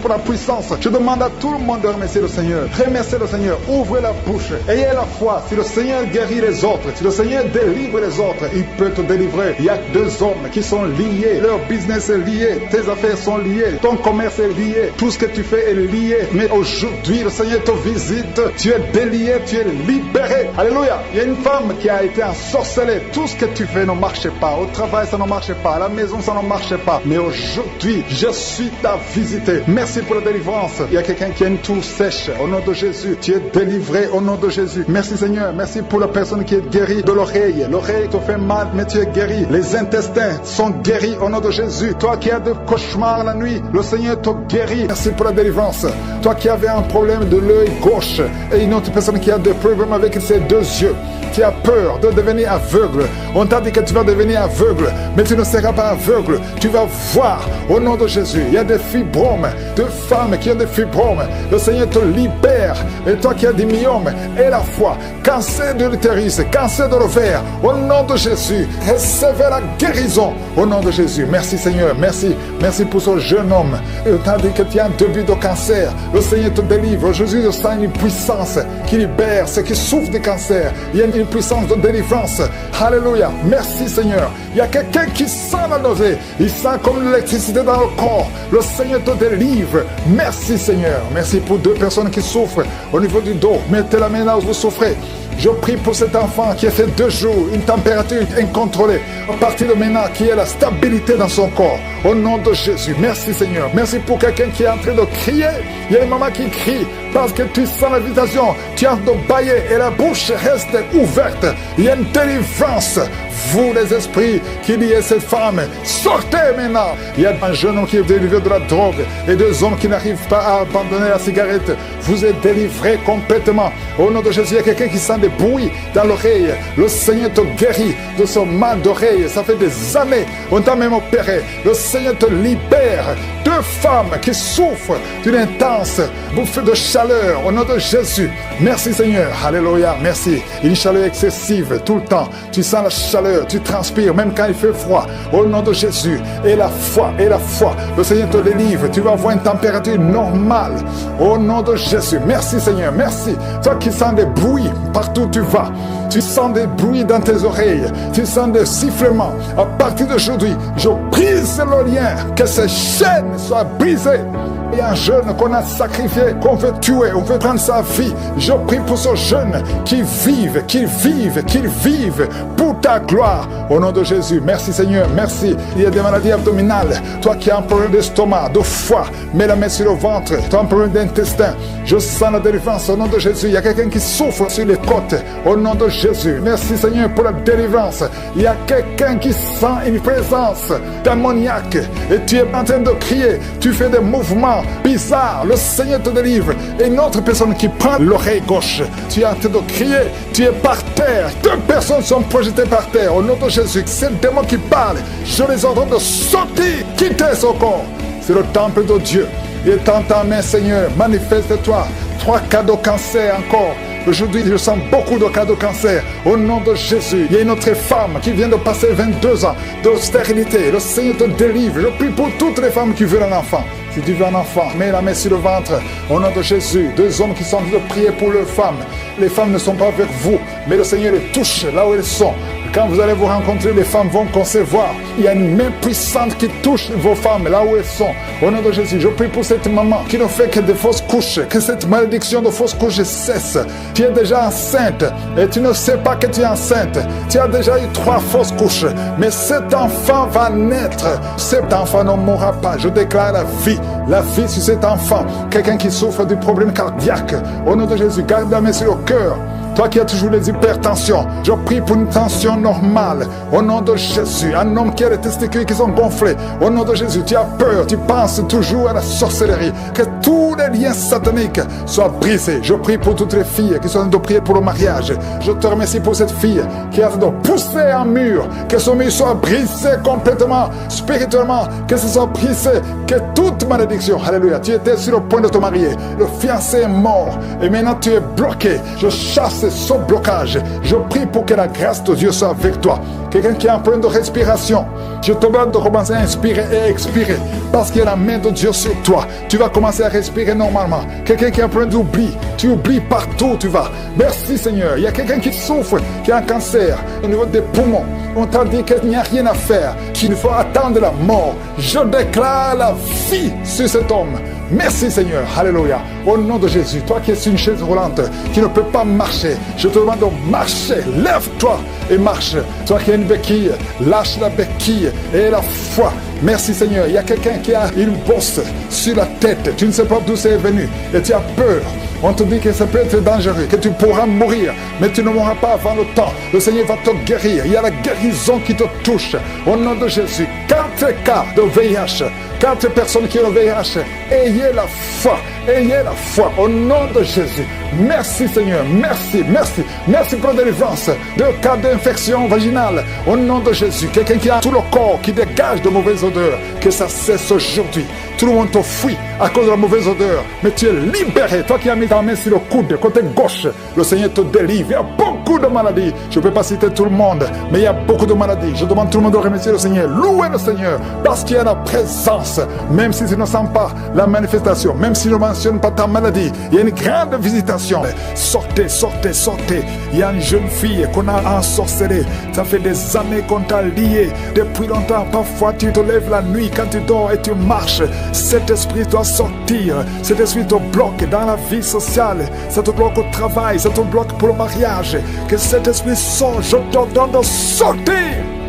pour la puissance. Je demande à tout le monde de remercier le Seigneur. Remerciez le Seigneur. Ouvrez la bouche. Ayez la foi. Si le Seigneur guérit les autres, si le Seigneur délivre les autres, il peut te délivrer. Il y a deux hommes qui sont liés. Leur business est lié. Tes affaires sont liées. Ton commerce est lié. Tout ce que tu fais est lié. Mais aujourd'hui, le Seigneur te visite. Tu es délié. Tu es libéré. Alléluia. Il y a une femme qui a été ensorcelée. Tout ce que tu fais ne marche pas. Au travail, ça ne marche pas. À la maison, ça ne marche pas. Mais aujourd'hui, je suis ta visité. Merci pour la délivrance. Il y a quelqu'un qui a une toux sèche. Au nom de Jésus, tu es délivré au nom de Jésus. Merci Seigneur. Merci pour la personne qui est guérie de l'oreille. L'oreille te fait mal, mais tu es guéri. Les intestins sont guéris au nom de Jésus. Toi qui as des cauchemars la nuit, le Seigneur te guérit. Merci pour la délivrance. Toi qui avais un problème de l'œil gauche et une autre personne qui a des problèmes avec ses deux yeux. Tu as peur de devenir aveugle. On t'a dit que tu vas devenir aveugle, mais tu ne seras pas aveugle. Tu vas voir au nom de Jésus. Il y a des fibromes, des femmes qui ont des fibromes. Le Seigneur te libère. Et toi qui as des myomes, et la foi, cancer de l'utérus, cancer de l'ovaire, au nom de Jésus, recevez la guérison au nom de Jésus. Merci Seigneur, merci pour ce jeune homme. On t'a dit que tu as un début de cancer. Le Seigneur te délivre. Jésus te sent une puissance qui libère ceux qui souffrent de cancer. Il y a une puissance de délivrance. Alléluia. Merci Seigneur. Il y a quelqu'un qui sent la nausée. Il sent comme l'électricité dans le corps. Le Seigneur te délivre. Merci Seigneur. Merci pour deux personnes qui souffrent au niveau du dos. Mettez la main là où vous souffrez. Je prie pour cet enfant qui a fait 2 jours, une température incontrôlée. À partir de maintenant, qui ait la stabilité dans son corps. Au nom de Jésus. Merci Seigneur. Merci pour quelqu'un qui est en train de crier. Il y a une maman qui crie parce que tu sens la visitation. Tu es en train de bailler et la bouche reste ouverte. Il y a une délivrance. Vous les esprits qui liez cette femme, sortez maintenant. Il y a un jeune homme qui est délivré de la drogue et 2 hommes qui n'arrivent pas à abandonner la cigarette. Vous êtes délivrés complètement. Au nom de Jésus, il y a quelqu'un qui sent des bruits dans l'oreille. Le Seigneur te guérit de ce mal d'oreille. Ça fait des années. On t'a même opéré. Le Seigneur te libère. 2 femmes qui souffrent d'une intense bouffée de chaleur. Au nom de Jésus. Merci Seigneur. Alléluia. Merci. Une chaleur excessive tout le temps. Tu sens la chaleur. Tu transpires même quand il fait froid. Au nom de Jésus. Et la foi. Le Seigneur te délivre. Tu vas avoir une température normale. Au nom de Jésus. Merci Seigneur. Merci. Toi qui sens des bruits partout où tu vas. Tu sens des bruits dans tes oreilles. Tu sens des sifflements. À partir d'aujourd'hui, je brise le lien. Que ces chaînes soient brisées. Il y a un jeune qu'on a sacrifié, qu'on veut tuer, on veut prendre sa vie. Je prie pour ce jeune qu'il vive pour ta gloire. Au nom de Jésus, merci Seigneur, merci. Il y a des maladies abdominales. Toi qui as un problème d'estomac, de foie, mets la main sur le ventre. Tu as un problème d'intestin. Je sens la délivrance au nom de Jésus. Il y a quelqu'un qui souffre sur les côtes. Au nom de Jésus, merci Seigneur pour la délivrance. Il y a quelqu'un qui sent une présence démoniaque. Et tu es en train de crier. Tu fais des mouvements bizarre, le Seigneur te délivre. Et une autre personne qui prend l'oreille gauche, tu es en train de crier, tu es par terre. 2 personnes sont projetées par terre. Au nom de Jésus, c'est le démon qui parle. Je les ordonne de sortir, quitter son corps. C'est le temple de Dieu. Il est en ta main, Seigneur. Manifeste-toi. 3 cas de cancer encore. Aujourd'hui, je sens beaucoup de cas de cancer. Au nom de Jésus, il y a une autre femme qui vient de passer 22 ans de stérilité. Le Seigneur te délivre. Je prie pour toutes les femmes qui veulent un enfant. Si tu veux un enfant, mets la main sur le ventre. Au nom de Jésus, 2 hommes qui sont en train de prier pour leurs femmes. Les femmes ne sont pas avec vous, mais le Seigneur les touche là où elles sont. Quand vous allez vous rencontrer, les femmes vont concevoir. Il y a une main puissante qui touche vos femmes là où elles sont. Au nom de Jésus, je prie pour cette maman qui ne fait que de fausses couches. Que cette malédiction de fausses couches cesse. Tu es déjà enceinte et tu ne sais pas que tu es enceinte. Tu as déjà eu 3 fausses couches. Mais cet enfant va naître. Cet enfant ne mourra pas. Je déclare la vie. La vie sur cet enfant. Quelqu'un qui souffre du problème cardiaque. Au nom de Jésus, garde la main sur le cœur. Toi qui as toujours les hypertensions, je prie pour une tension normale. Au nom de Jésus, un homme qui a les testicules qui sont gonflés. Au nom de Jésus, tu as peur, tu penses toujours à la sorcellerie. Que tous les liens sataniques soient brisés. Je prie pour toutes les filles qui sont en train de prier pour le mariage. Je te remercie pour cette fille qui est en train de pousser un mur. Que son mur soit brisé complètement, spirituellement, que ce soit brisé, que toute malédiction, alléluia, tu étais sur le point de te marier. Le fiancé est mort et maintenant tu es bloqué. Je chasse ce blocage. Je prie pour que la grâce de Dieu soit avec toi. Quelqu'un qui a un problème de respiration, je te demande de commencer à inspirer et expirer parce qu'il y a la main de Dieu sur toi. Tu vas commencer à respirer normalement. Quelqu'un qui a un problème d'oubli, tu oublies partout où tu vas. Merci Seigneur. Il y a quelqu'un qui souffre, qui a un cancer au niveau des poumons. On t'a dit qu'il n'y a rien à faire, qu'il faut attendre la mort. Je déclare la vie sur cet homme. Merci Seigneur, alléluia. Au nom de Jésus, toi qui es sur une chaise roulante, qui ne peut pas marcher, je te demande de marcher. Lève-toi et marche. Toi qui as une béquille, lâche la béquille et la foi. Merci Seigneur. Il y a quelqu'un qui a une bosse sur la tête. Tu ne sais pas d'où c'est venu et tu as peur. On te dit que ça peut être dangereux, que tu pourras mourir, mais tu ne mourras pas avant le temps. Le Seigneur va te guérir. Il y a la guérison qui te touche. Au nom de Jésus, 4 cas de VIH, 4 personnes qui ont le VIH, ayez la foi. Ayez la foi au nom de Jésus. Merci Seigneur, merci, merci. Merci pour la délivrance de cas d'infection vaginale. Au nom de Jésus, quelqu'un qui a tout le corps qui dégage de mauvaises odeurs, que ça cesse aujourd'hui. Tout le monde te fuit à cause de la mauvaise odeur, mais tu es libéré. Toi qui as mis ta main sur le coude, côté gauche, le Seigneur te délivre. Il y a beaucoup de maladies. Je ne peux pas citer tout le monde, mais il y a beaucoup de maladies. Je demande tout le monde de remercier le Seigneur. Louez le Seigneur, parce qu'il y a la présence. Même si tu ne sens pas la manifestation, même si tu ne mentionnes pas ta maladie, il y a une grande visitation. Sortez, sortez, sortez. Il y a une jeune fille qu'on a ensorcelée. Ça fait des années qu'on t'a lié. Depuis longtemps, parfois tu te lèves la nuit quand tu dors et tu marches. Cet esprit doit sortir. Cet esprit te bloque dans la vie sociale. Ça te bloque au travail. Ça te bloque pour le mariage. Que cet esprit sorte. Je t'ordonne de sortir.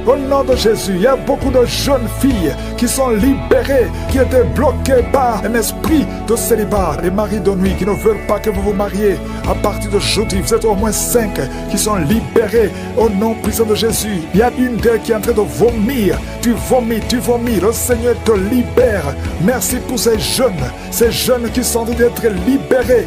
Au nom de Jésus, il y a beaucoup de jeunes filles qui sont libérées, qui étaient bloquées par un esprit de célibat. Les maris de nuit qui ne veulent pas que vous vous mariez. À partir d'aujourd'hui, vous êtes au moins 5 qui sont libérés au nom puissant de Jésus. Il y a une d'elles qui est en train de vomir. Tu vomis. Le Seigneur te libère. Merci pour ces jeunes qui sont en train d'être libérés.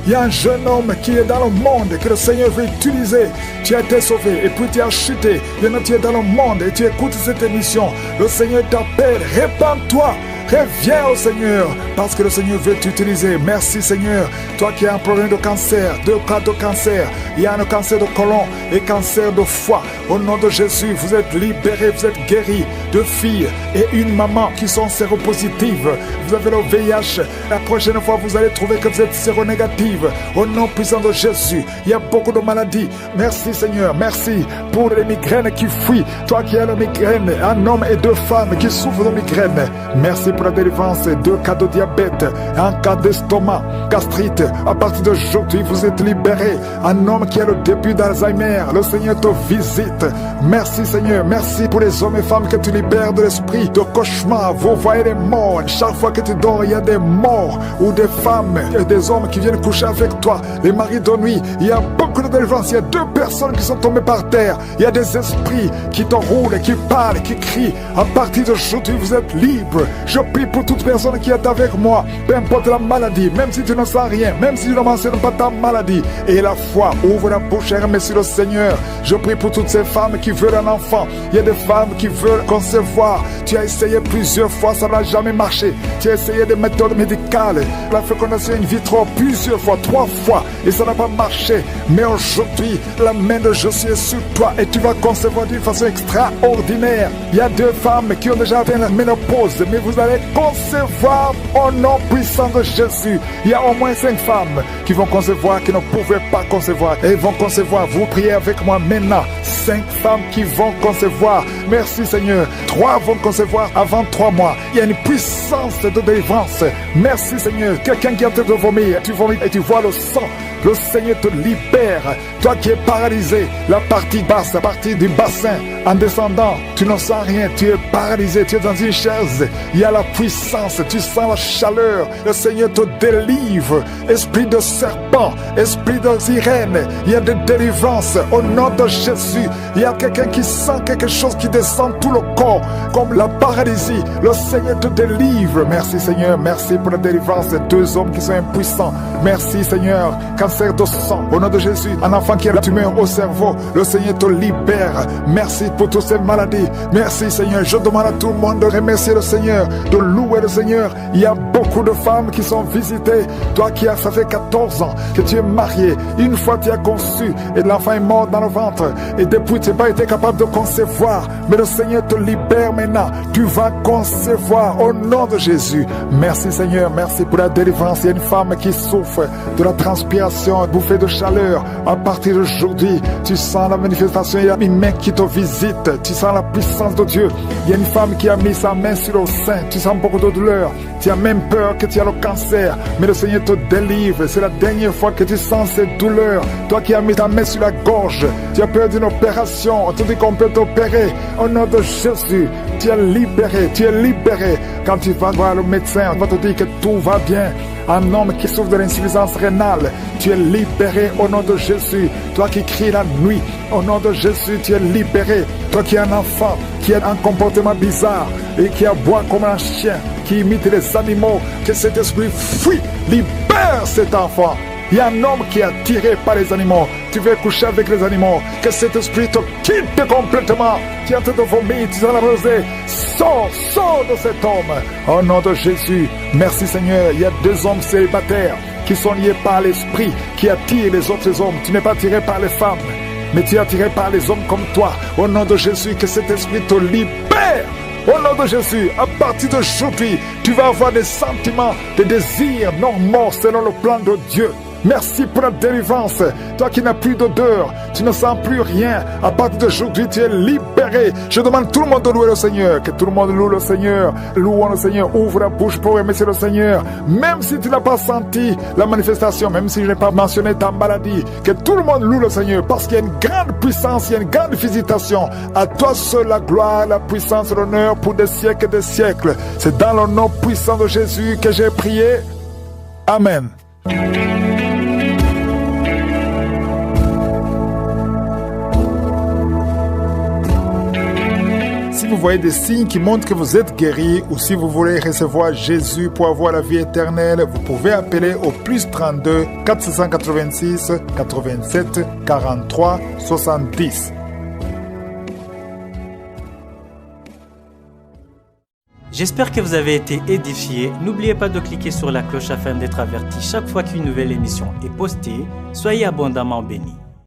Il y a un jeune homme qui est dans le monde que le Seigneur veut utiliser. Tu as été sauvé et puis tu as chuté. Maintenant tu es dans le monde et tu écoutes cette émission. Le Seigneur t'appelle, répands-toi. Reviens au Seigneur parce que le Seigneur veut t'utiliser. Merci Seigneur. Toi qui as un problème de cancer, 2 cas de cancer. Il y a un cancer de côlon et cancer de foie. Au nom de Jésus, vous êtes libérés, vous êtes guéris. 2 filles et une maman qui sont séropositives. Vous avez le VIH. La prochaine fois, vous allez trouver que vous êtes séronégative. Au nom puissant de Jésus, il y a beaucoup de maladies. Merci Seigneur. Merci pour les migraines qui fuient. Toi qui as la migraine, un homme et 2 femmes qui souffrent de migraine. Merci pour la délivrance, 2 cas de diabète, 1 cas d'estomac, gastrite. À partir d'aujourd'hui, vous êtes libérés. Un homme qui a le début d'Alzheimer, le Seigneur te visite. Merci Seigneur, merci pour les hommes et femmes que tu libères de l'esprit de cauchemar. Vous voyez les morts. Chaque fois que tu dors, il y a des morts ou des femmes et des hommes qui viennent coucher avec toi. Les maris de nuit, il y a beaucoup de délivrance. Il y a 2 personnes qui sont tombées par terre. Il y a des esprits qui t'enroulent, qui parlent, qui crient. À partir d'aujourd'hui, vous êtes libres. Je prie pour toute personne qui est avec moi, peu importe la maladie, même si tu ne sens rien, même si tu ne mentionnes pas ta maladie. Et la foi, ouvre la bouche et remercie le Seigneur. Je prie pour toutes ces femmes qui veulent un enfant. Il y a des femmes qui veulent concevoir. Tu as essayé plusieurs fois, ça n'a jamais marché. Tu as essayé des méthodes médicales, la fécondation in vitro plusieurs fois, 3 fois, et ça n'a pas marché. Mais aujourd'hui, la main de Jésus est sur toi et tu vas concevoir d'une façon extraordinaire. Il y a 2 femmes qui ont déjà atteint la ménopause, mais vous allez concevoir au nom puissant de Jésus. Il y a au moins 5 femmes qui vont concevoir, qui ne pouvaient pas concevoir. Et vont concevoir. Vous priez avec moi maintenant. 5 femmes qui vont concevoir. Merci Seigneur. 3 vont concevoir avant 3 mois. Il y a une puissance de délivrance. Merci Seigneur. Quelqu'un qui est en train de vomir. Tu vomis et tu vois le sang. Le Seigneur te libère. Toi qui es paralysé, la partie basse, la partie du bassin, en descendant, tu ne sens rien, tu es paralysé, tu es dans une chaise. Il y a la la puissance, tu sens la chaleur. Le Seigneur te délivre. Esprit de serpent, esprit de sirène, il y a des délivrances au nom de Jésus. Il y a quelqu'un qui sent quelque chose qui descend tout le corps, comme la paralysie. Le Seigneur te délivre. Merci Seigneur, merci pour la délivrance de 2 hommes qui sont impuissants. Merci Seigneur. Cancer de sang, au nom de Jésus. Un enfant qui a la tumeur au cerveau, le Seigneur te libère. Merci pour toutes ces maladies. Merci Seigneur. Je demande à tout le monde de remercier le Seigneur, de louer le Seigneur. Il y a beaucoup de femmes qui sont visitées. Toi qui as, ça fait 14 ans que tu es marié. Une fois tu as conçu et l'enfant est mort dans le ventre. Et depuis tu n'as pas été capable de concevoir. Mais le Seigneur te libère maintenant. Tu vas concevoir au nom de Jésus. Merci Seigneur. Merci pour la délivrance. Il y a une femme qui souffre de la transpiration, bouffée de chaleur. À partir d'aujourd'hui, tu sens la manifestation. Il y a une main qui te visite. Tu sens la puissance de Dieu. Il y a une femme qui a mis sa main sur le sein. Tu sens beaucoup de douleur. Tu as même peur que tu as le cancer. Mais le Seigneur te délivre. C'est la dernière fois que tu sens cette douleur. Toi qui as mis ta main sur la gorge, tu as peur d'une opération. On te dit qu'on peut t'opérer. Au nom de Jésus, tu es libéré. Tu es libéré. Quand tu vas voir le médecin, on va te dire que tout va bien. Un homme qui souffre de l'insuffisance rénale, tu es libéré au nom de Jésus. Toi qui cries la nuit, au nom de Jésus, tu es libéré. Toi qui es un enfant, qui a un comportement bizarre et qui aboie comme un chien, qui imite les animaux, que cet esprit fuit, libère cet enfant. Il y a un homme qui est attiré par les animaux. Tu veux coucher avec les animaux. Que cet esprit te quitte complètement. Tu es en train de vomir, tu es la rosée. Sors de cet homme. Au nom de Jésus. Merci Seigneur. Il y a 2 hommes célibataires qui sont liés par l'esprit, qui attirent les autres hommes. Tu n'es pas attiré par les femmes, mais tu es attiré par les hommes comme toi. Au nom de Jésus, que cet esprit te libère. Au nom de Jésus, à partir d'aujourd'hui, tu vas avoir des sentiments, des désirs normaux selon le plan de Dieu. Merci pour la délivrance. Toi qui n'as plus d'odeur, tu ne sens plus rien. À partir d'aujourd'hui, tu es libéré. Je demande tout le monde de louer le Seigneur. Que tout le monde loue le Seigneur. Louons le Seigneur. Ouvre la bouche pour remercier le Seigneur. Même si tu n'as pas senti la manifestation, même si je n'ai pas mentionné ta maladie, que tout le monde loue le Seigneur. Parce qu'il y a une grande puissance, il y a une grande visitation. À toi seul la gloire, la puissance, l'honneur pour des siècles et des siècles. C'est dans le nom puissant de Jésus que j'ai prié. Amen. Si vous voyez des signes qui montrent que vous êtes guéri ou si vous voulez recevoir Jésus pour avoir la vie éternelle, vous pouvez appeler au +32 486 87 43 70. J'espère que vous avez été édifiés. N'oubliez pas de cliquer sur la cloche afin d'être averti chaque fois qu'une nouvelle émission est postée. Soyez abondamment bénis.